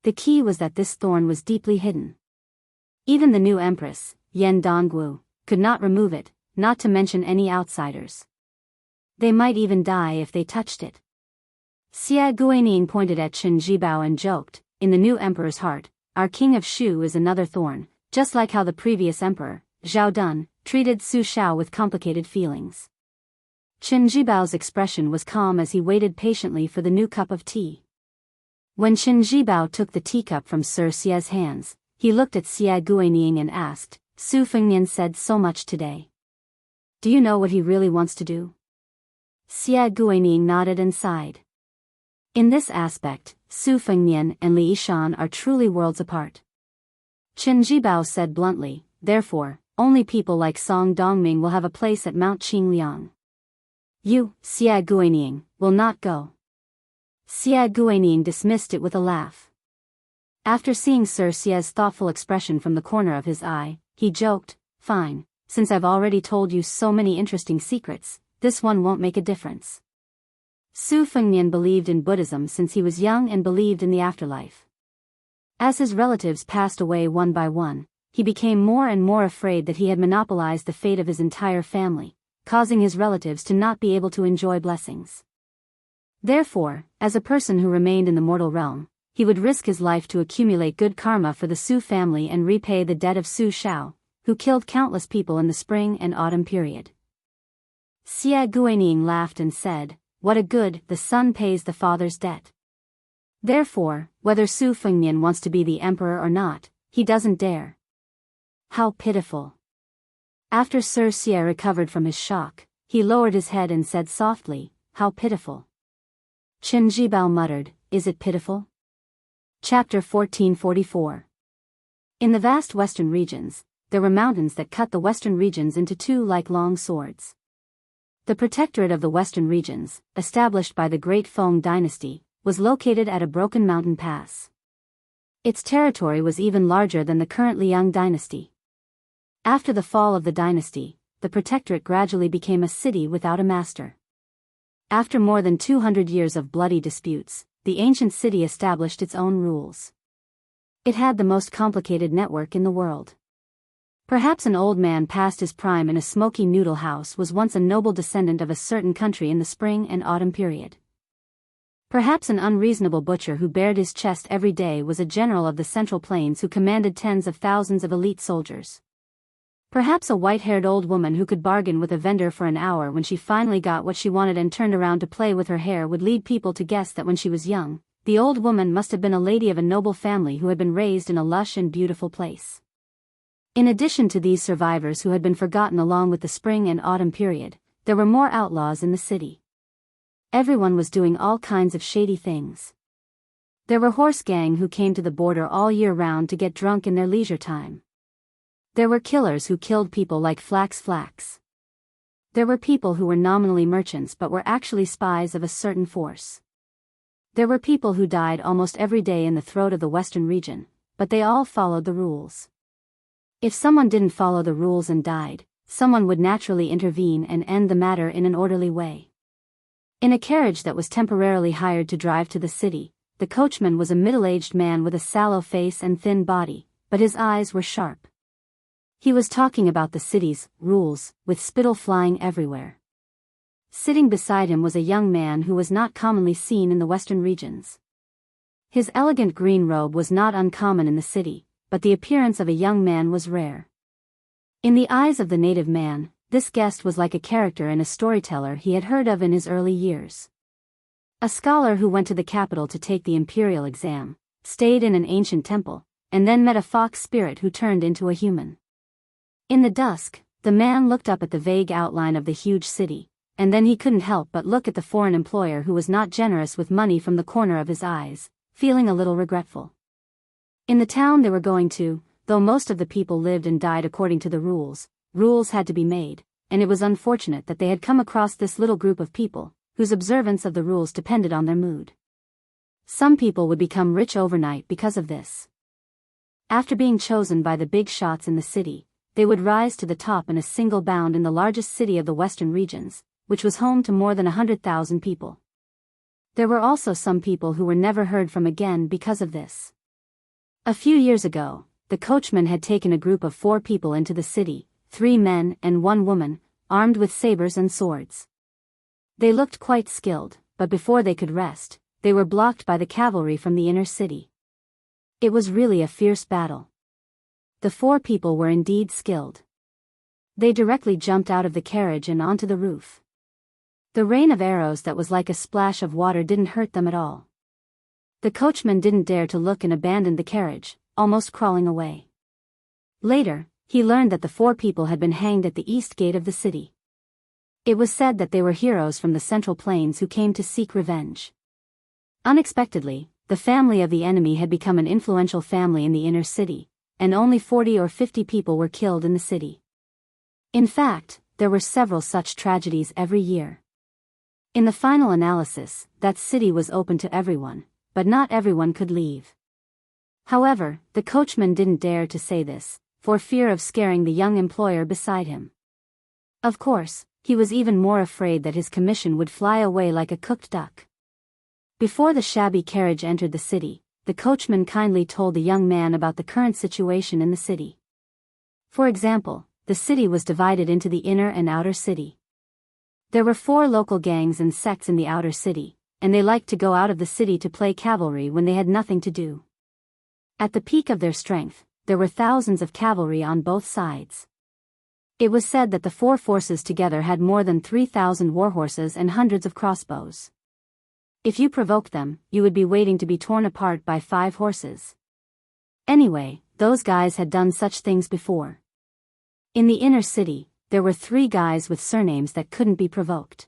Speaker 1: The key was that this thorn was deeply hidden. Even the new empress, Yan Dongwu, could not remove it, not to mention any outsiders. They might even die if they touched it. Xia Guining pointed at Qin Jibao and joked, in the new emperor's heart, our king of Shu is another thorn, just like how the previous emperor, Zhao Dun, treated Su Shao with complicated feelings. Qin Jibao's expression was calm as he waited patiently for the new cup of tea. When Qin Jibao took the teacup from Sir Xia's hands, he looked at Xia Guining and asked, Su Fengnian said so much today. Do you know what he really wants to do? Xia Guining nodded and sighed. In this aspect, Su Fengnian and Li Yishan are truly worlds apart. Qin Jibao said bluntly, therefore, only people like Song Dongming will have a place at Mount Qingliang. You, Xia Guining, will not go. Xia Guining dismissed it with a laugh. After seeing Sir Xia's thoughtful expression from the corner of his eye, he joked, fine, since I've already told you so many interesting secrets, this one won't make a difference. Su Fengnian believed in Buddhism since he was young and believed in the afterlife. As his relatives passed away one by one, he became more and more afraid that he had monopolized the fate of his entire family, causing his relatives to not be able to enjoy blessings. Therefore, as a person who remained in the mortal realm, he would risk his life to accumulate good karma for the Su family and repay the debt of Su Shao, who killed countless people in the spring and autumn period. Xie Guining laughed and said, "What a good, the son pays the father's debt. Therefore, whether Su Fengnian wants to be the emperor or not, he doesn't dare." How pitiful. After Sir Xie recovered from his shock, he lowered his head and said softly, "How pitiful." Qin Jibao muttered, "Is it pitiful?" Chapter 1444. In the vast western regions, there were mountains that cut the western regions into two like long swords. The protectorate of the western regions, established by the Great Feng dynasty, was located at a broken mountain pass. Its territory was even larger than the current Liang dynasty. After the fall of the dynasty, the protectorate gradually became a city without a master. After more than 200 years of bloody disputes, the ancient city established its own rules. It had the most complicated network in the world. Perhaps an old man past his prime in a smoky noodle house was once a noble descendant of a certain country in the spring and autumn period. Perhaps an unreasonable butcher who bared his chest every day was a general of the Central Plains who commanded tens of thousands of elite soldiers. Perhaps a white-haired old woman who could bargain with a vendor for an hour when she finally got what she wanted and turned around to play with her hair would lead people to guess that when she was young, the old woman must have been a lady of a noble family who had been raised in a lush and beautiful place. In addition to these survivors who had been forgotten along with the spring and autumn period, there were more outlaws in the city. Everyone was doing all kinds of shady things. There were horse gang who came to the border all year round to get drunk in their leisure time. There were killers who killed people like Flax. There were people who were nominally merchants but were actually spies of a certain force. There were people who died almost every day in the throat of the western region, but they all followed the rules. If someone didn't follow the rules and died, someone would naturally intervene and end the matter in an orderly way. In a carriage that was temporarily hired to drive to the city, the coachman was a middle-aged man with a sallow face and thin body, but his eyes were sharp. He was talking about the city's rules, with spittle flying everywhere. Sitting beside him was a young man who was not commonly seen in the western regions. His elegant green robe was not uncommon in the city, but the appearance of a young man was rare. In the eyes of the native man, this guest was like a character in a storyteller he had heard of in his early years. A scholar who went to the capital to take the imperial exam, stayed in an ancient temple, and then met a fox spirit who turned into a human. In the dusk, the man looked up at the vague outline of the huge city, and then he couldn't help but look at the foreign employer who was not generous with money from the corner of his eyes, feeling a little regretful. In the town they were going to, though most of the people lived and died according to the rules had to be made, and it was unfortunate that they had come across this little group of people, whose observance of the rules depended on their mood. Some people would become rich overnight because of this. After being chosen by the big shots in the city, they would rise to the top in a single bound in the largest city of the western regions, which was home to more than 100,000 people. There were also some people who were never heard from again because of this. A few years ago, the coachman had taken a group of 4 people into the city, 3 men and 1 woman, armed with sabers and swords. They looked quite skilled, but before they could rest, they were blocked by the cavalry from the inner city. It was really a fierce battle. The 4 people were indeed skilled. They directly jumped out of the carriage and onto the roof. The rain of arrows that was like a splash of water didn't hurt them at all. The coachman didn't dare to look and abandoned the carriage, almost crawling away. Later, he learned that the 4 people had been hanged at the east gate of the city. It was said that they were heroes from the Central Plains who came to seek revenge. Unexpectedly, the family of the enemy had become an influential family in the inner city, and only 40 or 50 people were killed in the city. In fact, there were several such tragedies every year. In the final analysis, that city was open to everyone, but not everyone could leave. However, the coachman didn't dare to say this, for fear of scaring the young employer beside him. Of course, he was even more afraid that his commission would fly away like a cooked duck. Before the shabby carriage entered the city, the coachman kindly told the young man about the current situation in the city. For example, the city was divided into the inner and outer city. There were 4 local gangs and sects in the outer city, and they liked to go out of the city to play cavalry when they had nothing to do. At the peak of their strength, there were thousands of cavalry on both sides. It was said that the 4 forces together had more than 3,000 warhorses and hundreds of crossbows. If you provoked them, you would be waiting to be torn apart by 5 horses. Anyway, those guys had done such things before. In the inner city, there were 3 guys with surnames that couldn't be provoked.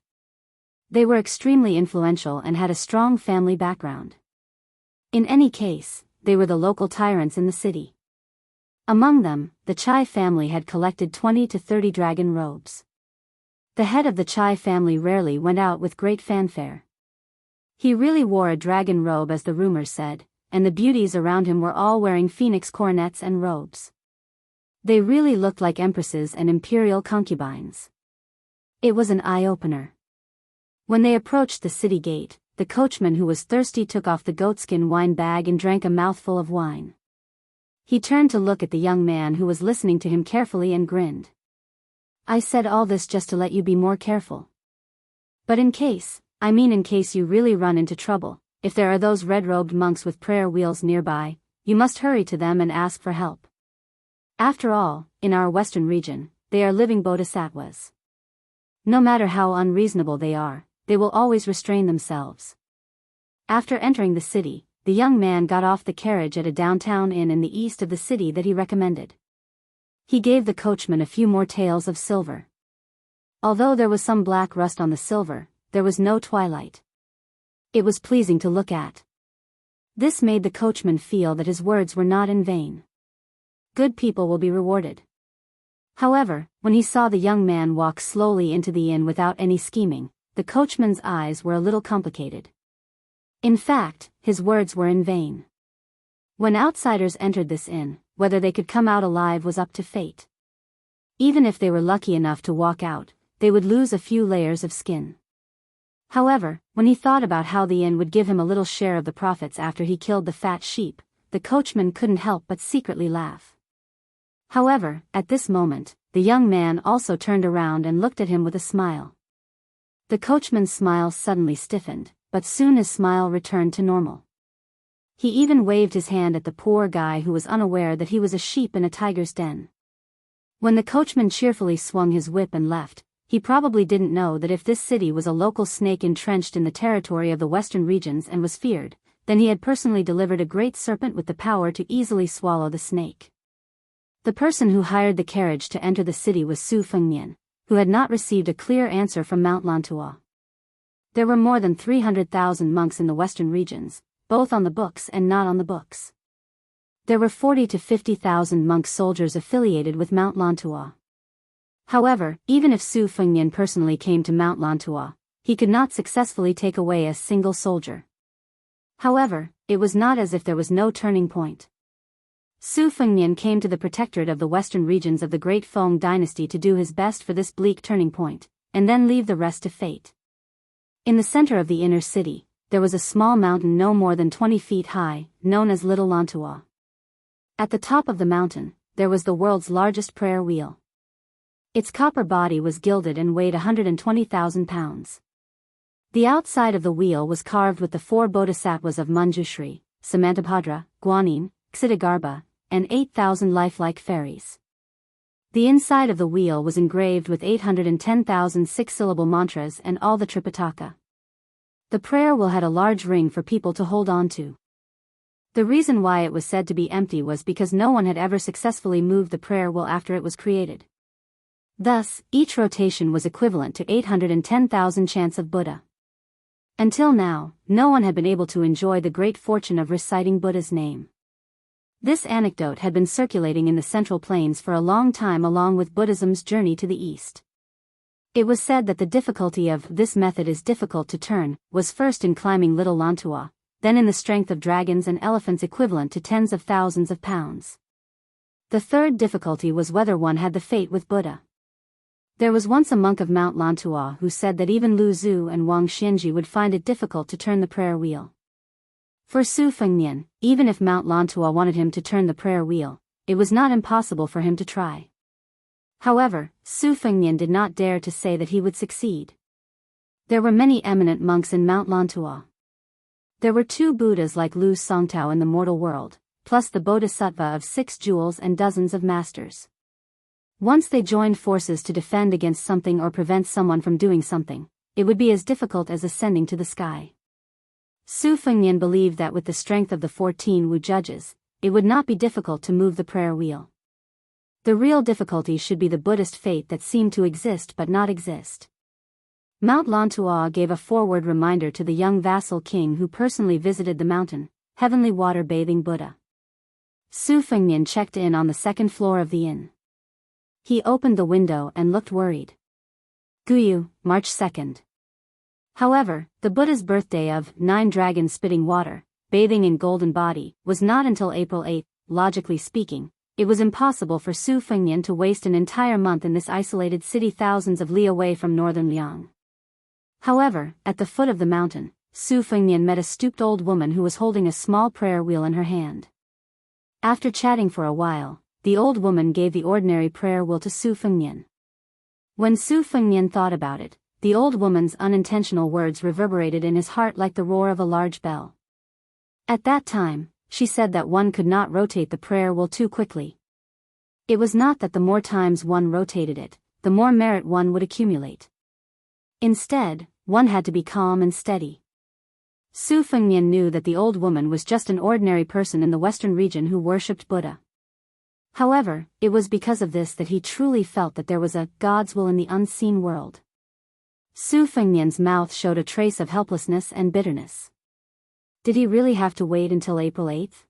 Speaker 1: They were extremely influential and had a strong family background. In any case, they were the local tyrants in the city. Among them, the Chai family had collected 20 to 30 dragon robes. The head of the Chai family rarely went out with great fanfare. He really wore a dragon robe, as the rumors said, and the beauties around him were all wearing phoenix coronets and robes. They really looked like empresses and imperial concubines. It was an eye-opener. When they approached the city gate, the coachman who was thirsty took off the goatskin wine bag and drank a mouthful of wine. He turned to look at the young man who was listening to him carefully and grinned. "I said all this just to let you be more careful. But in case you really run into trouble, if there are those red-robed monks with prayer wheels nearby, you must hurry to them and ask for help. After all, in our western region, they are living bodhisattvas. No matter how unreasonable they are, they will always restrain themselves." After entering the city, the young man got off the carriage at a downtown inn in the east of the city that he recommended. He gave the coachman a few more taels of silver. Although there was some black rust on the silver, there was no twilight. It was pleasing to look at. This made the coachman feel that his words were not in vain. Good people will be rewarded. However, when he saw the young man walk slowly into the inn without any scheming, the coachman's eyes were a little complicated. In fact, his words were in vain. When outsiders entered this inn, whether they could come out alive was up to fate. Even if they were lucky enough to walk out, they would lose a few layers of skin. However, when he thought about how the inn would give him a little share of the profits after he killed the fat sheep, the coachman couldn't help but secretly laugh. However, at this moment, the young man also turned around and looked at him with a smile. The coachman's smile suddenly stiffened, but soon his smile returned to normal. He even waved his hand at the poor guy who was unaware that he was a sheep in a tiger's den. When the coachman cheerfully swung his whip and left, he probably didn't know that if this city was a local snake entrenched in the territory of the western regions and was feared, then he had personally delivered a great serpent with the power to easily swallow the snake. The person who hired the carriage to enter the city was Su Fengnian, who had not received a clear answer from Mount Lantua. There were more than 300,000 monks in the western regions, both on the books and not on the books. There were 40 to 50,000 monk soldiers affiliated with Mount Lantua. However, even if Su Fengnian personally came to Mount Lantua, he could not successfully take away a single soldier. However, it was not as if there was no turning point. Su Fengnian came to the protectorate of the western regions of the Great Feng dynasty to do his best for this bleak turning point, and then leave the rest to fate. In the center of the inner city, there was a small mountain no more than 20 feet high, known as Little Lantua. At the top of the mountain, there was the world's largest prayer wheel. Its copper body was gilded and weighed 120,000 pounds. The outside of the wheel was carved with the 4 bodhisattvas of Manjushri, Samantabhadra, Guanyin, Ksitigarbha, and 8,000 lifelike fairies. The inside of the wheel was engraved with 810,000 six-syllable mantras and all the Tripitaka. The prayer wheel had a large ring for people to hold on to. The reason why it was said to be empty was because no one had ever successfully moved the prayer wheel after it was created. Thus, each rotation was equivalent to 810,000 chants of Buddha. Until now, no one had been able to enjoy the great fortune of reciting Buddha's name. This anecdote had been circulating in the Central Plains for a long time along with Buddhism's journey to the east. It was said that the difficulty of "this method is difficult to turn" was first in climbing Little Lantua, then in the strength of dragons and elephants equivalent to tens of thousands of pounds. The third difficulty was whether one had the fate with Buddha. There was once a monk of Mount Lantua who said that even Lu Zhu and Wang Xianji would find it difficult to turn the prayer wheel. For Su Fengnian, even if Mount Lantua wanted him to turn the prayer wheel, it was not impossible for him to try. However, Su Fengnian did not dare to say that he would succeed. There were many eminent monks in Mount Lantua. There were 2 Buddhas like Lu Songtao in the mortal world, plus the Bodhisattva of 6 jewels and dozens of masters. Once they joined forces to defend against something or prevent someone from doing something, it would be as difficult as ascending to the sky. Su Fengnian believed that with the strength of the 14 Wu judges, it would not be difficult to move the prayer wheel. The real difficulty should be the Buddhist fate that seemed to exist but not exist. Mount Lantua gave a forward reminder to the young vassal king who personally visited the mountain, heavenly water-bathing Buddha. Su Fengnian checked in on the 2nd floor of the inn. He opened the window and looked worried. Guyu, March 2nd. However, the Buddha's birthday of 9 dragons spitting water, bathing in golden body, was not until April 8. Logically speaking, it was impossible for Su Fengnian to waste an entire month in this isolated city thousands of li away from northern Liang. However, at the foot of the mountain, Su Fengnian met a stooped old woman who was holding a small prayer wheel in her hand. After chatting for a while, the old woman gave the ordinary prayer wheel to Su Fengnian. When Su Fengnian thought about it, the old woman's unintentional words reverberated in his heart like the roar of a large bell. At that time, she said that one could not rotate the prayer wheel too quickly. It was not that the more times one rotated it, the more merit one would accumulate. Instead, one had to be calm and steady. Su Fengnian knew that the old woman was just an ordinary person in the western region who worshipped Buddha. However, it was because of this that he truly felt that there was a God's will in the unseen world. Su Fengnian's mouth showed a trace of helplessness and bitterness. Did he really have to wait until April 8th?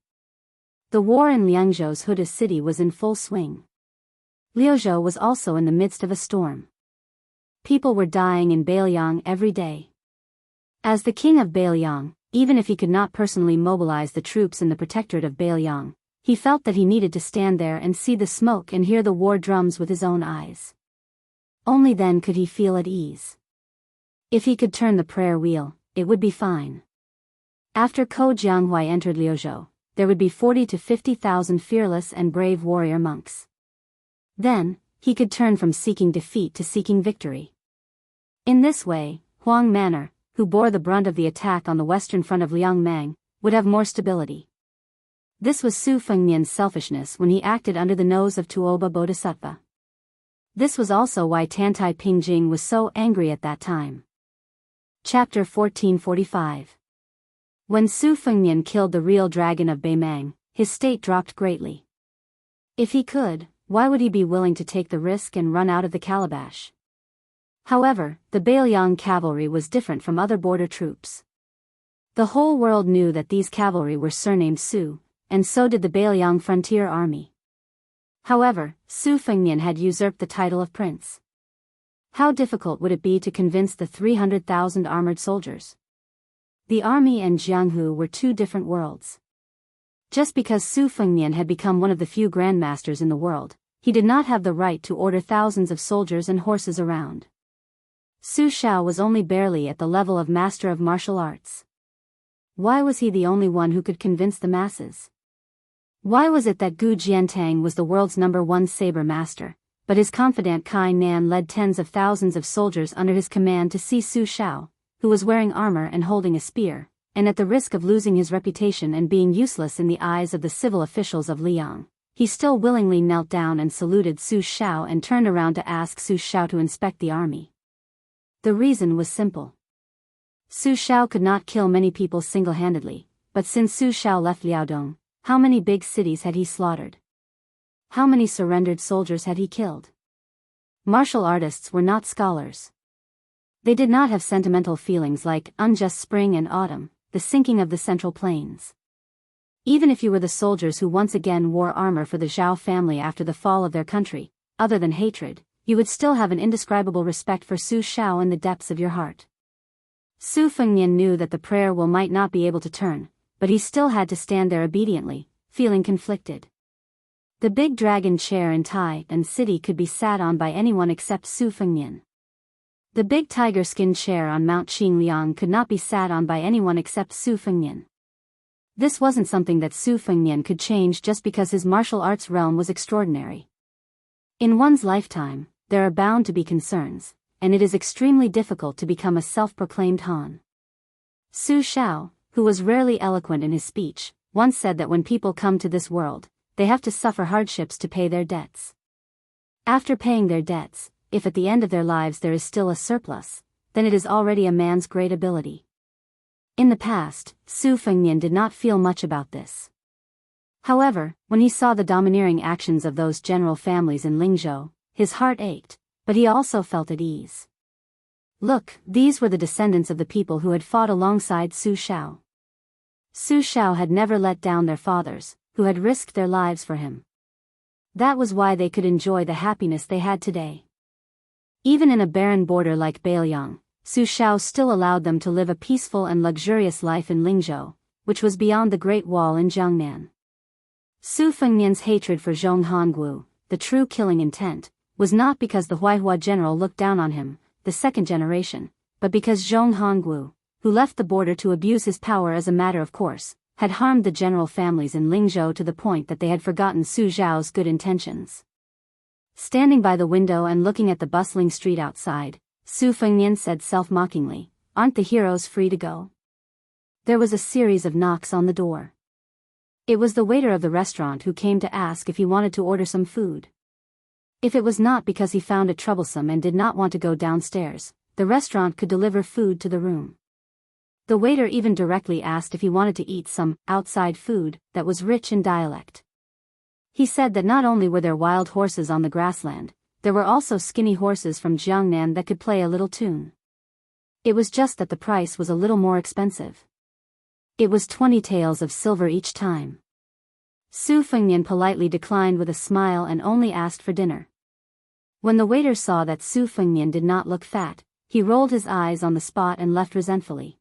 Speaker 1: The war in Liangzhou's Huda city was in full swing. Liuzhou was also in the midst of a storm. People were dying in Biyao every day. As the king of Biyao, even if he could not personally mobilize the troops in the protectorate of Biyao, he felt that he needed to stand there and see the smoke and hear the war drums with his own eyes. Only then could he feel at ease. If he could turn the prayer wheel, it would be fine. After Ko Jianghu entered Liuzhou, there would be 40 to 50,000 fearless and brave warrior monks. Then, he could turn from seeking defeat to seeking victory. In this way, Huang Manor, who bore the brunt of the attack on the western front of Liangmang, would have more stability. This was Su Fengnian's selfishness when he acted under the nose of Tuoba Bodhisattva. This was also why Tantai Pingjing was so angry at that time. Chapter 1445. When Su Fengnian killed the real dragon of Beimang, his state dropped greatly. If he could, why would he be willing to take the risk and run out of the calabash? However, the Biyao cavalry was different from other border troops. The whole world knew that these cavalry were surnamed Su, and so did the Biyao frontier army. However, Su Fengnian had usurped the title of prince. How difficult would it be to convince the 300,000 armored soldiers? The army and Jianghu were 2 different worlds. Just because Su Fengnian had become one of the few grandmasters in the world, he did not have the right to order thousands of soldiers and horses around. Su Shao was only barely at the level of master of martial arts. Why was he the only one who could convince the masses? Why was it that Gu Jiantang was the world's #1 saber master, but his confidant Kai Nan led tens of thousands of soldiers under his command to see Su Shao, who was wearing armor and holding a spear, and at the risk of losing his reputation and being useless in the eyes of the civil officials of Liang, he still willingly knelt down and saluted Su Shao and turned around to ask Su Shao to inspect the army? The reason was simple. Su Shao could not kill many people single-handedly, but since Su Shao left Liaodong, how many big cities had he slaughtered? How many surrendered soldiers had he killed? Martial artists were not scholars. They did not have sentimental feelings like unjust spring and autumn, the sinking of the Central Plains. Even if you were the soldiers who once again wore armor for the Zhao family after the fall of their country, other than hatred, you would still have an indescribable respect for Su Shao in the depths of your heart. Su Fengnian knew that the prayer wheel might not be able to turn, but he still had to stand there obediently, feeling conflicted. The big dragon chair in Tai and City could be sat on by anyone except Su Fengnian. The big tiger skin chair on Mount Qingliang could not be sat on by anyone except Su Fengnian. This wasn't something that Su Fengnian could change just because his martial arts realm was extraordinary. In one's lifetime, there are bound to be concerns, and it is extremely difficult to become a self-proclaimed Han. Su Xiao, who was rarely eloquent in his speech, once said that when people come to this world, they have to suffer hardships to pay their debts. After paying their debts, if at the end of their lives there is still a surplus, then it is already a man's great ability. In the past, Su Fengnian did not feel much about this. However, when he saw the domineering actions of those general families in Lingzhou, his heart ached, but he also felt at ease. Look, these were the descendants of the people who had fought alongside Su Xiao. Su Xiao had never let down their fathers, who had risked their lives for him. That was why they could enjoy the happiness they had today. Even in a barren border like Beiliang, Su Xiao still allowed them to live a peaceful and luxurious life in Lingzhou, which was beyond the Great Wall in Jiangnan. Su Fengnian's hatred for Zhong Hongwu, the true killing intent, was not because the Huaihua general looked down on him, the second generation, but because Zhong Hongwu, who left the border to abuse his power as a matter of course, had harmed the general families in Lingzhou to the point that they had forgotten Su Xiao's good intentions. Standing by the window and looking at the bustling street outside, Su Fengnian said self-mockingly, "Aren't the heroes free to go?" There was a series of knocks on the door. It was the waiter of the restaurant who came to ask if he wanted to order some food. If it was not because he found it troublesome and did not want to go downstairs, the restaurant could deliver food to the room. The waiter even directly asked if he wanted to eat some outside food that was rich in dialect. He said that not only were there wild horses on the grassland, there were also skinny horses from Jiangnan that could play a little tune. It was just that the price was a little more expensive. It was 20 taels of silver each time. Su Fengnian politely declined with a smile and only asked for dinner. When the waiter saw that Su Fengnian did not look fat, he rolled his eyes on the spot and left resentfully.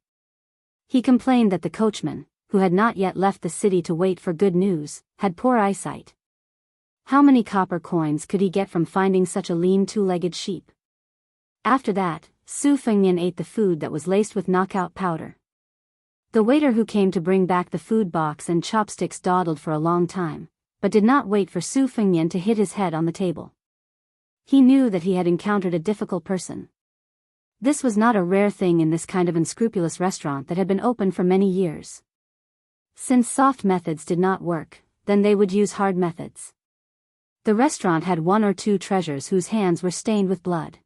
Speaker 1: He complained that the coachman, who had not yet left the city to wait for good news, had poor eyesight. How many copper coins could he get from finding such a lean two-legged sheep? After that, Su Fengnian ate the food that was laced with knockout powder. The waiter who came to bring back the food box and chopsticks dawdled for a long time, but did not wait for Su Fengnian to hit his head on the table. He knew that he had encountered a difficult person. This was not a rare thing in this kind of unscrupulous restaurant that had been open for many years. Since soft methods did not work, then they would use hard methods. The restaurant had one or two treasures whose hands were stained with blood.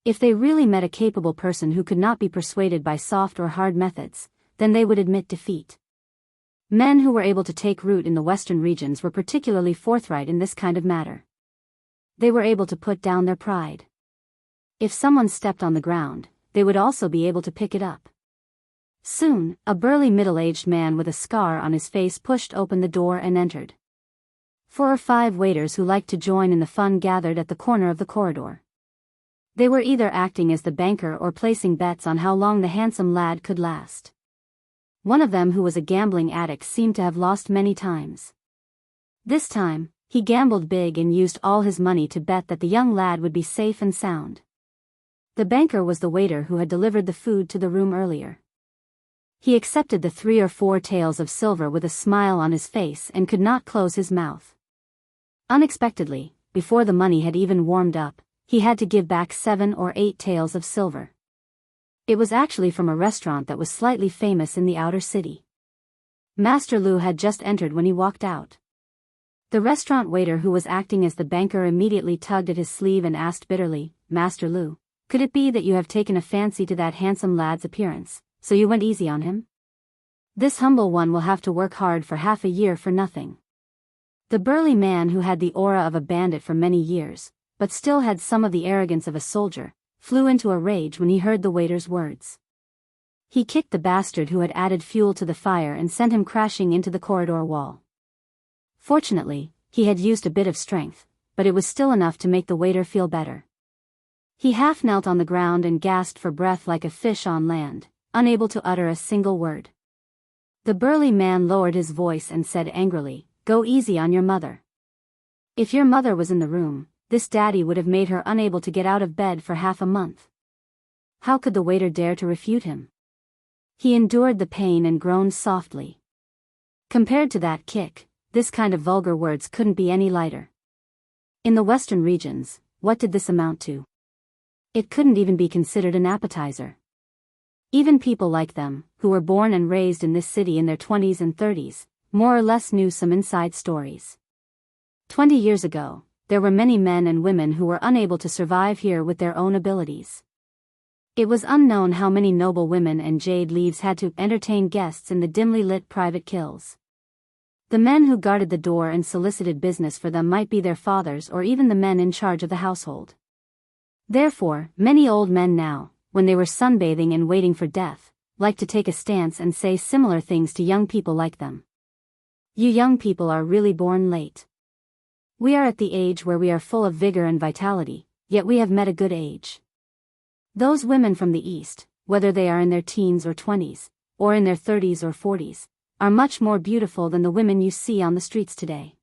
Speaker 1: If they really met a capable person who could not be persuaded by soft or hard methods, then they would admit defeat. Men who were able to take root in the western regions were particularly forthright in this kind of matter. They were able to put down their pride. If someone stepped on the ground, they would also be able to pick it up. Soon, a burly middle-aged man with a scar on his face pushed open the door and entered. 4 or 5 waiters who liked to join in the fun gathered at the corner of the corridor. They were either acting as the banker or placing bets on how long the handsome lad could last. One of them, who was a gambling addict, seemed to have lost many times. This time, he gambled big and used all his money to bet that the young lad would be safe and sound. The banker was the waiter who had delivered the food to the room earlier. He accepted the 3 or 4 taels of silver with a smile on his face and could not close his mouth. Unexpectedly, before the money had even warmed up, he had to give back 7 or 8 taels of silver. It was actually from a restaurant that was slightly famous in the outer city. Master Lu had just entered when he walked out. The restaurant waiter who was acting as the banker immediately tugged at his sleeve and asked bitterly, "Master Lu, could it be that you have taken a fancy to that handsome lad's appearance, so you went easy on him? This humble one will have to work hard for half a year for nothing." The burly man, who had the aura of a bandit for many years, but still had some of the arrogance of a soldier, flew into a rage when he heard the waiter's words. He kicked the bastard who had added fuel to the fire and sent him crashing into the corridor wall. Fortunately, he had used a bit of strength, but it was still enough to make the waiter feel better. He half knelt on the ground and gasped for breath like a fish on land, unable to utter a single word. The burly man lowered his voice and said angrily, "Go easy on your mother. If your mother was in the room, this daddy would have made her unable to get out of bed for half a month. How could the waiter dare to refute him? He endured the pain and groaned softly. Compared to that kick, this kind of vulgar words couldn't be any lighter. In the western regions, what did this amount to? It couldn't even be considered an appetizer. Even people like them, who were born and raised in this city in their 20s and 30s, more or less knew some inside stories. 20 years ago, there were many men and women who were unable to survive here with their own abilities. It was unknown how many noble women and jade leaves had to entertain guests in the dimly lit private kills. The men who guarded the door and solicited business for them might be their fathers or even the men in charge of the household. Therefore, many old men now, when they were sunbathing and waiting for death, liked to take a stance and say similar things to young people like them. You young people are really born late. We are at the age where we are full of vigor and vitality, yet we have met a good age. Those women from the East, whether they are in their teens or 20s, or in their 30s or 40s, are much more beautiful than the women you see on the streets today.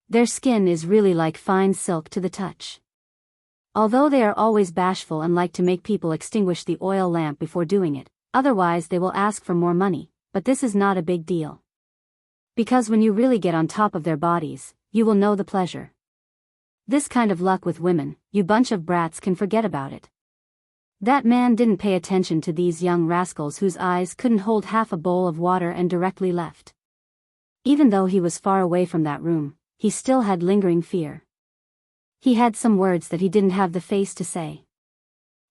Speaker 1: Their skin is really like fine silk to the touch. Although they are always bashful and like to make people extinguish the oil lamp before doing it, otherwise they will ask for more money, but this is not a big deal. Because when you really get on top of their bodies, you will know the pleasure. This kind of luck with women, you bunch of brats can forget about it. That man didn't pay attention to these young rascals whose eyes couldn't hold half a bowl of water and directly left. Even though he was far away from that room, he still had lingering fear. He had some words that he didn't have the face to say.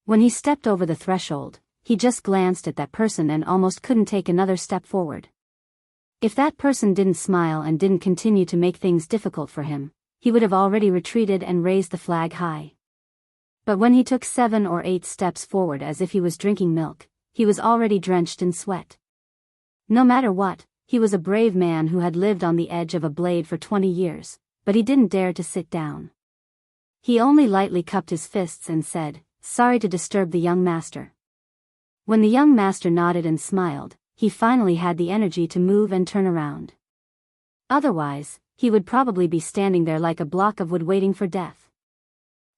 Speaker 1: When he stepped over the threshold, he just glanced at that person and almost couldn't take another step forward. If that person didn't smile and didn't continue to make things difficult for him, he would have already retreated and raised the flag high. But when he took 7 or 8 steps forward as if he was drinking milk, he was already drenched in sweat. No matter what, he was a brave man who had lived on the edge of a blade for 20 years, but he didn't dare to sit down. He only lightly cupped his fists and said, "Sorry to disturb the young master." When the young master nodded and smiled, he finally had the energy to move and turn around. Otherwise, he would probably be standing there like a block of wood waiting for death.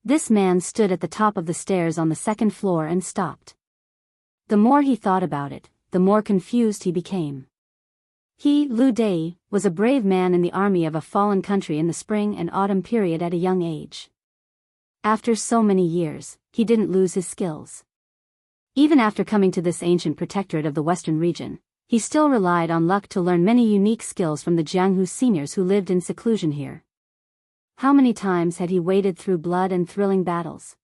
Speaker 1: This man stood at the top of the stairs on the second floor and stopped. The more he thought about it, the more confused he became. He, Liu Dai, was a brave man in the army of a fallen country in the spring and autumn period at a young age. After so many years, he didn't lose his skills. Even after coming to this ancient protectorate of the western region, he still relied on luck to learn many unique skills from the Jianghu seniors who lived in seclusion here. How many times had he waded through blood and thrilling battles?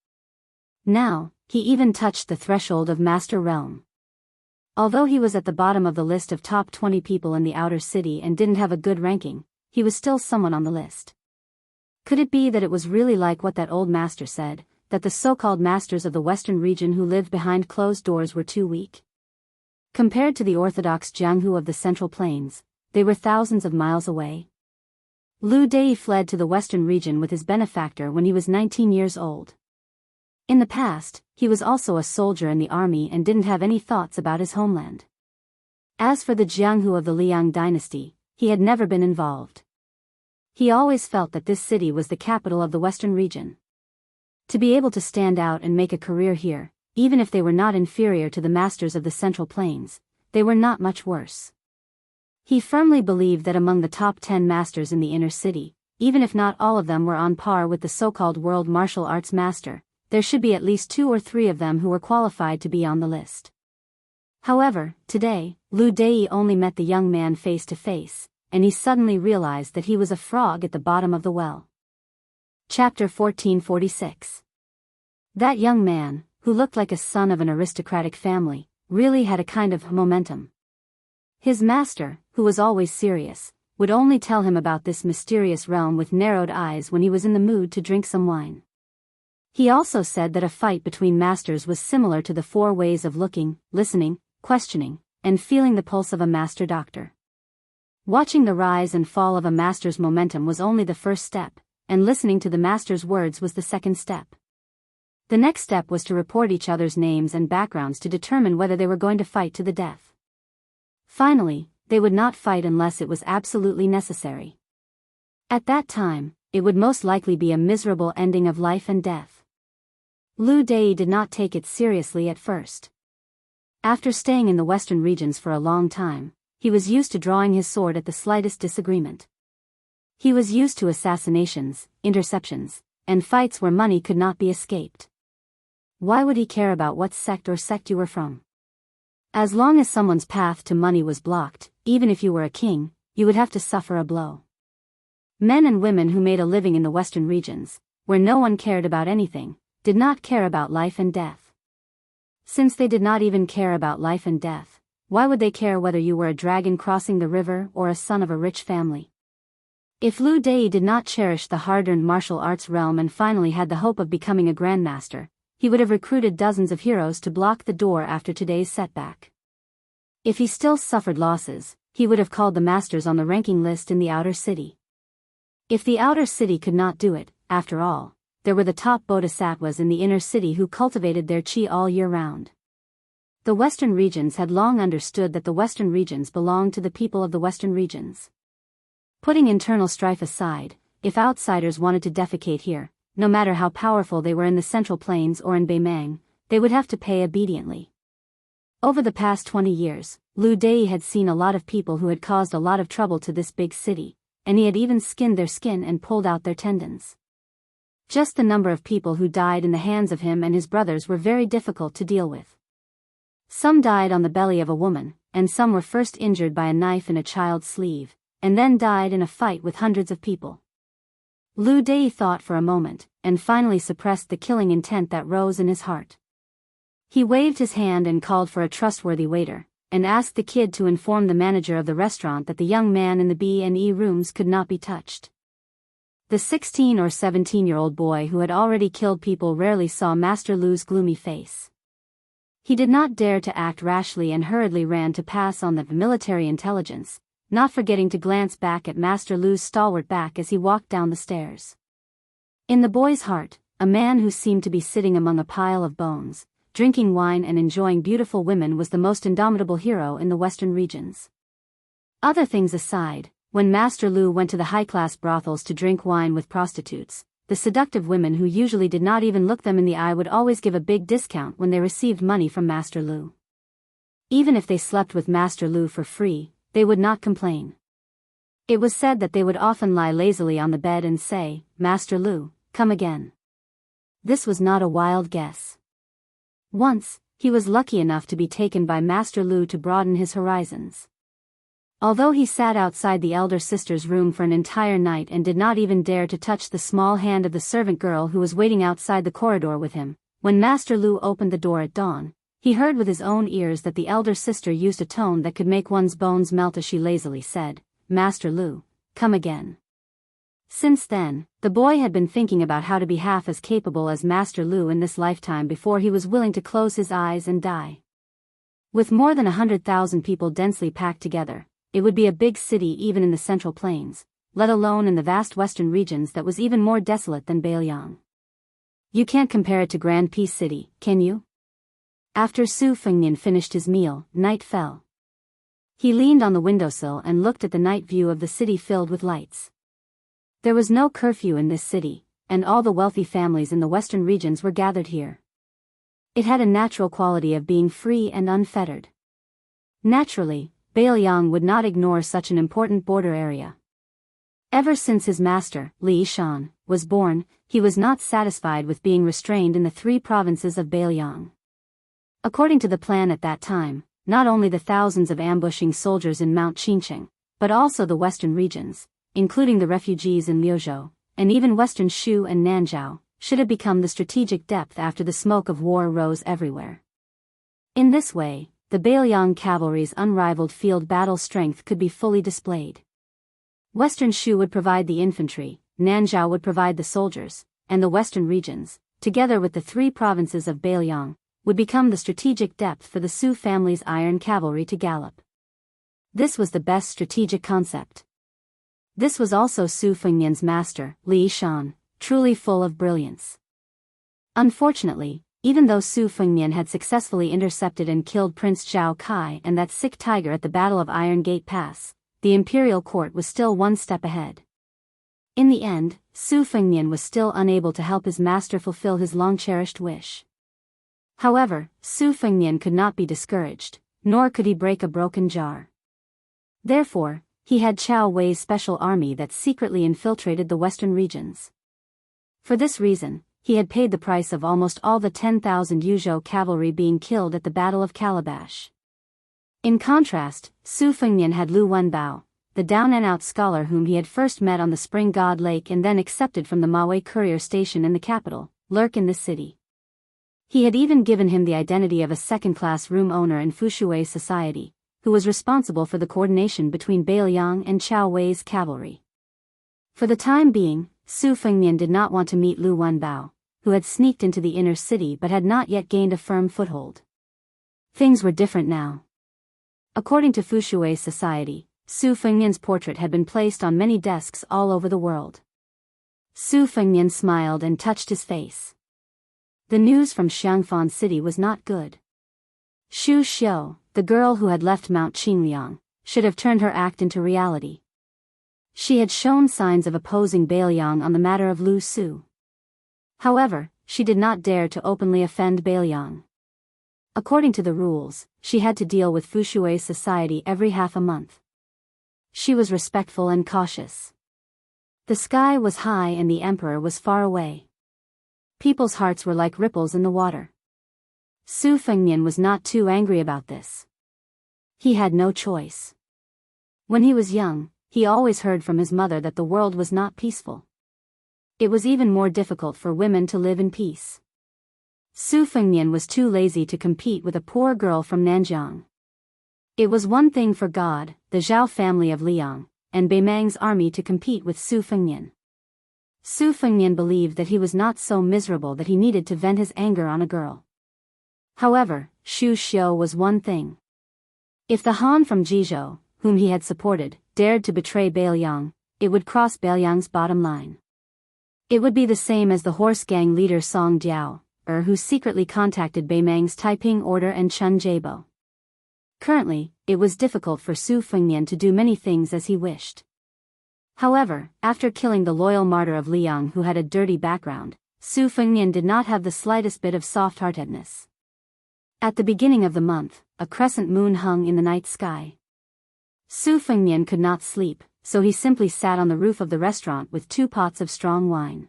Speaker 1: Now, he even touched the threshold of Master Realm. Although he was at the bottom of the list of top 20 people in the outer city and didn't have a good ranking, he was still someone on the list. Could it be that it was really like what that old master said, that the so-called masters of the western region who lived behind closed doors were too weak? Compared to the orthodox Jianghu of the Central Plains, they were thousands of miles away. Liu Dai fled to the western region with his benefactor when he was 19 years old. In the past, he was also a soldier in the army and didn't have any thoughts about his homeland. As for the Jianghu of the Liang dynasty, he had never been involved. He always felt that this city was the capital of the western region. To be able to stand out and make a career here, even if they were not inferior to the masters of the Central Plains, they were not much worse. He firmly believed that among the top 10 masters in the inner city, even if not all of them were on par with the so-called world martial arts master, there should be at least 2 or 3 of them who were qualified to be on the list. However, today, Liu Dai only met the young man face to face, and he suddenly realized that he was a frog at the bottom of the well. Chapter 1446. That young man, who looked like a son of an aristocratic family, really had a kind of momentum. His master, who was always serious, would only tell him about this mysterious realm with narrowed eyes when he was in the mood to drink some wine. He also said that a fight between masters was similar to the 4 ways of looking, listening, questioning, and feeling the pulse of a master doctor. Watching the rise and fall of a master's momentum was only the first step, and listening to the master's words was the second step. The next step was to report each other's names and backgrounds to determine whether they were going to fight to the death. Finally, they would not fight unless it was absolutely necessary. At that time, it would most likely be a miserable ending of life and death. Liu Dai did not take it seriously at first. After staying in the western regions for a long time, he was used to drawing his sword at the slightest disagreement. He was used to assassinations, interceptions, and fights where money could not be escaped. Why would he care about what sect you were from? As long as someone's path to money was blocked, even if you were a king, you would have to suffer a blow. Men and women who made a living in the western regions, where no one cared about anything, did not care about life and death. Since they did not even care about life and death, why would they care whether you were a dragon crossing the river or a son of a rich family? If Liu Dai did not cherish the hard-earned martial arts realm and finally had the hope of becoming a grandmaster, he would have recruited dozens of heroes to block the door after today's setback. If he still suffered losses, he would have called the masters on the ranking list in the outer city. If the outer city could not do it, after all, there were the top bodhisattvas in the inner city who cultivated their chi all year round. The western regions had long understood that the western regions belonged to the people of the western regions. Putting internal strife aside, if outsiders wanted to defecate here, no matter how powerful they were in the Central Plains or in Beimang, they would have to pay obediently. Over the past 20 years, Liu Dai had seen a lot of people who had caused a lot of trouble to this big city, and he had even skinned their skin and pulled out their tendons. Just the number of people who died in the hands of him and his brothers were very difficult to deal with. Some died on the belly of a woman, and some were first injured by a knife in a child's sleeve, and then died in a fight with hundreds of people. Liu Dai thought for a moment, and finally suppressed the killing intent that rose in his heart. He waved his hand and called for a trustworthy waiter, and asked the kid to inform the manager of the restaurant that the young man in the B&E rooms could not be touched. The 16 or 17-year-old boy who had already killed people rarely saw Master Lu's gloomy face. He did not dare to act rashly and hurriedly ran to pass on the military intelligence, not forgetting to glance back at Master Lu's stalwart back as he walked down the stairs. In the boy's heart, a man who seemed to be sitting among a pile of bones, drinking wine and enjoying beautiful women was the most indomitable hero in the western regions. Other things aside, when Master Lu went to the high-class brothels to drink wine with prostitutes, the seductive women who usually did not even look them in the eye would always give a big discount when they received money from Master Lu. Even if they slept with Master Lu for free, they would not complain. It was said that they would often lie lazily on the bed and say, "Master Lu, come again." This was not a wild guess. Once, he was lucky enough to be taken by Master Lu to broaden his horizons. Although he sat outside the elder sister's room for an entire night and did not even dare to touch the small hand of the servant girl who was waiting outside the corridor with him, when Master Lu opened the door at dawn, he heard with his own ears that the elder sister used a tone that could make one's bones melt as she lazily said, "Master Lu, come again." Since then, the boy had been thinking about how to be half as capable as Master Lu in this lifetime before he was willing to close his eyes and die. With more than 100,000 people densely packed together, it would be a big city even in the Central Plains, let alone in the vast western regions that was even more desolate than Biyao. You can't compare it to Grand Peace City, can you? After Su Fengnian finished his meal, night fell. He leaned on the windowsill and looked at the night view of the city filled with lights. There was no curfew in this city, and all the wealthy families in the western regions were gathered here. It had a natural quality of being free and unfettered. Naturally, Biyao would not ignore such an important border area. Ever since his master, Li Shan, was born, he was not satisfied with being restrained in the 3 provinces of Biyao. According to the plan at that time, not only the thousands of ambushing soldiers in Mount Qincheng, but also the western regions, including the refugees in Liuzhou, and even western Shu and Nanzhou, should have become the strategic depth after the smoke of war rose everywhere. In this way, the Biyao cavalry's unrivaled field battle strength could be fully displayed. Western Shu would provide the infantry, Nanzhou would provide the soldiers, and the western regions, together with the 3 provinces of Biyao, would become the strategic depth for the Su family's iron cavalry to gallop. This was the best strategic concept. This was also Su Fengnian's master, Li Shan, truly full of brilliance. Unfortunately, even though Su Fengnian had successfully intercepted and killed Prince Zhao Kai and that sick tiger at the Battle of Iron Gate Pass, the imperial court was still one step ahead. In the end, Su Fengnian was still unable to help his master fulfill his long-cherished wish. However, Su Fengnian could not be discouraged, nor could he break a broken jar. Therefore, he had Chao Wei's special army that secretly infiltrated the western regions. For this reason, he had paid the price of almost all the 10,000 Yuzhou cavalry being killed at the Battle of Calabash. In contrast, Su Fengnian had Lu Wenbao, the down-and-out scholar whom he had first met on the Spring God Lake and then accepted from the Maui courier station in the capital, lurk in the city. He had even given him the identity of a second-class room owner in Fushui's society, who was responsible for the coordination between Bailiang and Chao Wei's cavalry. For the time being, Su Fengnian did not want to meet Lu Wenbao, who had sneaked into the inner city but had not yet gained a firm foothold. Things were different now. According to Fushui's society, Su Fengnian's portrait had been placed on many desks all over the world. Su Fengnian smiled and touched his face. The news from Xiangfan City was not good. Xu Xiu, the girl who had left Mount Qingliang, should have turned her act into reality. She had shown signs of opposing Bailiang on the matter of Lu Su. However, she did not dare to openly offend Bailiang. According to the rules, she had to deal with Fushui's society every half a month. She was respectful and cautious. The sky was high and the emperor was far away. People's hearts were like ripples in the water. Su Fengnian was not too angry about this. He had no choice. When he was young, he always heard from his mother that the world was not peaceful. It was even more difficult for women to live in peace. Su Fengnian was too lazy to compete with a poor girl from Nanjiang. It was one thing for God, the Zhao family of Liang, and Beimang's army to compete with Su Fengnian. Su Fengnian believed that he was not so miserable that he needed to vent his anger on a girl. However, Xu Xiu was one thing. If the Han from Jizhou, whom he had supported, dared to betray Bailiang, it would cross Bailiang's bottom line. It would be the same as the horse gang leader Song Jiao, who secretly contacted Beimang's Taiping Order and Chun Jiebo. Currently, it was difficult for Su Fengnian to do many things as he wished. However, after killing the loyal martyr of Liang who had a dirty background, Su Fengnian did not have the slightest bit of soft-heartedness. At the beginning of the month, a crescent moon hung in the night sky. Su Fengnian could not sleep, so he simply sat on the roof of the restaurant with 2 pots of strong wine.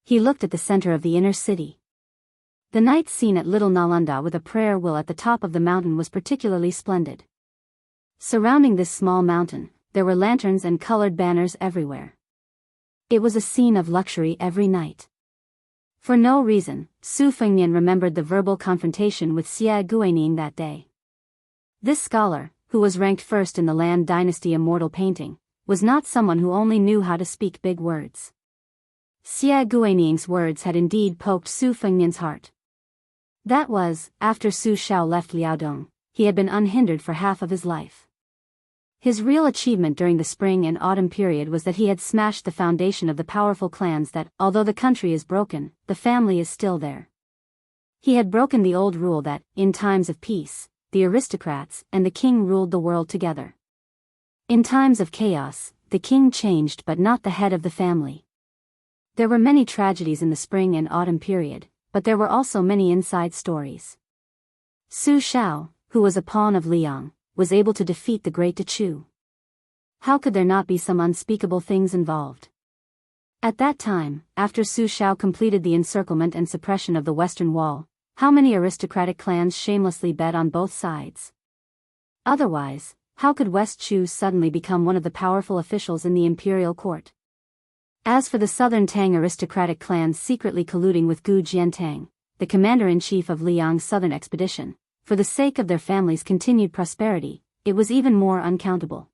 Speaker 1: He looked at the center of the inner city. The night scene at Little Nalanda with a prayer wheel at the top of the mountain was particularly splendid. Surrounding this small mountain, there were lanterns and colored banners everywhere. It was a scene of luxury every night. For no reason, Su Fengnian remembered the verbal confrontation with Xie Guanyin that day. This scholar, who was ranked first in the Lan Dynasty immortal painting, was not someone who only knew how to speak big words. Xie Guanying's words had indeed poked Su Fengnian's heart. That was, after Su Xiao left Liaodong, he had been unhindered for half of his life. His real achievement during the spring and autumn period was that he had smashed the foundation of the powerful clans that, although the country is broken, the family is still there. He had broken the old rule that, in times of peace, the aristocrats and the king ruled the world together. In times of chaos, the king changed but not the head of the family. There were many tragedies in the spring and autumn period, but there were also many inside stories. Su Xiao, who was a pawn of Liang, was able to defeat the great Dechu. How could there not be some unspeakable things involved? At that time, after Su Xiao completed the encirclement and suppression of the Western Wall, how many aristocratic clans shamelessly bet on both sides? Otherwise, how could West Chu suddenly become one of the powerful officials in the imperial court? As for the southern Tang aristocratic clans secretly colluding with Gu Jiantang, the commander-in-chief of Liang's southern expedition, for the sake of their family's continued prosperity, it was even more uncountable.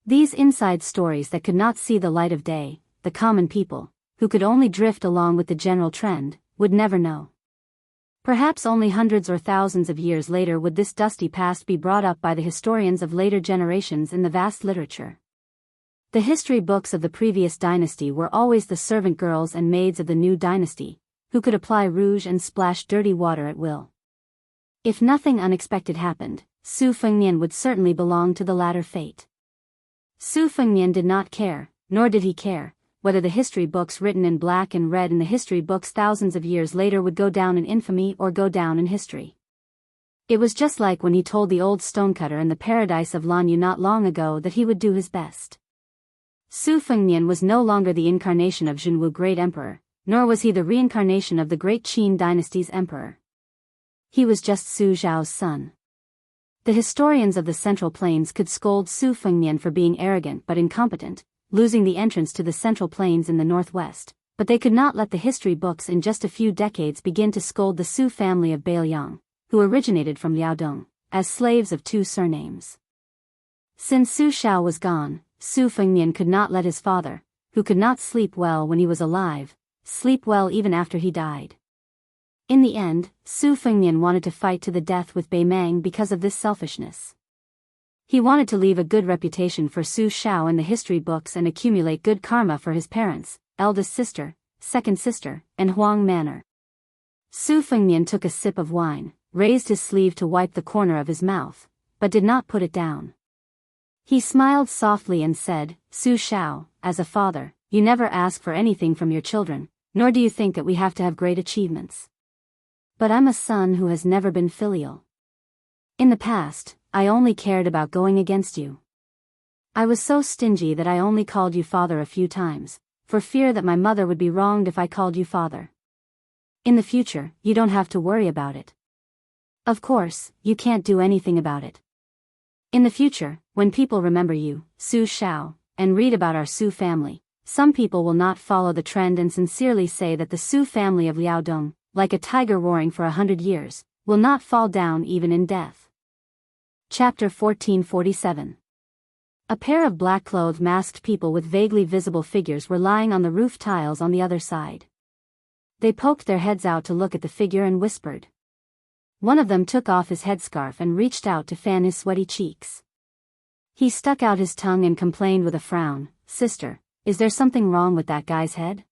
Speaker 1: These inside stories that could not see the light of day, the common people, who could only drift along with the general trend, would never know. Perhaps only hundreds or thousands of years later would this dusty past be brought up by the historians of later generations in the vast literature. The history books of the previous dynasty were always the servant girls and maids of the new dynasty, who could apply rouge and splash dirty water at will. If nothing unexpected happened, Su Fengnian would certainly belong to the latter fate. Su Fengnian did not care, nor did he care, whether the history books written in black and red in the history books thousands of years later would go down in infamy or go down in history. It was just like when he told the old stonecutter in the paradise of Lanyu not long ago that he would do his best. Su Fengnian was no longer the incarnation of Jianghu Great Emperor, nor was he the reincarnation of the Great Qin dynasty's emperor. He was just Su Zhao's son. The historians of the Central Plains could scold Su Fengnian for being arrogant but incompetent, losing the entrance to the Central Plains in the northwest, but they could not let the history books in just a few decades begin to scold the Su family of Biyao, who originated from Liaodong, as slaves of two surnames. Since Su Shao was gone, Su Fengnian could not let his father, who could not sleep well when he was alive, sleep well even after he died. In the end, Su Fengnian wanted to fight to the death with Bei Mang because of this selfishness. He wanted to leave a good reputation for Su Shao in the history books and accumulate good karma for his parents, eldest sister, second sister, and Huang Manor. Su Fengnian took a sip of wine, raised his sleeve to wipe the corner of his mouth, but did not put it down. He smiled softly and said, "Su Shao, as a father, you never ask for anything from your children, nor do you think that we have to have great achievements. But I'm a son who has never been filial. In the past, I only cared about going against you. I was so stingy that I only called you father a few times, for fear that my mother would be wronged if I called you father. In the future, you don't have to worry about it. Of course, you can't do anything about it. In the future, when people remember you, Su Shao, and read about our Su family, some people will not follow the trend and sincerely say that the Su family of Liaodong, like a tiger roaring for 100 years, will not fall down even in death." Chapter 1447. A pair of black-clothed masked people with vaguely visible figures were lying on the roof tiles on the other side. They poked their heads out to look at the figure and whispered. One of them took off his headscarf and reached out to fan his sweaty cheeks. He stuck out his tongue and complained with a frown, "Sister, is there something wrong with that guy's head?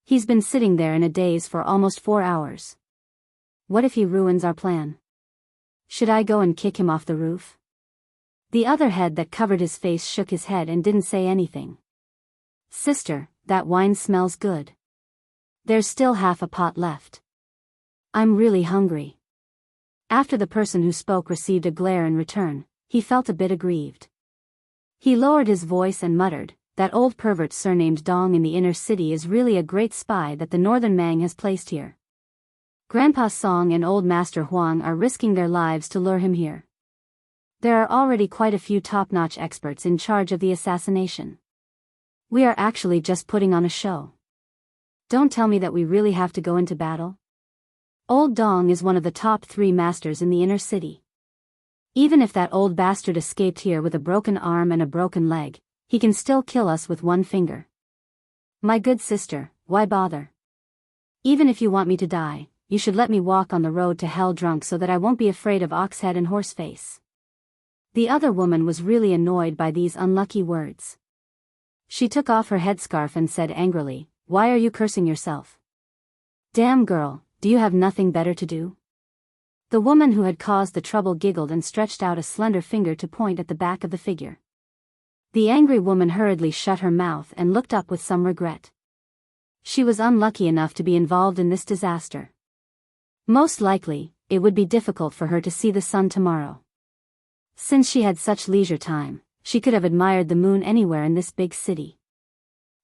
Speaker 1: He's been sitting there in a daze for almost 4 hours. What if he ruins our plan? Should I go and kick him off the roof?" The other head that covered his face shook his head and didn't say anything. "Sister, that wine smells good. There's still half a pot left. I'm really hungry." After the person who spoke received a glare in return, he felt a bit aggrieved. He lowered his voice and muttered, "That old pervert surnamed Dong in the inner city is really a great spy that the northern Mang has placed here. Grandpa Song and old Master Huang are risking their lives to lure him here. There are already quite a few top-notch experts in charge of the assassination. We are actually just putting on a show. Don't tell me that we really have to go into battle. Old Dong is one of the top 3 masters in the inner city. Even if that old bastard escaped here with a broken arm and a broken leg, he can still kill us with one finger. My good sister, why bother? Even if you want me to die, you should let me walk on the road to hell drunk so that I won't be afraid of Oxhead and Horseface." The other woman was really annoyed by these unlucky words. She took off her headscarf and said angrily, "Why are you cursing yourself? Damn girl, do you have nothing better to do?" The woman who had caused the trouble giggled and stretched out a slender finger to point at the back of the figure. The angry woman hurriedly shut her mouth and looked up with some regret. She was unlucky enough to be involved in this disaster. Most likely, it would be difficult for her to see the sun tomorrow. Since she had such leisure time, she could have admired the moon anywhere in this big city.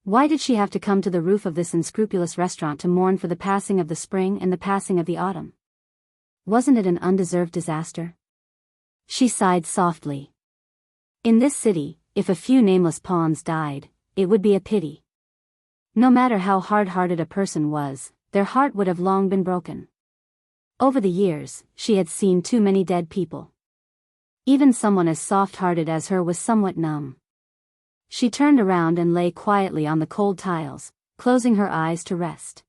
Speaker 1: Why did she have to come to the roof of this unscrupulous restaurant to mourn for the passing of the spring and the passing of the autumn? Wasn't it an undeserved disaster? She sighed softly. In this city, if a few nameless pawns died, it would be a pity. No matter how hard-hearted a person was, their heart would have long been broken. Over the years, she had seen too many dead people. Even someone as soft-hearted as her was somewhat numb. She turned around and lay quietly on the cold tiles, closing her eyes to rest.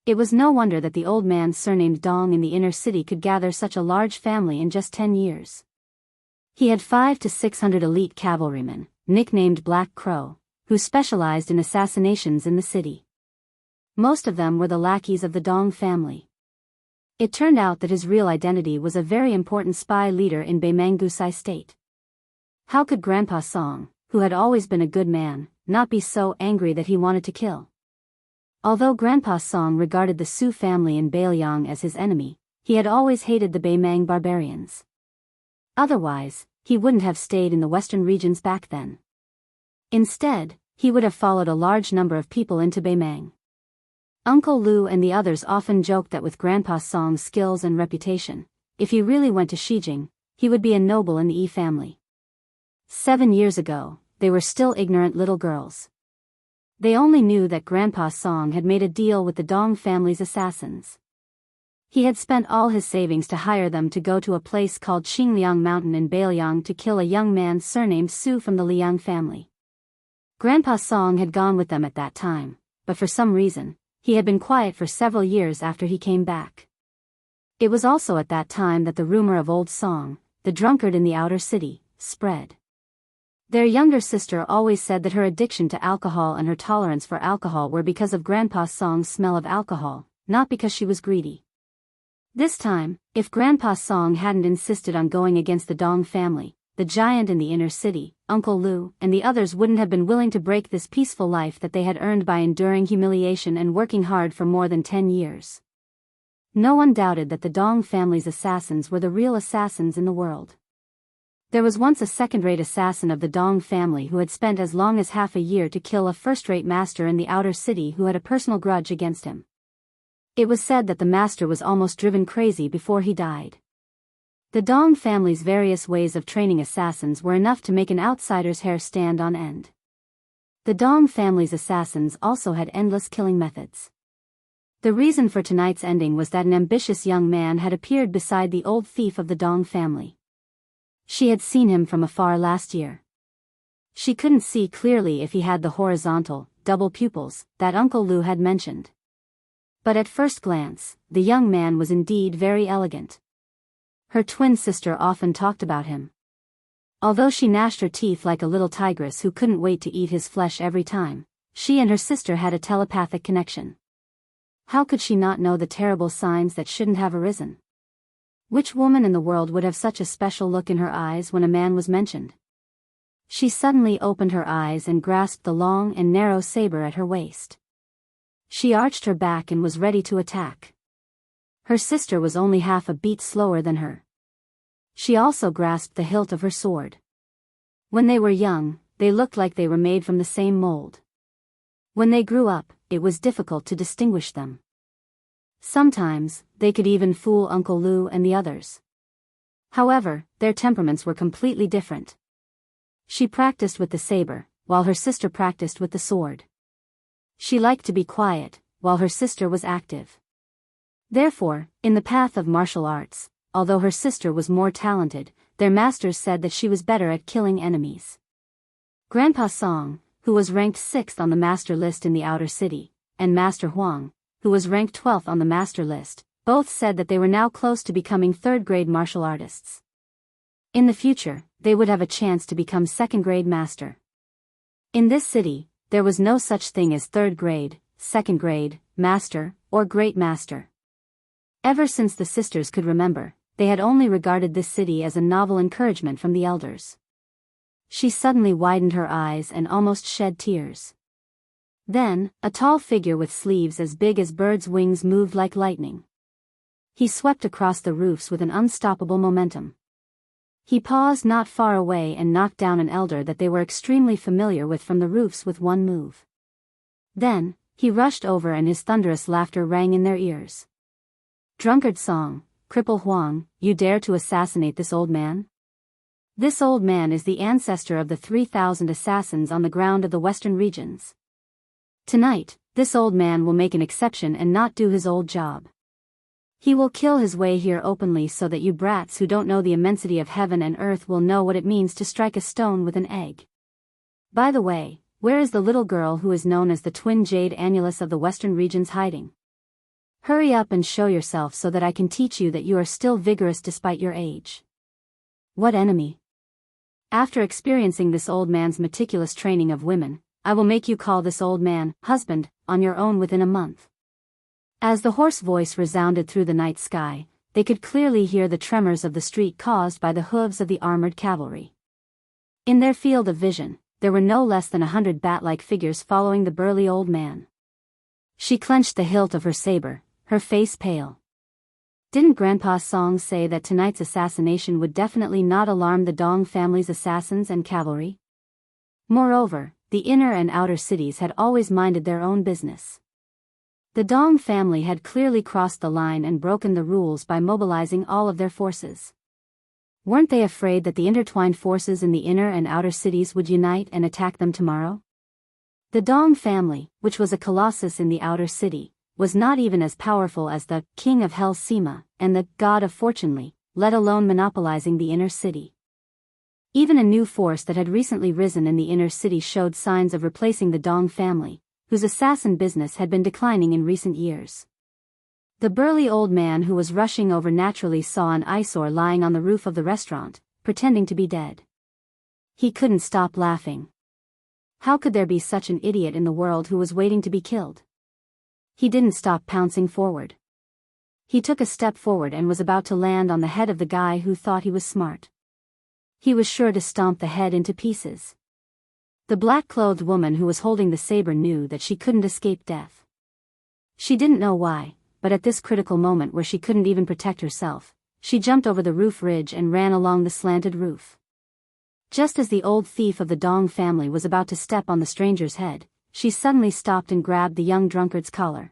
Speaker 1: It was no wonder that the old man surnamed Dong in the inner city could gather such a large family in just 10 years. He had 500 to 600 elite cavalrymen, nicknamed Black Crow, who specialized in assassinations in the city. Most of them were the lackeys of the Dong family. It turned out that his real identity was a very important spy leader in Beimangusai state. How could Grandpa Song, who had always been a good man, not be so angry that he wanted to kill. Although Grandpa Song regarded the Su family in Biyao as his enemy, he had always hated the Baimang barbarians. Otherwise, he wouldn't have stayed in the western regions back then. Instead, he would have followed a large number of people into Baimang. Uncle Lu and the others often joked that with Grandpa Song's skills and reputation, if he really went to Xijing, he would be a noble in the Yi family. 7 years ago, they were still ignorant little girls. They only knew that Grandpa Song had made a deal with the Dong family's assassins. He had spent all his savings to hire them to go to a place called Xingliang Mountain in Biyao to kill a young man surnamed Su from the Liang family. Grandpa Song had gone with them at that time, but for some reason, he had been quiet for several years after he came back. It was also at that time that the rumor of Old Song, the drunkard in the outer city, spread. Their younger sister always said that her addiction to alcohol and her tolerance for alcohol were because of Grandpa Song's smell of alcohol, not because she was greedy. This time, if Grandpa Song hadn't insisted on going against the Dong family, the giant in the inner city, Uncle Lu, and the others wouldn't have been willing to break this peaceful life that they had earned by enduring humiliation and working hard for more than 10 years. No one doubted that the Dong family's assassins were the real assassins in the world. There was once a second-rate assassin of the Dong family who had spent as long as half a year to kill a first-rate master in the outer city who had a personal grudge against him. It was said that the master was almost driven crazy before he died. The Dong family's various ways of training assassins were enough to make an outsider's hair stand on end. The Dong family's assassins also had endless killing methods. The reason for tonight's ending was that an ambitious young man had appeared beside the old thief of the Dong family. She had seen him from afar last year. She couldn't see clearly if he had the horizontal, double pupils, that Uncle Lu had mentioned. But at first glance, the young man was indeed very elegant. Her twin sister often talked about him. Although she gnashed her teeth like a little tigress who couldn't wait to eat his flesh every time, she and her sister had a telepathic connection. How could she not know the terrible signs that shouldn't have arisen? Which woman in the world would have such a special look in her eyes when a man was mentioned? She suddenly opened her eyes and grasped the long and narrow saber at her waist. She arched her back and was ready to attack. Her sister was only half a beat slower than her. She also grasped the hilt of her sword. When they were young, they looked like they were made from the same mold. When they grew up, it was difficult to distinguish them. Sometimes, they could even fool Uncle Lu and the others. However, their temperaments were completely different. She practiced with the saber, while her sister practiced with the sword. She liked to be quiet, while her sister was active. Therefore, in the path of martial arts, although her sister was more talented, their masters said that she was better at killing enemies. Grandpa Song, who was ranked 6th on the master list in the outer city, and Master Huang, who was ranked 12th on the master list, both said that they were now close to becoming third-grade martial artists. In the future, they would have a chance to become second-grade master. In this city, there was no such thing as third-grade, second-grade, master, or great master. Ever since the sisters could remember, they had only regarded this city as a novel encouragement from the elders. She suddenly widened her eyes and almost shed tears. Then, a tall figure with sleeves as big as birds' wings moved like lightning. He swept across the roofs with an unstoppable momentum. He paused not far away and knocked down an elder that they were extremely familiar with from the roofs with one move. Then, he rushed over and his thunderous laughter rang in their ears. "Drunkard Song, Cripple Huang, you dare to assassinate this old man? This old man is the ancestor of the 3,000 assassins on the ground of the western regions. Tonight, this old man will make an exception and not do his old job. He will kill his way here openly so that you brats who don't know the immensity of heaven and earth will know what it means to strike a stone with an egg. By the way, where is the little girl who is known as the twin jade annulus of the western regions hiding? Hurry up and show yourself so that I can teach you that you are still vigorous despite your age." What enemy? After experiencing this old man's meticulous training of women, I will make you call this old man husband on your own within a month. As the hoarse voice resounded through the night sky, they could clearly hear the tremors of the street caused by the hooves of the armored cavalry. In their field of vision, there were no less than 100 bat-like figures following the burly old man. She clenched the hilt of her saber, her face pale. Didn't Grandpa Song say that tonight's assassination would definitely not alarm the Dong family's assassins and cavalry? Moreover, the inner and outer cities had always minded their own business. The Dong family had clearly crossed the line and broken the rules by mobilizing all of their forces. Weren't they afraid that the intertwined forces in the inner and outer cities would unite and attack them tomorrow? The Dong family, which was a colossus in the outer city, was not even as powerful as the King of Hell Sima and the God of Fortune Li, let alone monopolizing the inner city. Even a new force that had recently risen in the inner city showed signs of replacing the Dong family, whose assassin business had been declining in recent years. The burly old man who was rushing over naturally saw an eyesore lying on the roof of the restaurant, pretending to be dead. He couldn't stop laughing. How could there be such an idiot in the world who was waiting to be killed? He didn't stop pouncing forward. He took a step forward and was about to land on the head of the guy who thought he was smart. He was sure to stomp the head into pieces. The black-clothed woman who was holding the saber knew that she couldn't escape death. She didn't know why, but at this critical moment where she couldn't even protect herself, she jumped over the roof ridge and ran along the slanted roof. Just as the old thief of the Dong family was about to step on the stranger's head, she suddenly stopped and grabbed the young drunkard's collar.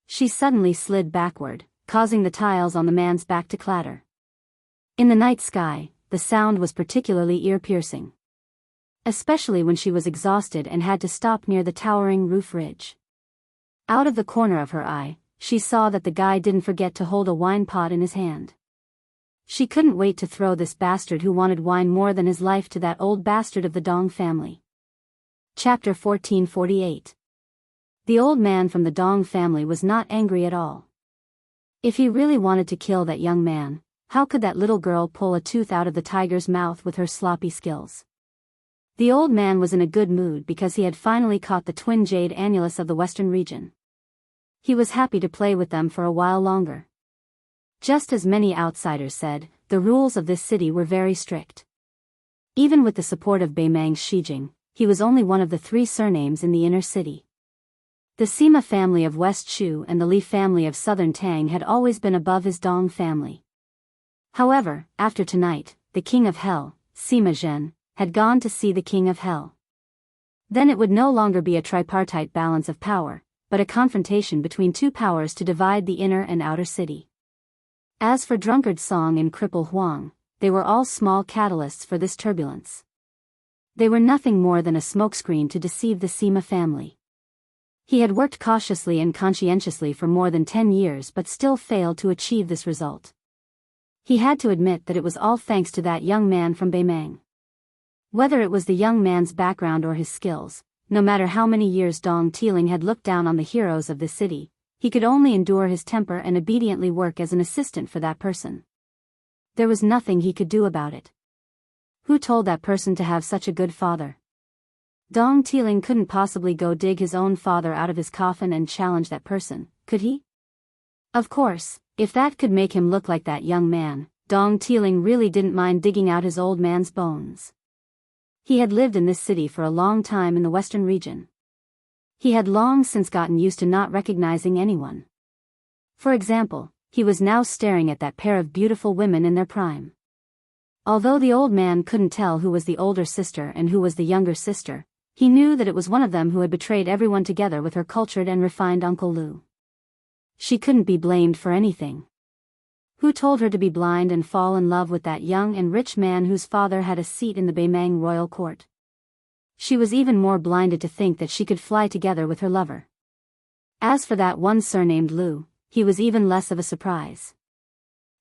Speaker 1: She suddenly slid backward, causing the tiles on the man's back to clatter. In the night sky, the sound was particularly ear-piercing. Especially when she was exhausted and had to stop near the towering roof ridge. Out of the corner of her eye, she saw that the guy didn't forget to hold a wine pot in his hand. She couldn't wait to throw this bastard who wanted wine more than his life to that old bastard of the Dong family. Chapter 1448. The old man from the Dong family was not angry at all. If he really wanted to kill that young man, how could that little girl pull a tooth out of the tiger's mouth with her sloppy skills? The old man was in a good mood because he had finally caught the twin jade annulus of the western region. He was happy to play with them for a while longer. Just as many outsiders said, the rules of this city were very strict. Even with the support of Beimang's Shijing, he was only one of the 3 surnames in the inner city. The Sima family of West Shu and the Li family of Southern Tang had always been above his Dong family. However, after tonight, the King of Hell, Sima Zhen, had gone to see the King of Hell. Then it would no longer be a tripartite balance of power, but a confrontation between 2 powers to divide the inner and outer city. As for Drunkard Song and Cripple Huang, they were all small catalysts for this turbulence. They were nothing more than a smokescreen to deceive the Sima family. He had worked cautiously and conscientiously for more than 10 years but still failed to achieve this result. He had to admit that it was all thanks to that young man from Beimang. Whether it was the young man's background or his skills, no matter how many years Dong Tiling had looked down on the heroes of the city, he could only endure his temper and obediently work as an assistant for that person. There was nothing he could do about it. Who told that person to have such a good father? Dong Tiling couldn't possibly go dig his own father out of his coffin and challenge that person, could he? Of course, if that could make him look like that young man, Dong Tiling really didn't mind digging out his old man's bones. He had lived in this city for a long time in the western region. He had long since gotten used to not recognizing anyone. For example, he was now staring at that pair of beautiful women in their prime. Although the old man couldn't tell who was the older sister and who was the younger sister, he knew that it was one of them who had betrayed everyone together with her cultured and refined Uncle Lu. She couldn't be blamed for anything. Who told her to be blind and fall in love with that young and rich man whose father had a seat in the Beimang royal court? She was even more blinded to think that she could fly together with her lover. As for that one surnamed Lu, he was even less of a surprise.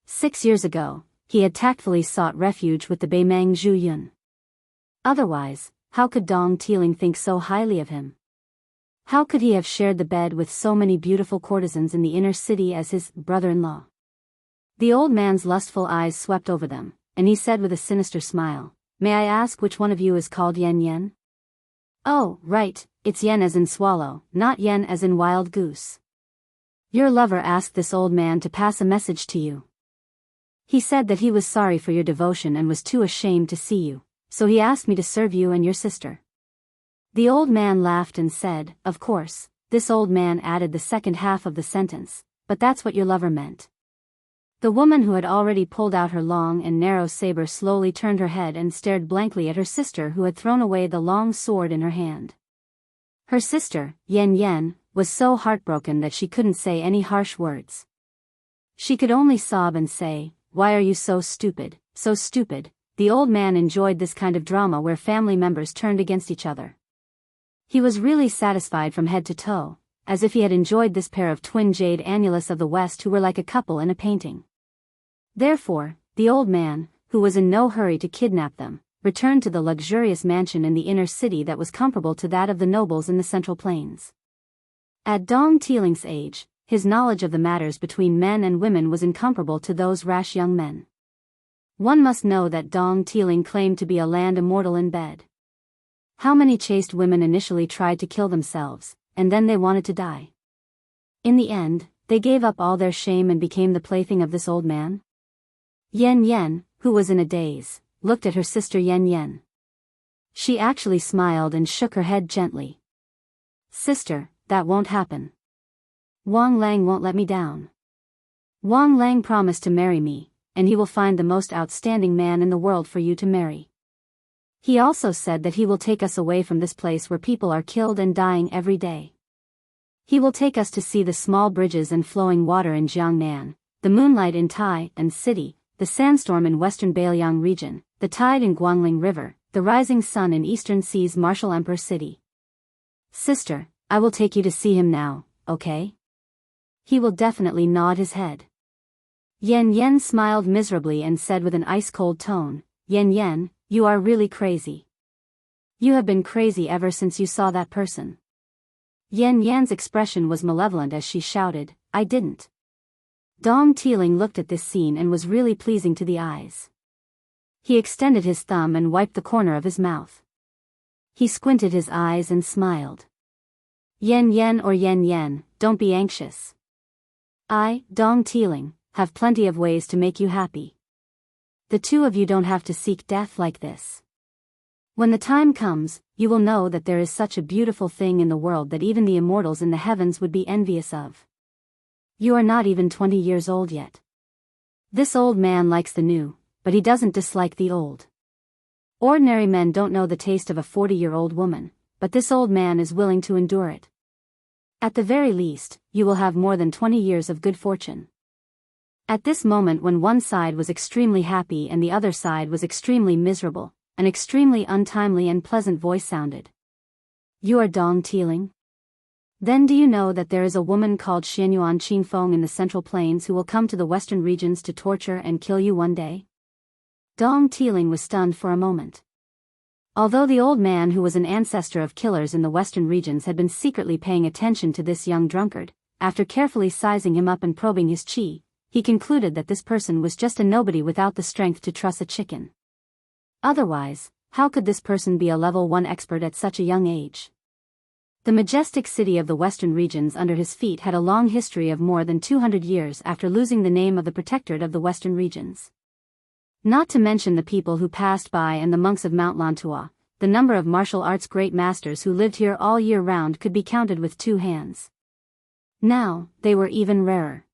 Speaker 1: 6 years ago, he had tactfully sought refuge with the Beimang Zhu Yun. Otherwise, how could Dong Tiling think so highly of him? How could he have shared the bed with so many beautiful courtesans in the inner city as his brother-in-law? The old man's lustful eyes swept over them, and he said with a sinister smile, "May I ask which one of you is called Yen Yen?" "Oh, right, it's yen as in swallow, not yen as in wild goose. Your lover asked this old man to pass a message to you. He said that he was sorry for your devotion and was too ashamed to see you, so he asked me to serve you and your sister." The old man laughed and said, "Of course." This old man added the second half of the sentence, "But that's what your lover meant." The woman who had already pulled out her long and narrow saber slowly turned her head and stared blankly at her sister who had thrown away the long sword in her hand. Her sister, Yen Yen, was so heartbroken that she couldn't say any harsh words. She could only sob and say, "Why are you so stupid, so stupid?" The old man enjoyed this kind of drama where family members turned against each other. He was really satisfied from head to toe, as if he had enjoyed this pair of twin jade annulus of the West who were like a couple in a painting. Therefore, the old man, who was in no hurry to kidnap them, returned to the luxurious mansion in the inner city that was comparable to that of the nobles in the Central Plains. At Dong Tiling's age, his knowledge of the matters between men and women was incomparable to those rash young men. One must know that Dong Tiling claimed to be a land immortal in bed. How many chaste women initially tried to kill themselves, and then they wanted to die? In the end, they gave up all their shame and became the plaything of this old man? Yen Yen, who was in a daze, looked at her sister Yen Yen. She actually smiled and shook her head gently. "Sister, that won't happen. Wang Lang won't let me down. Wang Lang promised to marry me, and he will find the most outstanding man in the world for you to marry. He also said that he will take us away from this place where people are killed and dying every day. He will take us to see the small bridges and flowing water in Jiangnan, the moonlight in Tai and City, the sandstorm in western Beiliang region, the tide in Guangling River, the rising sun in Eastern Sea's Martial Emperor City. Sister, I will take you to see him now, okay?" He will definitely nod his head. Yen Yen smiled miserably and said with an ice-cold tone, "Yen Yen, you are really crazy. You have been crazy ever since you saw that person." Yen Yan's expression was malevolent as she shouted, "I didn't." Dong Tiling looked at this scene and was really pleasing to the eyes. He extended his thumb and wiped the corner of his mouth. He squinted his eyes and smiled. "Yen Yen or Yen Yen, don't be anxious. I, Dong Tiling, have plenty of ways to make you happy. The two of you don't have to seek death like this. When the time comes, you will know that there is such a beautiful thing in the world that even the immortals in the heavens would be envious of. You are not even 20 years old yet. This old man likes the new, but he doesn't dislike the old. Ordinary men don't know the taste of a 40-year-old woman, but this old man is willing to endure it. At the very least, you will have more than 20 years of good fortune." At this moment when one side was extremely happy and the other side was extremely miserable, an extremely untimely and pleasant voice sounded. "You are Dong Tiling? Then do you know that there is a woman called Xianyuan Qingfeng in the Central Plains who will come to the western regions to torture and kill you one day?" Dong Tiling was stunned for a moment. Although the old man who was an ancestor of killers in the western regions had been secretly paying attention to this young drunkard, after carefully sizing him up and probing his qi, he concluded that this person was just a nobody without the strength to truss a chicken. Otherwise, how could this person be a level 1 expert at such a young age? The majestic city of the western regions under his feet had a long history of more than 200 years after losing the name of the protectorate of the western regions. Not to mention the people who passed by and the monks of Mount Lantua, the number of martial arts great masters who lived here all year round could be counted with 2 hands. Now, they were even rarer.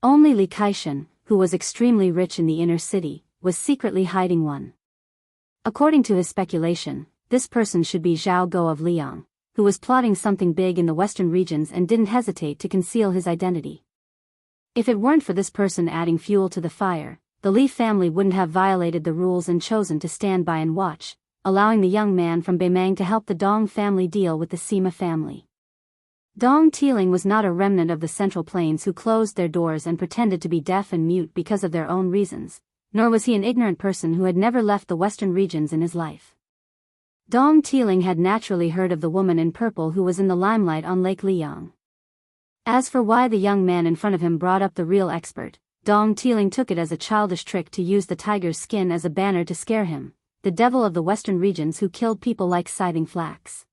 Speaker 1: Only Li Kaishan, who was extremely rich in the inner city, was secretly hiding one. According to his speculation, this person should be Zhao Go of Liang, who was plotting something big in the western regions and didn't hesitate to conceal his identity. If it weren't for this person adding fuel to the fire, the Li family wouldn't have violated the rules and chosen to stand by and watch, allowing the young man from Beimang to help the Dong family deal with the Sima family. Dong Tiling was not a remnant of the Central Plains who closed their doors and pretended to be deaf and mute because of their own reasons, nor was he an ignorant person who had never left the western regions in his life. Dong Tiling had naturally heard of the woman in purple who was in the limelight on Lake Liang. As for why the young man in front of him brought up the real expert, Dong Tiling took it as a childish trick to use the tiger's skin as a banner to scare him, the devil of the western regions who killed people like scything flax.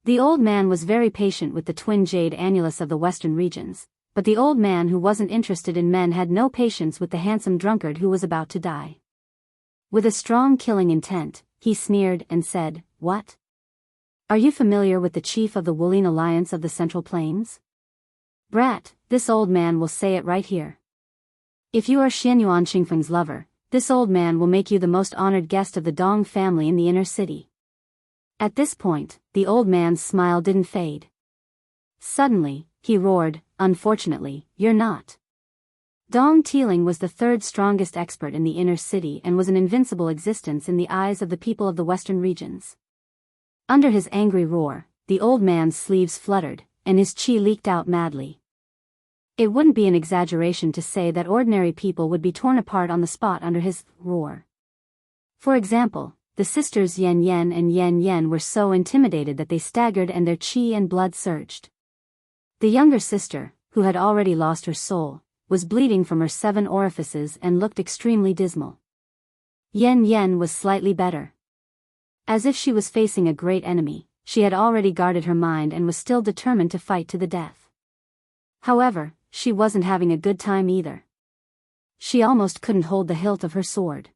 Speaker 1: The old man was very patient with the twin jade annulus of the western regions, but the old man who wasn't interested in men had no patience with the handsome drunkard who was about to die. With a strong killing intent, he sneered and said, "What? Are you familiar with the chief of the Wuling Alliance of the Central Plains? Brat, this old man will say it right here. If you are Xianyuan Qingfeng's lover, this old man will make you the most honored guest of the Dong family in the inner city." At this point, the old man's smile didn't fade. Suddenly, he roared, "Unfortunately, you're not." Dong Tiling was the third strongest expert in the inner city and was an invincible existence in the eyes of the people of the western regions. Under his angry roar, the old man's sleeves fluttered, and his chi leaked out madly. It wouldn't be an exaggeration to say that ordinary people would be torn apart on the spot under his roar. For example, the sisters Yan Yan and Yan Yan were so intimidated that they staggered and their chi and blood surged. The younger sister, who had already lost her soul, was bleeding from her 7 orifices and looked extremely dismal. Yan Yan was slightly better. As if she was facing a great enemy, she had already guarded her mind and was still determined to fight to the death. However, she wasn't having a good time either. She almost couldn't hold the hilt of her sword.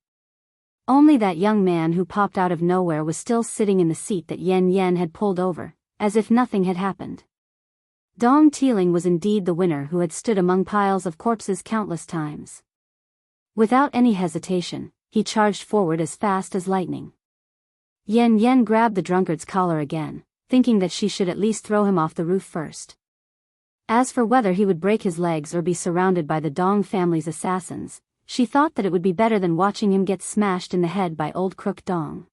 Speaker 1: Only that young man who popped out of nowhere was still sitting in the seat that Yan Yan had pulled over, as if nothing had happened. Dong Tiling was indeed the winner who had stood among piles of corpses countless times. Without any hesitation, he charged forward as fast as lightning. Yan Yan grabbed the drunkard's collar again, thinking that she should at least throw him off the roof first. As for whether he would break his legs or be surrounded by the Dong family's assassins, she thought that it would be better than watching him get smashed in the head by old crook Dong.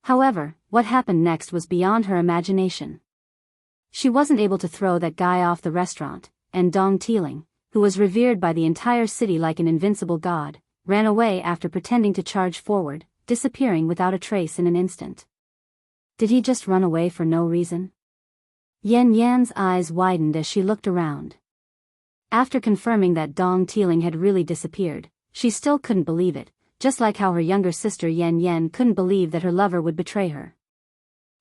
Speaker 1: However, what happened next was beyond her imagination. She wasn't able to throw that guy off the restaurant, and Dong Tiling, who was revered by the entire city like an invincible god, ran away after pretending to charge forward, disappearing without a trace in an instant. Did he just run away for no reason? Yan Yan's eyes widened as she looked around. After confirming that Dong Tiling had really disappeared, she still couldn't believe it, just like how her younger sister Yan Yan couldn't believe that her lover would betray her.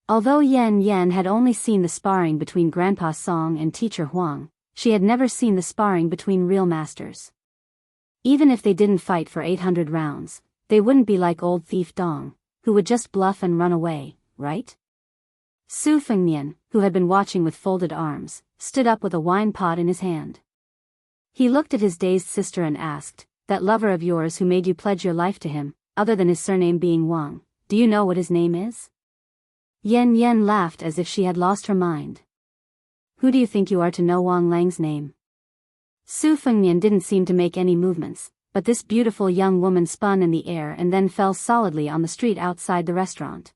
Speaker 1: Although Yan Yan had only seen the sparring between Grandpa Song and Teacher Huang, she had never seen the sparring between real masters. Even if they didn't fight for 800 rounds, they wouldn't be like old thief Dong, who would just bluff and run away, right? Su Fengnian, who had been watching with folded arms, stood up with a wine pot in his hand. He looked at his dazed sister and asked, "That lover of yours who made you pledge your life to him, other than his surname being Wang, do you know what his name is?" Yan Yan laughed as if she had lost her mind. "Who do you think you are to know Wang Lang's name?" Su Fengnian didn't seem to make any movements, but this beautiful young woman spun in the air and then fell solidly on the street outside the restaurant.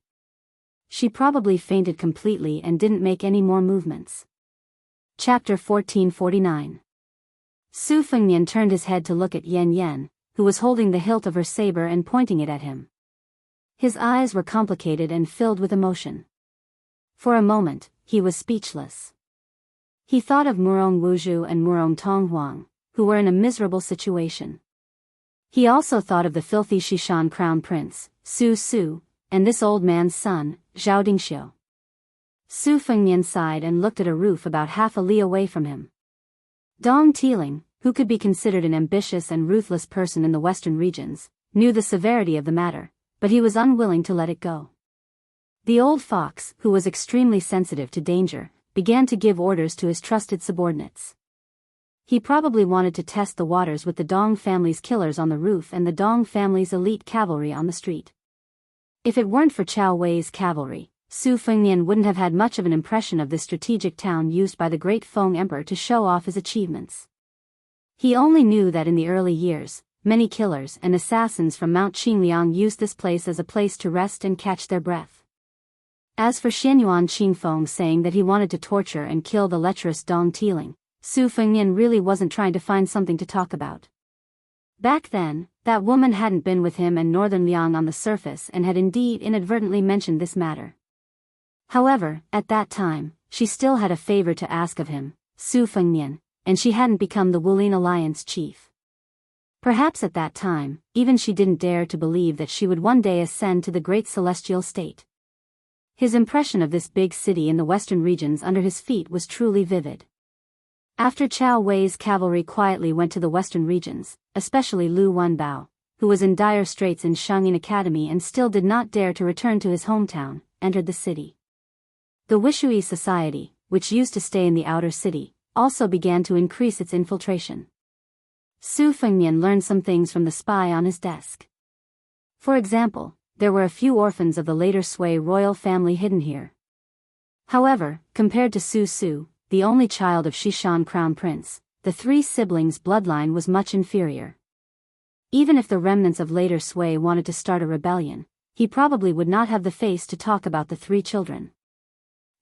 Speaker 1: She probably fainted completely and didn't make any more movements. Chapter 1449. Su Fengnian turned his head to look at Yan Yan, who was holding the hilt of her saber and pointing it at him. His eyes were complicated and filled with emotion. For a moment, he was speechless. He thought of Murong Wuzhu and Murong Tonghuang, who were in a miserable situation. He also thought of the filthy Shishan crown prince, Su Su, and this old man's son, Zhao Dingxiu. Su Fengnian sighed and looked at a roof about half a li away from him. Dong Tiling, who could be considered an ambitious and ruthless person in the western regions, knew the severity of the matter, but he was unwilling to let it go. The old fox, who was extremely sensitive to danger, began to give orders to his trusted subordinates. He probably wanted to test the waters with the Dong family's killers on the roof and the Dong family's elite cavalry on the street. If it weren't for Chao Wei's cavalry, Su Fengnian wouldn't have had much of an impression of this strategic town used by the great Feng Emperor to show off his achievements. He only knew that in the early years, many killers and assassins from Mount Qingliang used this place as a place to rest and catch their breath. As for Xianyuan Qingfeng saying that he wanted to torture and kill the lecherous Dong Tiling, Su Fengnian really wasn't trying to find something to talk about. Back then, that woman hadn't been with him and Northern Liang on the surface and had indeed inadvertently mentioned this matter. However, at that time, she still had a favor to ask of him, Su Fengnian, and she hadn't become the Wuling Alliance chief. Perhaps at that time, even she didn't dare to believe that she would one day ascend to the great celestial state. His impression of this big city in the western regions under his feet was truly vivid. After Chao Wei's cavalry quietly went to the western regions, especially Lu Wenbao, who was in dire straits in Shangyin Academy and still did not dare to return to his hometown, entered the city. The Wuxia Society, which used to stay in the outer city, also began to increase its infiltration. Su Fengnian learned some things from the spy on his desk. For example, there were a few orphans of the later Sui royal family hidden here. However, compared to Su, the only child of Shishan crown prince, the three siblings' bloodline was much inferior. Even if the remnants of later Sui wanted to start a rebellion, he probably would not have the face to talk about the three children.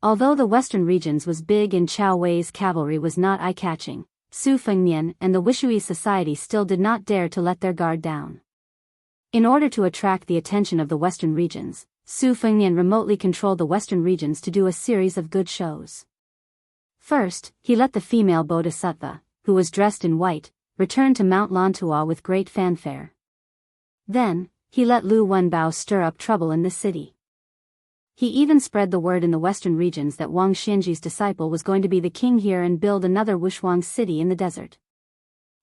Speaker 1: Although the western regions was big and Chao Wei's cavalry was not eye-catching, Su Fengnian and the Wuxia Society still did not dare to let their guard down. In order to attract the attention of the western regions, Su Fengnian remotely controlled the western regions to do a series of good shows. First, he let the female bodhisattva, who was dressed in white, return to Mount Lantua with great fanfare. Then, he let Lu Wenbao stir up trouble in the city. He even spread the word in the western regions that Wang Xianji's disciple was going to be the king here and build another Wushuang city in the desert.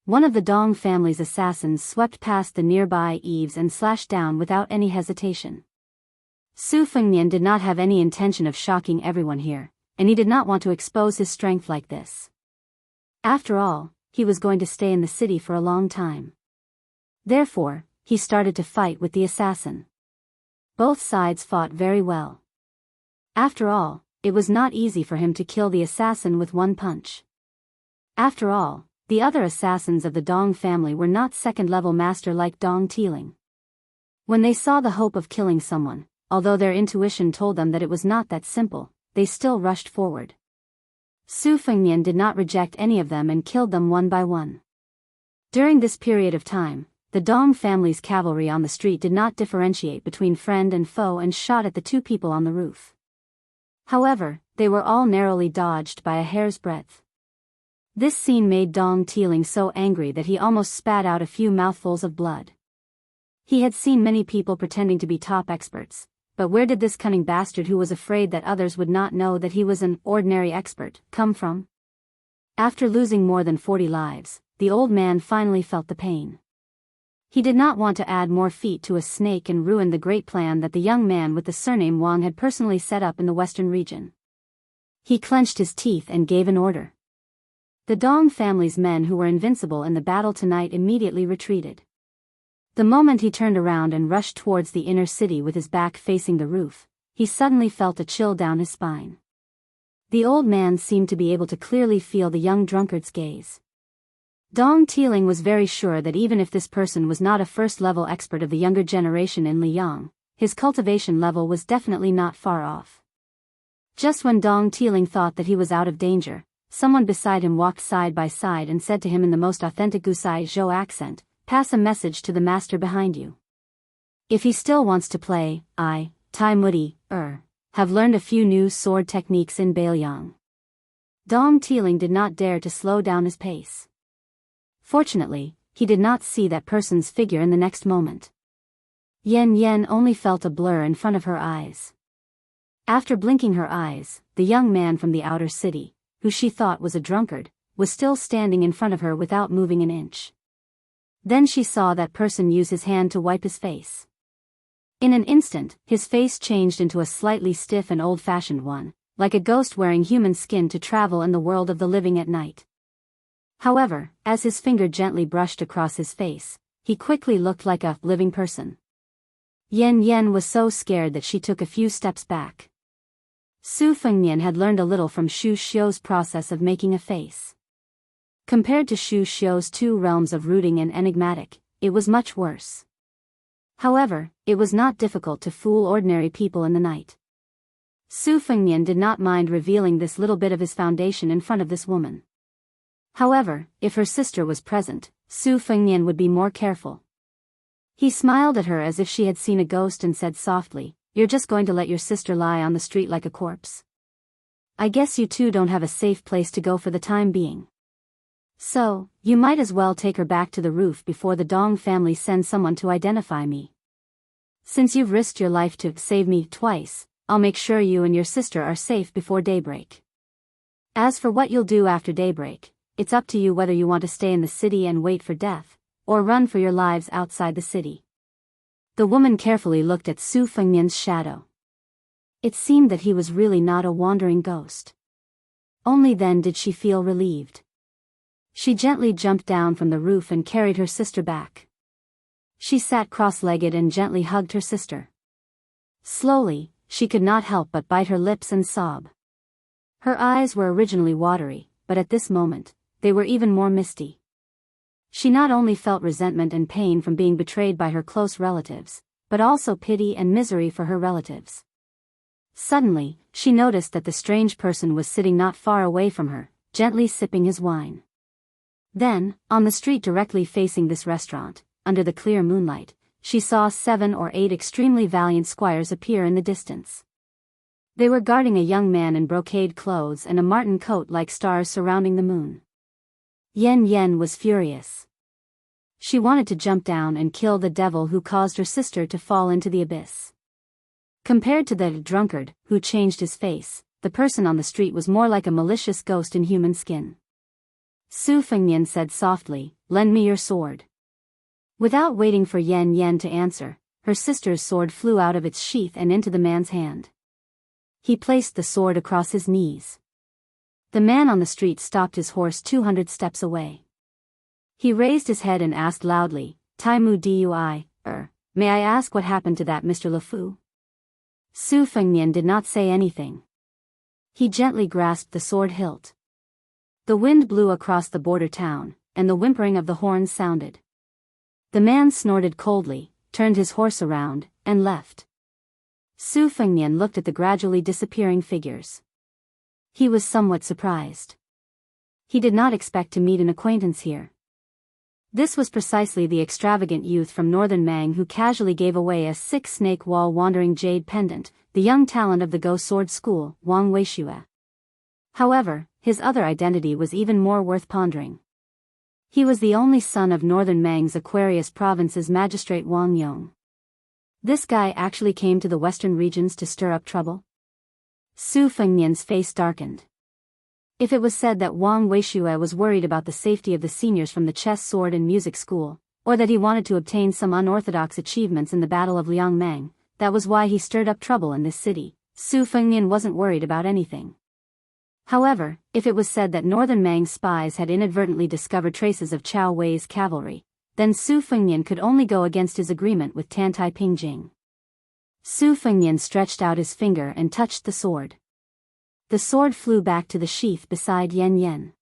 Speaker 1: One of the Dong family's assassins swept past the nearby eaves and slashed down without any hesitation. Su Fengnian did not have any intention of shocking everyone here, and he did not want to expose his strength like this. After all, he was going to stay in the city for a long time. Therefore, he started to fight with the assassin. Both sides fought very well. After all, it was not easy for him to kill the assassin with one punch. After all, the other assassins of the Dong family were not second-level master like Dong Tiling. When they saw the hope of killing someone, although their intuition told them that it was not that simple, they still rushed forward. Su Fengnian did not reject any of them and killed them one by one. During this period of time, the Dong family's cavalry on the street did not differentiate between friend and foe and shot at the two people on the roof. However, they were all narrowly dodged by a hair's breadth. This scene made Dong Tiling so angry that he almost spat out a few mouthfuls of blood. He had seen many people pretending to be top experts, but where did this cunning bastard who was afraid that others would not know that he was an ordinary expert come from? After losing more than 40 lives, the old man finally felt the pain. He did not want to add more feet to a snake and ruin the great plan that the young man with the surname Wang had personally set up in the western region. He clenched his teeth and gave an order. The Dong family's men who were invincible in the battle tonight immediately retreated. The moment he turned around and rushed towards the inner city with his back facing the roof, he suddenly felt a chill down his spine. The old man seemed to be able to clearly feel the young drunkard's gaze. Dong Tiling was very sure that even if this person was not a first-level expert of the younger generation in Liyang, his cultivation level was definitely not far off. Just when Dong Tiling thought that he was out of danger, someone beside him walked side by side and said to him in the most authentic Gusai Zhou accent, "Pass a message to the master behind you. If he still wants to play, I, Tai Mudi, have learned a few new sword techniques in Biyao." Dong Tiling did not dare to slow down his pace. Fortunately, he did not see that person's figure in the next moment. Yen only felt a blur in front of her eyes. After blinking her eyes, the young man from the outer city, who she thought was a drunkard, was still standing in front of her without moving an inch. Then she saw that person use his hand to wipe his face. In an instant, his face changed into a slightly stiff and old-fashioned one, like a ghost wearing human skin to travel in the world of the living at night. However, as his finger gently brushed across his face, he quickly looked like a living person. Yen was so scared that she took a few steps back. Su Fengnian had learned a little from Shu Xiu's process of making a face. Compared to Shu Xiu's two realms of rooting and enigmatic, it was much worse. However, it was not difficult to fool ordinary people in the night. Su Fengnian did not mind revealing this little bit of his foundation in front of this woman. However, if her sister was present, Su Fengnian would be more careful. He smiled at her as if she had seen a ghost and said softly, "You're just going to let your sister lie on the street like a corpse? I guess you two don't have a safe place to go for the time being. So, you might as well take her back to the roof before the Dong family sends someone to identify me. Since you've risked your life to save me twice, I'll make sure you and your sister are safe before daybreak. As for what you'll do after daybreak, it's up to you whether you want to stay in the city and wait for death, or run for your lives outside the city." The woman carefully looked at Su Fengnian's shadow. It seemed that he was really not a wandering ghost. Only then did she feel relieved. She gently jumped down from the roof and carried her sister back. She sat cross-legged and gently hugged her sister. Slowly, she could not help but bite her lips and sob. Her eyes were originally watery, but at this moment, they were even more misty. She not only felt resentment and pain from being betrayed by her close relatives, but also pity and misery for her relatives. Suddenly, she noticed that the strange person was sitting not far away from her, gently sipping his wine. Then, on the street directly facing this restaurant, under the clear moonlight, she saw 7 or 8 extremely valiant squires appear in the distance. They were guarding a young man in brocade clothes and a marten coat like stars surrounding the moon. Yan Yan was furious. She wanted to jump down and kill the devil who caused her sister to fall into the abyss. Compared to the drunkard, who changed his face, the person on the street was more like a malicious ghost in human skin. Su Fengnian said softly, "Lend me your sword." Without waiting for Yan Yan to answer, her sister's sword flew out of its sheath and into the man's hand. He placed the sword across his knees. The man on the street stopped his horse 200 steps away. He raised his head and asked loudly, "Tai Mu Dui, may I ask what happened to that Mr. LeFou?" Su Fengnian did not say anything. He gently grasped the sword hilt. The wind blew across the border town, and the whimpering of the horns sounded. The man snorted coldly, turned his horse around, and left. Su Fengnian looked at the gradually disappearing figures. He was somewhat surprised. He did not expect to meet an acquaintance here. This was precisely the extravagant youth from northern Mang who casually gave away a 6-snake wall wandering jade pendant, the young talent of the Go Sword School, Wang Weishue. However, his other identity was even more worth pondering. He was the only son of northern Mang's Aquarius Province's magistrate Wang Yong. This guy actually came to the western regions to stir up trouble? Su Fengnian's face darkened. If it was said that Wang Weishue was worried about the safety of the seniors from the chess, sword and music school, or that he wanted to obtain some unorthodox achievements in the Battle of Liangmang, that was why he stirred up trouble in this city, Su Fengnian wasn't worried about anything. However, if it was said that northern Mang's spies had inadvertently discovered traces of Chao Wei's cavalry, then Su Fengnian could only go against his agreement with Tantai Pingjing. Su Fengnian stretched out his finger and touched the sword. The sword flew back to the sheath beside Yan Yan.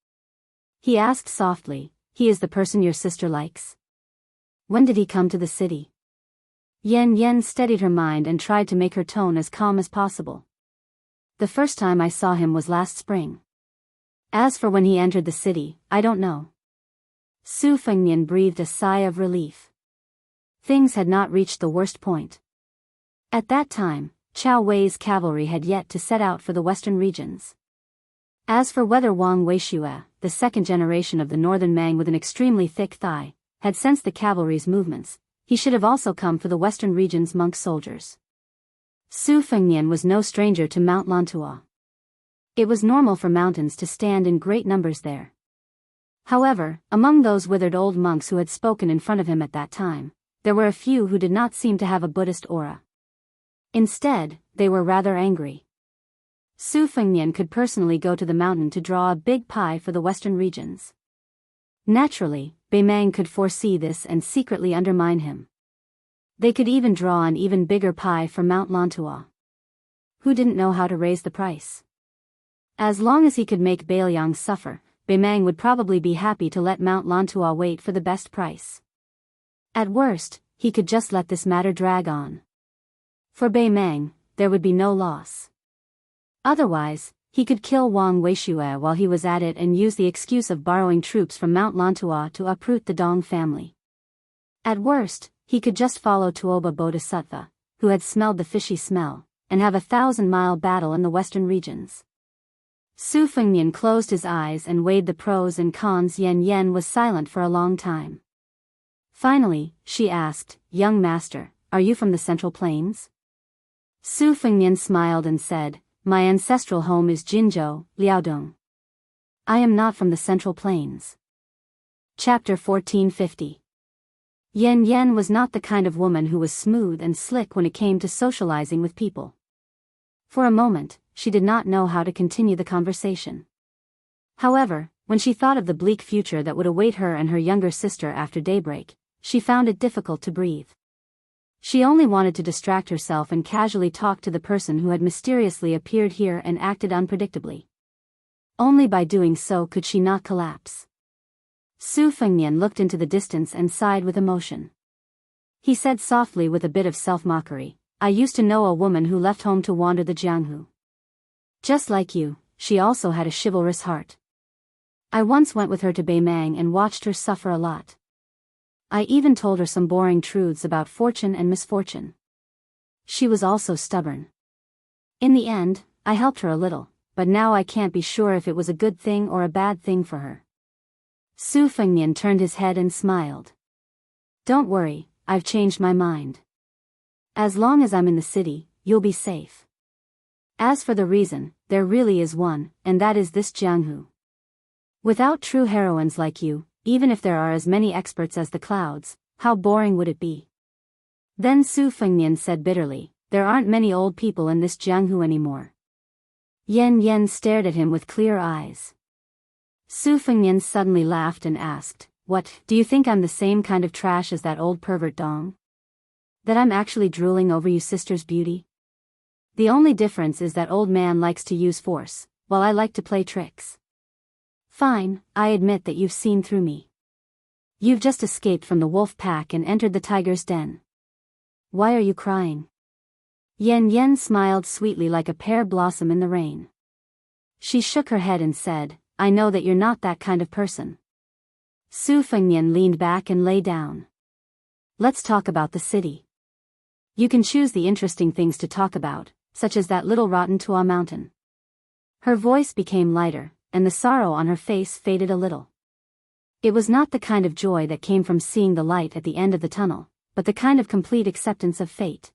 Speaker 1: He asked softly, "He is the person your sister likes? When did he come to the city?" Yan Yan steadied her mind and tried to make her tone as calm as possible. "The first time I saw him was last spring. As for when he entered the city, I don't know." Su Fengnian breathed a sigh of relief. Things had not reached the worst point. At that time, Chao Wei's cavalry had yet to set out for the western regions. As for whether Wang Weishue, the second generation of the northern Mang with an extremely thick thigh, had sensed the cavalry's movements, he should have also come for the western region's monk soldiers. Su Fengnian was no stranger to Mount Lantua. It was normal for mountains to stand in great numbers there. However, among those withered old monks who had spoken in front of him at that time, there were a few who did not seem to have a Buddhist aura. Instead, they were rather angry. Su Fengnian could personally go to the mountain to draw a big pie for the western regions. Naturally, Beimang could foresee this and secretly undermine him. They could even draw an even bigger pie for Mount Lantua. Who didn't know how to raise the price? As long as he could make Beiliang suffer, Beimang would probably be happy to let Mount Lantua wait for the best price. At worst, he could just let this matter drag on. For Beimang, there would be no loss. Otherwise, he could kill Wang Weishue while he was at it and use the excuse of borrowing troops from Mount Lantua to uproot the Dong family. At worst, he could just follow Tuoba Bodhisattva, who had smelled the fishy smell, and have a 1,000-mile battle in the western regions. Su Fengnian closed his eyes and weighed the pros and cons. Yan Yan was silent for a long time. Finally, she asked, "Young master, are you from the Central Plains?" Su Fengnian smiled and said, "My ancestral home is Jinzhou, Liaodong. I am not from the Central Plains." Chapter 1450. Yan Yan was not the kind of woman who was smooth and slick when it came to socializing with people. For a moment, she did not know how to continue the conversation. However, when she thought of the bleak future that would await her and her younger sister after daybreak, she found it difficult to breathe. She only wanted to distract herself and casually talk to the person who had mysteriously appeared here and acted unpredictably. Only by doing so could she not collapse. Su Fengnian looked into the distance and sighed with emotion. He said softly with a bit of self-mockery, "I used to know a woman who left home to wander the Jianghu. Just like you, she also had a chivalrous heart. I once went with her to Beimang and watched her suffer a lot. I even told her some boring truths about fortune and misfortune. She was also stubborn. In the end, I helped her a little, but now I can't be sure if it was a good thing or a bad thing for her." Su Fengnian turned his head and smiled. "Don't worry, I've changed my mind. As long as I'm in the city, you'll be safe. As for the reason, there really is one, and that is this Jianghu. Without true heroines like you, even if there are as many experts as the clouds, how boring would it be?" Then Su Fengnian said bitterly, "There aren't many old people in this Jianghu anymore." Yan Yan stared at him with clear eyes. Su Fengnian suddenly laughed and asked, "What, do you think I'm the same kind of trash as that old pervert Dong? That I'm actually drooling over you sister's beauty? The only difference is that old man likes to use force, while I like to play tricks. Fine, I admit that you've seen through me. You've just escaped from the wolf pack and entered the tiger's den. Why are you crying?" Yan Yan smiled sweetly like a pear blossom in the rain. She shook her head and said, "I know that you're not that kind of person." Su Fengnian leaned back and lay down. "Let's talk about the city. You can choose the interesting things to talk about, such as that little rotten Tua mountain." Her voice became lighter, and the sorrow on her face faded a little. It was not the kind of joy that came from seeing the light at the end of the tunnel, but the kind of complete acceptance of fate.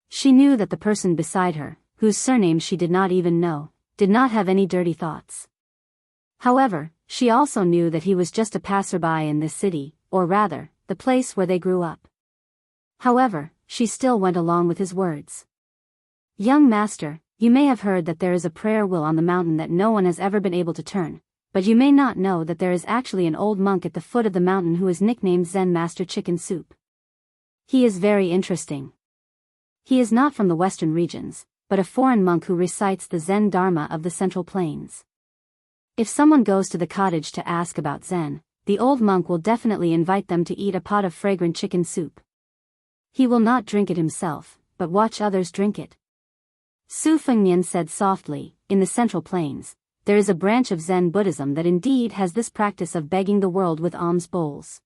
Speaker 1: She knew that the person beside her, whose surname she did not even know, did not have any dirty thoughts. However, she also knew that he was just a passerby in this city, or rather, the place where they grew up. However, she still went along with his words. "Young master, you may have heard that there is a prayer wheel on the mountain that no one has ever been able to turn, but you may not know that there is actually an old monk at the foot of the mountain who is nicknamed Zen Master Chicken Soup. He is very interesting. He is not from the western regions, but a foreign monk who recites the Zen Dharma of the Central Plains. If someone goes to the cottage to ask about Zen, the old monk will definitely invite them to eat a pot of fragrant chicken soup. He will not drink it himself, but watch others drink it." Su Fengnian said softly, "In the Central Plains, there is a branch of Zen Buddhism that indeed has this practice of begging the world with alms bowls.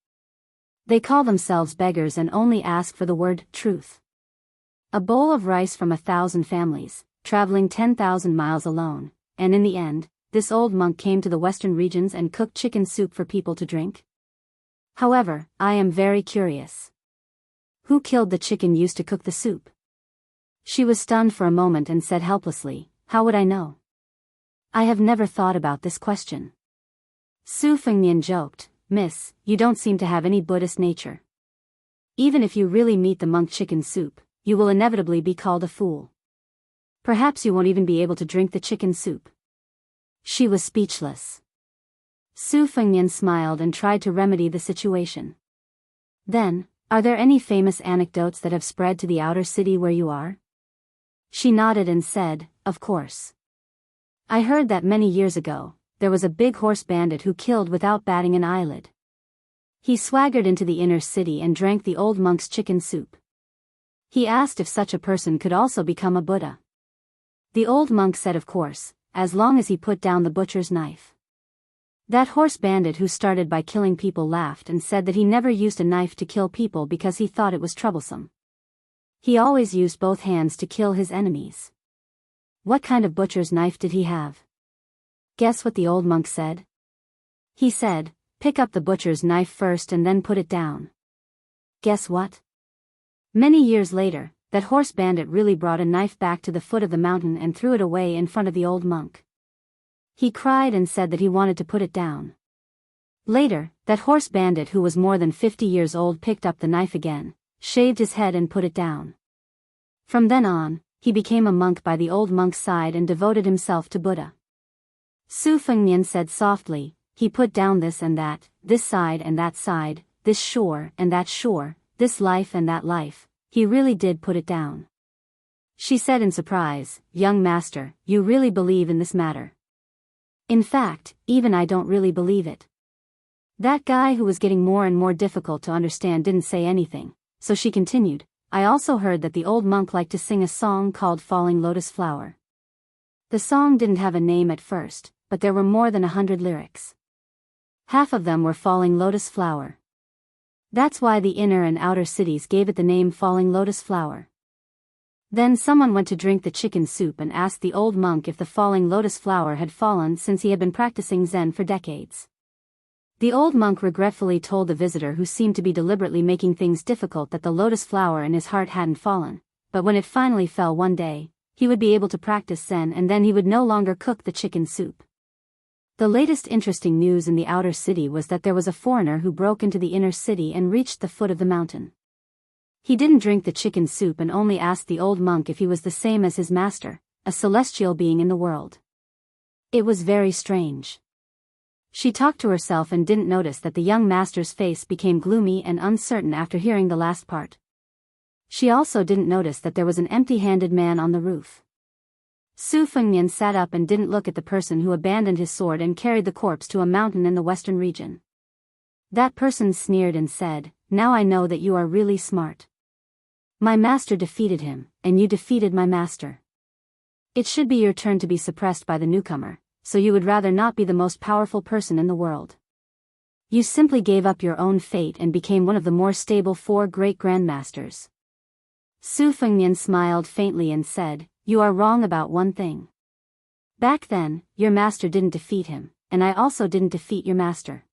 Speaker 1: They call themselves beggars and only ask for the word truth. A bowl of rice from 1,000 families, traveling 10,000 miles alone, and in the end, this old monk came to the western regions and cooked chicken soup for people to drink. However, I am very curious. Who killed the chicken used to cook the soup?" She was stunned for a moment and said helplessly, "How would I know? I have never thought about this question." Su Fengnian joked, "Miss, you don't seem to have any Buddhist nature. Even if you really meet the monk chicken soup, you will inevitably be called a fool. Perhaps you won't even be able to drink the chicken soup." She was speechless. Su Fengnian smiled and tried to remedy the situation. "Then, are there any famous anecdotes that have spread to the outer city where you are?" She nodded and said, "Of course. I heard that many years ago, there was a big horse bandit who killed without batting an eyelid. He swaggered into the inner city and drank the old monk's chicken soup. He asked if such a person could also become a Buddha. The old monk said of course, as long as he put down the butcher's knife. That horse bandit who started by killing people laughed and said that he never used a knife to kill people because he thought it was troublesome. He always used both hands to kill his enemies. What kind of butcher's knife did he have? Guess what the old monk said? He said, pick up the butcher's knife first and then put it down. Guess what? Many years later, that horse bandit really brought a knife back to the foot of the mountain and threw it away in front of the old monk. He cried and said that he wanted to put it down. Later, That horse bandit who was more than 50 years old picked up the knife again, shaved his head and put it down. From then on, he became a monk by the old monk's side and devoted himself to Buddha. Su Fengnian said softly, he put down this and that, this side and that side, this shore and that shore, this life and that life, he really did put it down. She said in surprise, young master, you really believe in this matter? In fact, even I don't really believe it. That guy who was getting more and more difficult to understand didn't say anything, so she continued, I also heard that the old monk liked to sing a song called Falling Lotus Flower. The song didn't have a name at first, but there were more than 100 lyrics. Half of them were Falling Lotus Flower. That's why the inner and outer cities gave it the name Falling Lotus Flower. Then someone went to drink the chicken soup and asked the old monk if the falling lotus flower had fallen since he had been practicing Zen for decades. The old monk regretfully told the visitor who seemed to be deliberately making things difficult that the lotus flower in his heart hadn't fallen, but when it finally fell one day, he would be able to practice Zen and then he would no longer cook the chicken soup. The latest interesting news in the outer city was that there was a foreigner who broke into the inner city and reached the foot of the mountain. He didn't drink the chicken soup and only asked the old monk if he was the same as his master, a celestial being in the world. It was very strange. She talked to herself and didn't notice that the young master's face became gloomy and uncertain after hearing the last part. She also didn't notice that there was an empty-handed man on the roof. Su Fengnian sat up and didn't look at the person who abandoned his sword and carried the corpse to a mountain in the western region. That person sneered and said, now I know that you are really smart. My master defeated him, and you defeated my master. It should be your turn to be suppressed by the newcomer, so you would rather not be the most powerful person in the world. You simply gave up your own fate and became one of the more stable 4 great grandmasters. Su Fengnian smiled faintly and said, you are wrong about one thing. Back then, your master didn't defeat him, and I also didn't defeat your master.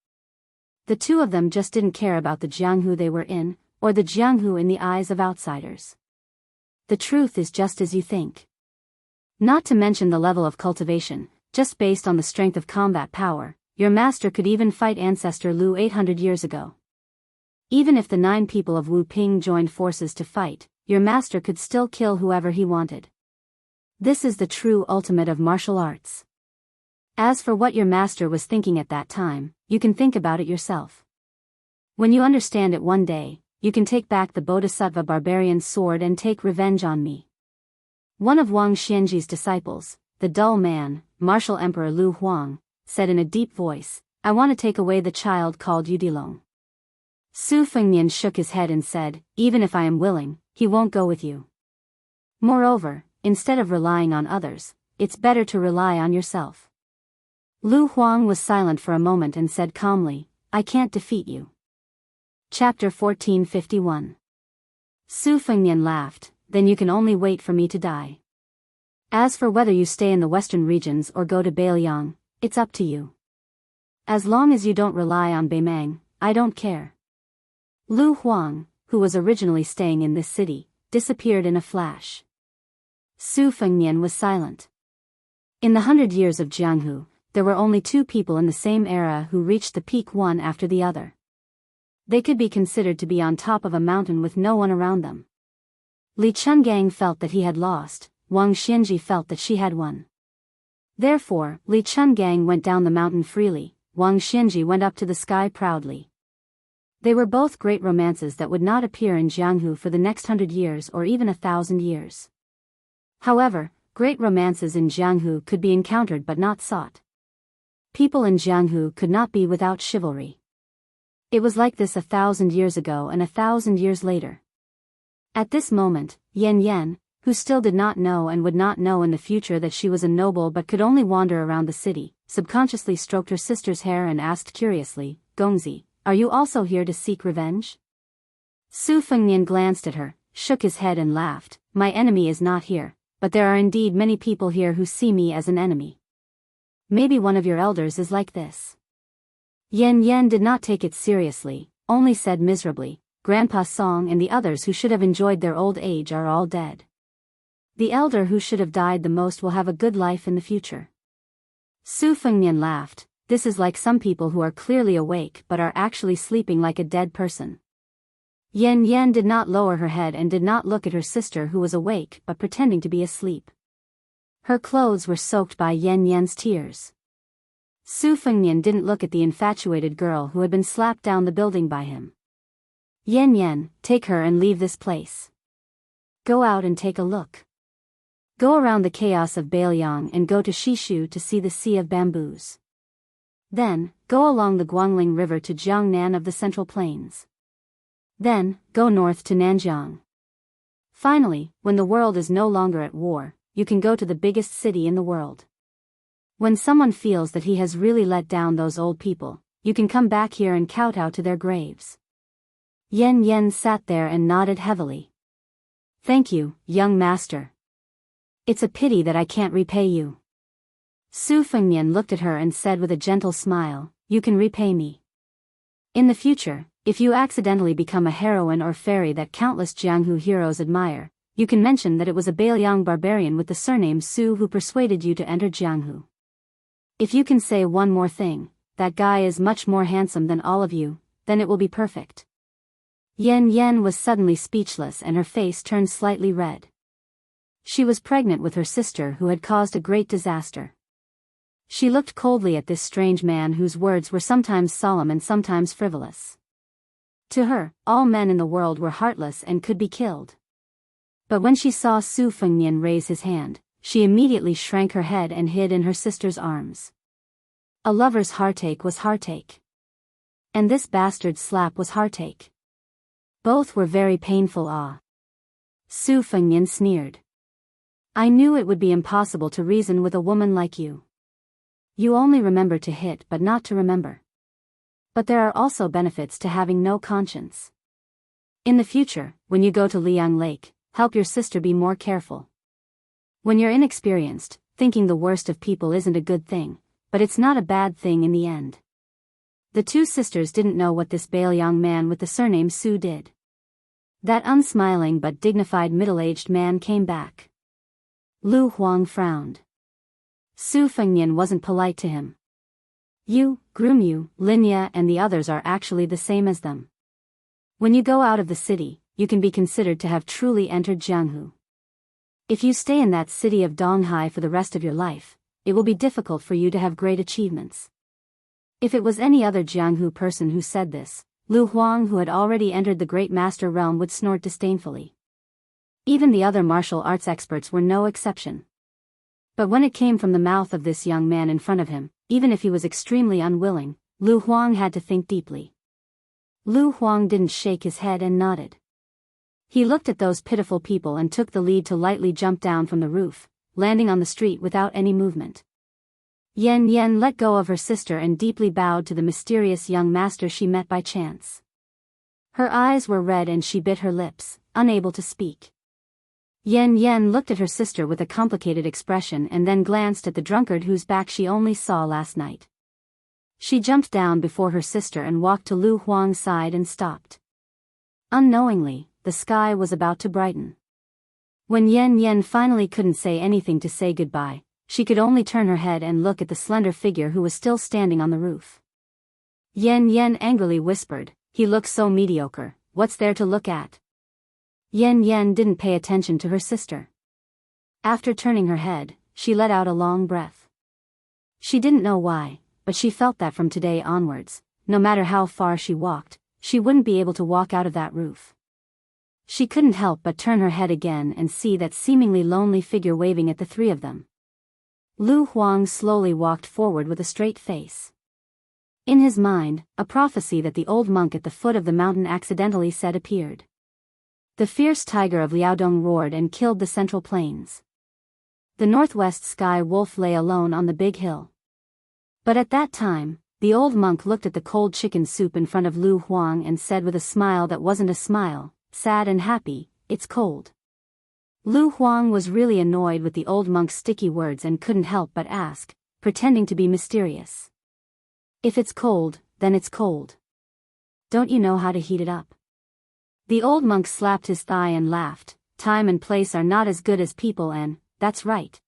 Speaker 1: The two of them just didn't care about the Jianghu they were in, or the Jianghu in the eyes of outsiders. The truth is just as you think. Not to mention the level of cultivation, just based on the strength of combat power, your master could even fight ancestor Lu 800 years ago. Even if the 9 people of Wu Ping joined forces to fight, your master could still kill whoever he wanted. This is the true ultimate of martial arts. As for what your master was thinking at that time, you can think about it yourself. When you understand it one day, you can take back the Bodhisattva barbarian's sword and take revenge on me. One of Wang Xianji's disciples, the dull man, martial emperor Lu Huang, said in a deep voice, I want to take away the child called Yudilong. Su Fengnian shook his head and said, even if I am willing, he won't go with you. Moreover, instead of relying on others, it's better to rely on yourself. Lu Huang was silent for a moment and said calmly, I can't defeat you. Chapter 1451. Su Fengnian laughed, then you can only wait for me to die. As for whether you stay in the western regions or go to Beiliang, it's up to you. As long as you don't rely on Beimang, I don't care. Lu Huang, who was originally staying in this city, disappeared in a flash. Su Fengnian was silent. In the 100 years of Jianghu, there were only 2 people in the same era who reached the peak one after the other. They could be considered to be on top of a mountain with no one around them. Li Chungang felt that he had lost, Wang Xianji felt that she had won. Therefore, Li Chungang went down the mountain freely, Wang Xianji went up to the sky proudly. They were both great romances that would not appear in Jianghu for the next 100 years or even 1,000 years. However, great romances in Jianghu could be encountered but not sought. People in Jianghu could not be without chivalry. It was like this 1,000 years ago and 1,000 years later. At this moment, Yan Yan, who still did not know and would not know in the future that she was a noble but could only wander around the city, subconsciously stroked her sister's hair and asked curiously, Gongzi, are you also here to seek revenge? Su Fengnian glanced at her, shook his head and laughed, my enemy is not here, but there are indeed many people here who see me as an enemy. Maybe one of your elders is like this. Yan Yan did not take it seriously, only said miserably, Grandpa Song and the others who should have enjoyed their old age are all dead. The elder who should have died the most will have a good life in the future. Su Fengnian laughed, this is like some people who are clearly awake but are actually sleeping like a dead person. Yan Yan did not lower her head and did not look at her sister who was awake but pretending to be asleep. Her clothes were soaked by Yan Yan's tears. Su Fengnian didn't look at the infatuated girl who had been slapped down the building by him. Yan Yan, take her and leave this place. Go out and take a look. Go around the chaos of Biyao and go to Shishu to see the Sea of Bamboos. Then, go along the Guangling River to Jiangnan of the Central Plains. Then, go north to Nanjiang. Finally, when the world is no longer at war, you can go to the biggest city in the world. When someone feels that he has really let down those old people, you can come back here and kowtow to their graves. Yan Yan sat there and nodded heavily. Thank you, young master. It's a pity that I can't repay you. Su Fengnian looked at her and said with a gentle smile, you can repay me. In the future, if you accidentally become a heroine or fairy that countless Jianghu heroes admire, you can mention that it was a Biyao barbarian with the surname Su who persuaded you to enter Jianghu. If you can say one more thing, that guy is much more handsome than all of you, then it will be perfect. Yan Yan was suddenly speechless and her face turned slightly red. She was pregnant with her sister who had caused a great disaster. She looked coldly at this strange man whose words were sometimes solemn and sometimes frivolous. To her, all men in the world were heartless and could be killed. But when she saw Su Fengnian raise his hand, she immediately shrank her head and hid in her sister's arms. A lover's heartache was heartache. And this bastard's slap was heartache. Both were very painful. Su Fengnian sneered. I knew it would be impossible to reason with a woman like you. You only remember to hit but not to remember. But there are also benefits to having no conscience. In the future, when you go to Liang Lake, help your sister be more careful. When you're inexperienced, thinking the worst of people isn't a good thing, but it's not a bad thing in the end. The two sisters didn't know what this Biyao man with the surname Su did. That unsmiling but dignified middle-aged man came back. Lu Huang frowned. Su Fengnian wasn't polite to him. You, Grumyu, Linya and the others are actually the same as them. When you go out of the city, you can be considered to have truly entered Jianghu. If you stay in that city of Donghai for the rest of your life, it will be difficult for you to have great achievements. If it was any other Jianghu person who said this, Lu Huang who had already entered the great master realm would snort disdainfully. Even the other martial arts experts were no exception. But when it came from the mouth of this young man in front of him, even if he was extremely unwilling, Lu Huang had to think deeply. Lu Huang didn't shake his head and nodded. He looked at those pitiful people and took the lead to lightly jump down from the roof, landing on the street without any movement. Yan Yan let go of her sister and deeply bowed to the mysterious young master she met by chance. Her eyes were red and she bit her lips, unable to speak. Yan Yan looked at her sister with a complicated expression and then glanced at the drunkard whose back she only saw last night. She jumped down before her sister and walked to Lu Huang's side and stopped. Unknowingly, the sky was about to brighten. When Yan Yan finally couldn't say anything to say goodbye, she could only turn her head and look at the slender figure who was still standing on the roof. Yan Yan angrily whispered, he looks so mediocre, what's there to look at? Yan Yan didn't pay attention to her sister. After turning her head, she let out a long breath. She didn't know why, but she felt that from today onwards, no matter how far she walked, she wouldn't be able to walk out of that roof. She couldn't help but turn her head again and see that seemingly lonely figure waving at the three of them. Lu Huang slowly walked forward with a straight face. In his mind, a prophecy that the old monk at the foot of the mountain accidentally said appeared. The fierce tiger of Liaodong roared and killed the central plains. The northwest sky wolf lay alone on the big hill. But at that time, the old monk looked at the cold chicken soup in front of Lu Huang and said with a smile that wasn't a smile, sad and happy, it's cold. Lu Huang was really annoyed with the old monk's sticky words and couldn't help but ask, pretending to be mysterious. If it's cold, then it's cold. Don't you know how to heat it up? The old monk slapped his thigh and laughed, time and place are not as good as people and, that's right.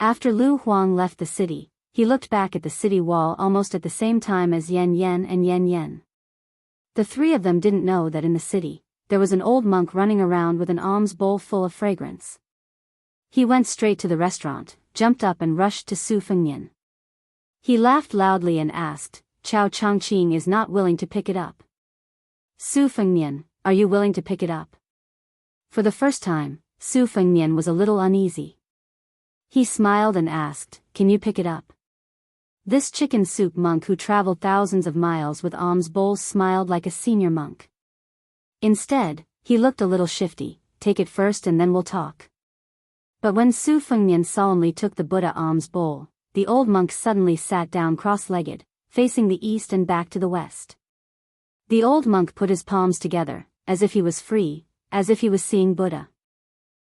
Speaker 1: After Lu Huang left the city, He looked back at the city wall almost at the same time as Yen Yen and Yen Yen. The three of them didn't know that in the city, there was an old monk running around with an alms bowl full of fragrance. He went straight to the restaurant, jumped up and rushed to Su Fengnian. He laughed loudly and asked, "Chao Chongqing is not willing to pick it up. Su Fengnian, are you willing to pick it up?" For the first time, Su Fengnian was a little uneasy. He smiled and asked, "Can you pick it up?" This chicken soup monk who traveled thousands of miles with alms bowls smiled like a senior monk. Instead, he looked a little shifty. "Take it first and then we'll talk." But when Su Fengnian solemnly took the Buddha alms bowl, the old monk suddenly sat down cross-legged, facing the east and back to the west. The old monk put his palms together, as if he was free, as if he was seeing Buddha.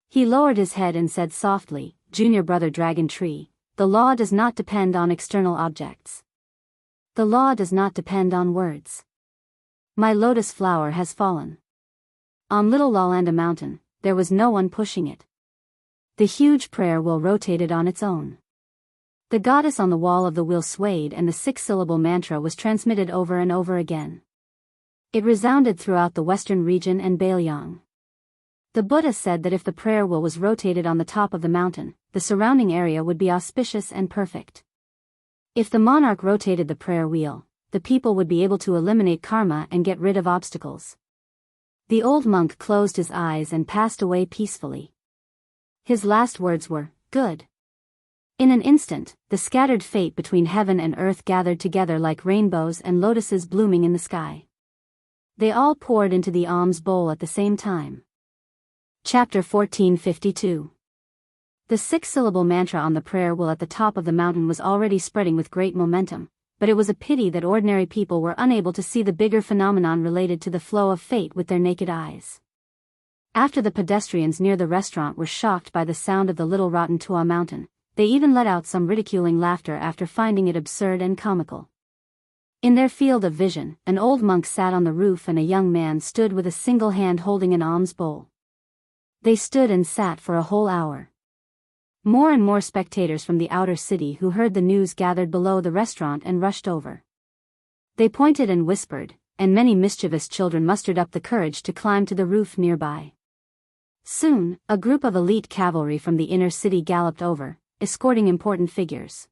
Speaker 1: He lowered his head and said softly, "Junior brother Dragon Tree, the law does not depend on external objects. The law does not depend on words. My lotus flower has fallen." On Little Lalanda Mountain, there was no one pushing it. The huge prayer wheel rotated on its own. The goddess on the wall of the wheel swayed and the six-syllable mantra was transmitted over and over again. It resounded throughout the western region and Biyao. The Buddha said that if the prayer wheel was rotated on the top of the mountain, the surrounding area would be auspicious and perfect. If the monarch rotated the prayer wheel, the people would be able to eliminate karma and get rid of obstacles. The old monk closed his eyes and passed away peacefully. His last words were, "Good." In an instant, the scattered fate between heaven and earth gathered together like rainbows and lotuses blooming in the sky. They all poured into the alms bowl at the same time. Chapter 1452. The six-syllable mantra on the prayer wheel at the top of the mountain was already spreading with great momentum, but it was a pity that ordinary people were unable to see the bigger phenomenon related to the flow of fate with their naked eyes. After the pedestrians near the restaurant were shocked by the sound of the Little Rotten Tua Mountain, they even let out some ridiculing laughter after finding it absurd and comical. In their field of vision, an old monk sat on the roof and a young man stood with a single hand holding an alms bowl. They stood and sat for a whole hour. More and more spectators from the outer city who heard the news gathered below the restaurant and rushed over. They pointed and whispered, and many mischievous children mustered up the courage to climb to the roof nearby. Soon, a group of elite cavalry from the inner city galloped over, escorting important figures.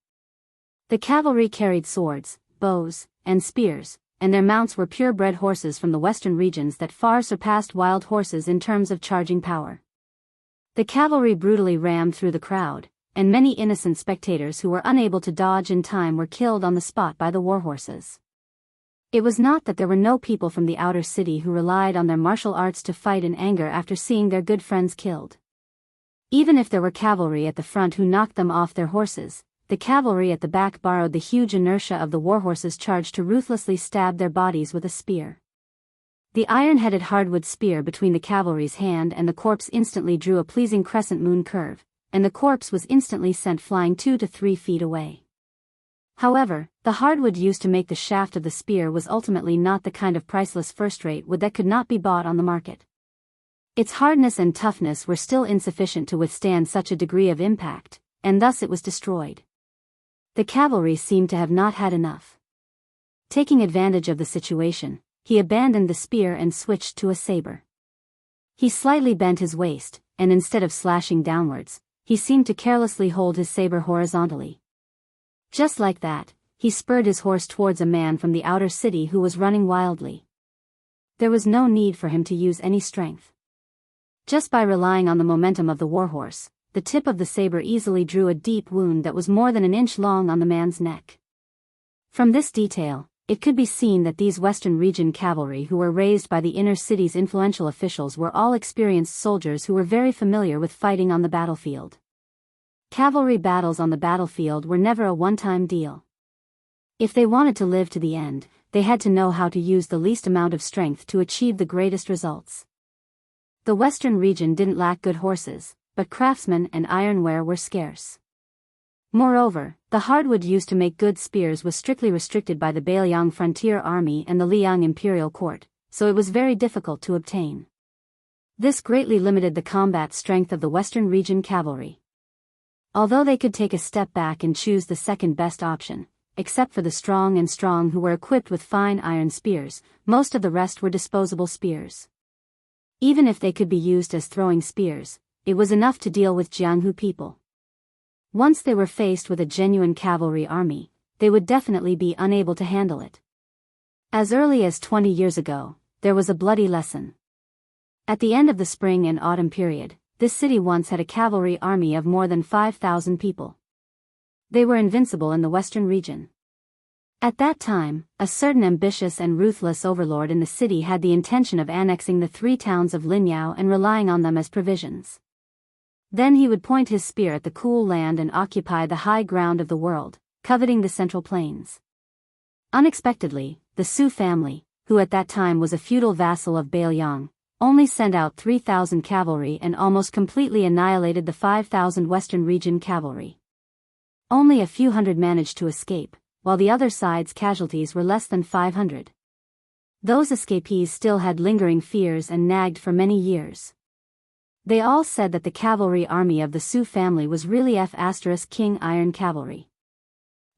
Speaker 1: The cavalry carried swords, bows, and spears, and their mounts were purebred horses from the western regions that far surpassed wild horses in terms of charging power. The cavalry brutally rammed through the crowd, and many innocent spectators who were unable to dodge in time were killed on the spot by the warhorses. It was not that there were no people from the outer city who relied on their martial arts to fight in anger after seeing their good friends killed. Even if there were cavalry at the front who knocked them off their horses, the cavalry at the back borrowed the huge inertia of the warhorses' charge to ruthlessly stab their bodies with a spear. The iron-headed hardwood spear between the cavalry's hand and the corpse instantly drew a pleasing crescent moon curve, and the corpse was instantly sent flying 2 to 3 feet away. However, the hardwood used to make the shaft of the spear was ultimately not the kind of priceless first-rate wood that could not be bought on the market. Its hardness and toughness were still insufficient to withstand such a degree of impact, and thus it was destroyed. The cavalry seemed to have not had enough. Taking advantage of the situation, he abandoned the spear and switched to a saber. He slightly bent his waist, and instead of slashing downwards, he seemed to carelessly hold his saber horizontally. Just like that, he spurred his horse towards a man from the outer city who was running wildly. There was no need for him to use any strength. Just by relying on the momentum of the warhorse, the tip of the saber easily drew a deep wound that was more than an inch long on the man's neck. From this detail, it could be seen that these Western region cavalry who were raised by the inner city's influential officials were all experienced soldiers who were very familiar with fighting on the battlefield. Cavalry battles on the battlefield were never a one-time deal. If they wanted to live to the end, they had to know how to use the least amount of strength to achieve the greatest results. The Western region didn't lack good horses, but craftsmen and ironware were scarce. Moreover, the hardwood used to make good spears was strictly restricted by the Biyao Frontier Army and the Liang Imperial Court, so it was very difficult to obtain. This greatly limited the combat strength of the Western region cavalry. Although they could take a step back and choose the second best option, except for the strong who were equipped with fine iron spears, most of the rest were disposable spears. Even if they could be used as throwing spears, it was enough to deal with Jianghu people. Once they were faced with a genuine cavalry army, they would definitely be unable to handle it. As early as 20 years ago, there was a bloody lesson. At the end of the spring and autumn period, this city once had a cavalry army of more than 5,000 people. They were invincible in the western region. At that time, a certain ambitious and ruthless overlord in the city had the intention of annexing the 3 towns of Linyao and relying on them as provisions. Then he would point his spear at the cool land and occupy the high ground of the world, coveting the central plains. Unexpectedly, the Su family, who at that time was a feudal vassal of Biyao, only sent out 3,000 cavalry and almost completely annihilated the 5,000 western region cavalry. Only a few hundred managed to escape, while the other side's casualties were less than 500. Those escapees still had lingering fears and nagged for many years. They all said that the cavalry army of the Su family was really King Iron Cavalry.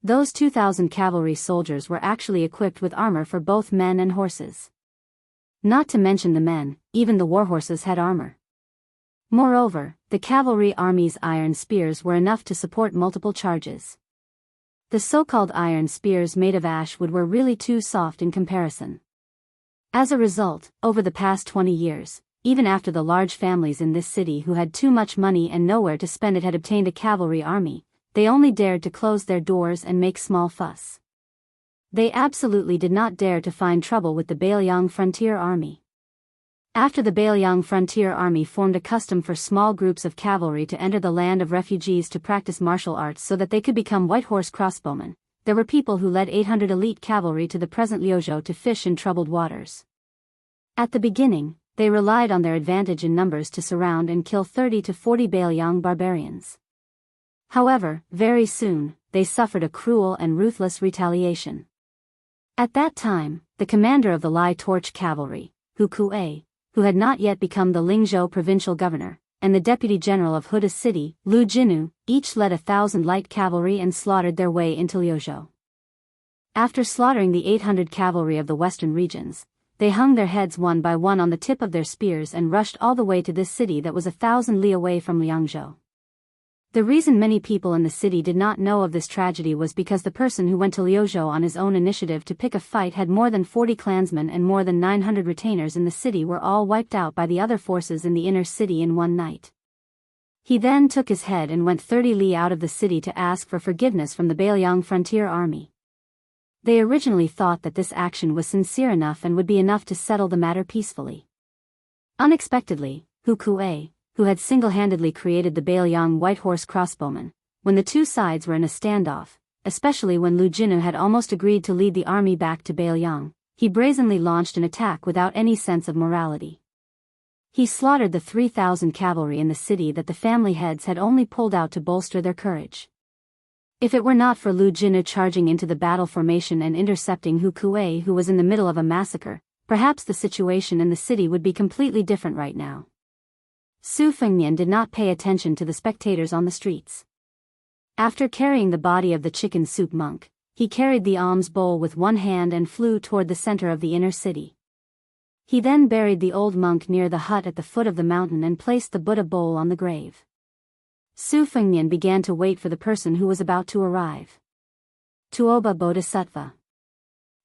Speaker 1: Those 2,000 cavalry soldiers were actually equipped with armor for both men and horses. Not to mention the men, even the warhorses had armor. Moreover, the cavalry army's iron spears were enough to support multiple charges. The so-called iron spears made of ash wood were really too soft in comparison. As a result, over the past 20 years, even after the large families in this city who had too much money and nowhere to spend it had obtained a cavalry army, they only dared to close their doors and make small fuss. They absolutely did not dare to find trouble with the Biyao frontier army. After the Biyao frontier army formed a custom for small groups of cavalry to enter the land of refugees to practice martial arts so that they could become white horse crossbowmen, there were people who led 800 elite cavalry to the present Liuzhou to fish in troubled waters. At the beginning, they relied on their advantage in numbers to surround and kill 30 to 40 Biyao barbarians. However, very soon, they suffered a cruel and ruthless retaliation. At that time, the commander of the Lai Torch Cavalry, Hu Kuei, who had not yet become the Lingzhou provincial governor, and the deputy general of Huda City, Lu Jinu, each led 1,000 light cavalry and slaughtered their way into Liuzhou. After slaughtering the 800 cavalry of the western regions, they hung their heads one by one on the tip of their spears and rushed all the way to this city that was 1,000 li away from Liangzhou. The reason many people in the city did not know of this tragedy was because the person who went to Liuzhou on his own initiative to pick a fight had more than 40 clansmen and more than 900 retainers in the city were all wiped out by the other forces in the inner city in one night. He then took his head and went 30 li out of the city to ask for forgiveness from the Biyao frontier army. They originally thought that this action was sincere enough and would be enough to settle the matter peacefully. Unexpectedly, Hu Kuei, who had single-handedly created the Biyao white horse crossbowmen, when the two sides were in a standoff, especially when Lu Jinu had almost agreed to lead the army back to Biyao, he brazenly launched an attack without any sense of morality. He slaughtered the 3,000 cavalry in the city that the family heads had only pulled out to bolster their courage. If it were not for Lu Jinu charging into the battle formation and intercepting Hu Kuei, who was in the middle of a massacre, perhaps the situation in the city would be completely different right now. Su Fengnian did not pay attention to the spectators on the streets. After carrying the body of the chicken soup monk, he carried the alms bowl with one hand and flew toward the center of the inner city. He then buried the old monk near the hut at the foot of the mountain and placed the Buddha bowl on the grave. Su Fengnian began to wait for the person who was about to arrive. Tuoba Bodhisattva.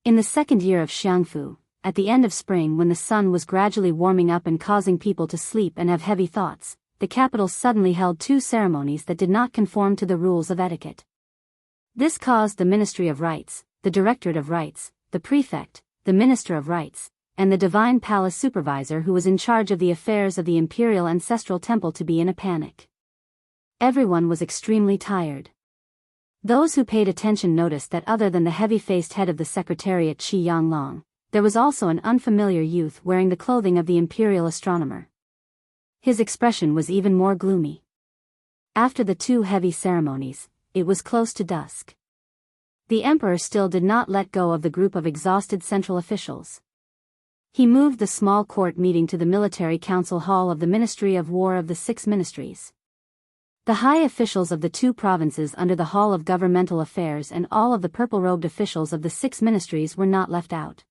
Speaker 1: In the second year of Jianghu, at the end of spring when the sun was gradually warming up and causing people to sleep and have heavy thoughts, the capital suddenly held 2 ceremonies that did not conform to the rules of etiquette. This caused the Ministry of Rites, the Directorate of Rites, the Prefect, the Minister of Rites, and the Divine Palace Supervisor who was in charge of the affairs of the Imperial Ancestral Temple to be in a panic. Everyone was extremely tired. Those who paid attention noticed that other than the heavy-faced head of the Secretariat Qi Yanglong, there was also an unfamiliar youth wearing the clothing of the imperial astronomer. His expression was even more gloomy. After the 2 heavy ceremonies, it was close to dusk. The emperor still did not let go of the group of exhausted central officials. He moved the small court meeting to the military council hall of the Ministry of War of the 6 ministries. The high officials of the 2 provinces under the Hall of Governmental Affairs and all of the purple-robed officials of the 6 ministries were not left out.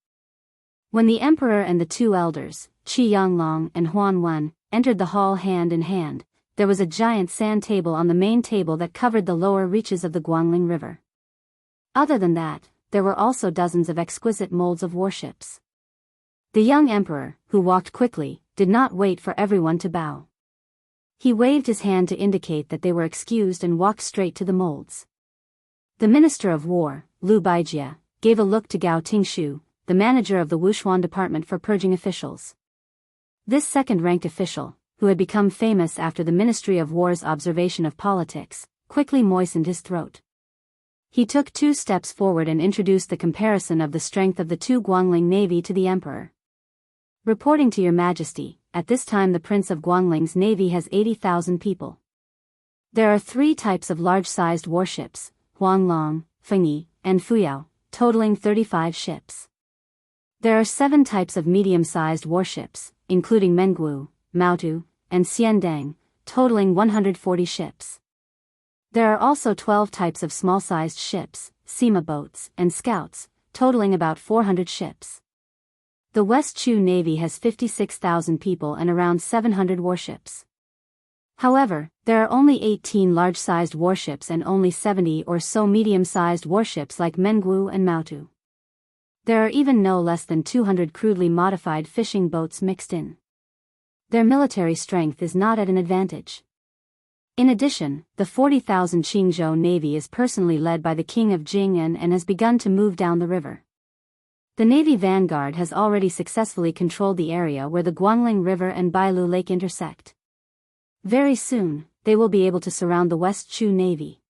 Speaker 1: When the emperor and the 2 elders, Qi Yanglong and Huan Wen, entered the hall hand in hand, there was a giant sand table on the main table that covered the lower reaches of the Guangling River. Other than that, there were also dozens of exquisite molds of warships. The young emperor, who walked quickly, did not wait for everyone to bow. He waved his hand to indicate that they were excused and walked straight to the molds. The Minister of War, Liu Baijie, gave a look to Gao Tingshu, the manager of the Wushuan Department for Purging Officials. This second-ranked official, who had become famous after the Ministry of War's observation of politics, quickly moistened his throat. He took 2 steps forward and introduced the comparison of the strength of the 2 Guangling navy to the emperor. Reporting to your majesty, at this time the Prince of Guangling's navy has 80,000 people. There are 3 types of large-sized warships, Huanglong, Fengyi, and Fuyao, totaling 35 ships. There are 7 types of medium-sized warships, including Mengwu, Maotu, and Xiandang, totaling 140 ships. There are also 12 types of small-sized ships, Sima boats, and scouts, totaling about 400 ships. The West Chu Navy has 56,000 people and around 700 warships. However, there are only 18 large-sized warships and only 70 or so medium-sized warships like Mengwu and Maotu. There are even no less than 200 crudely modified fishing boats mixed in. Their military strength is not at an advantage. In addition, the 40,000 Qingzhou Navy is personally led by the King of Jing'an and has begun to move down the river. The Navy vanguard has already successfully controlled the area where the Guangling River and Bailu Lake intersect. Very soon, they will be able to surround the West Chu Navy.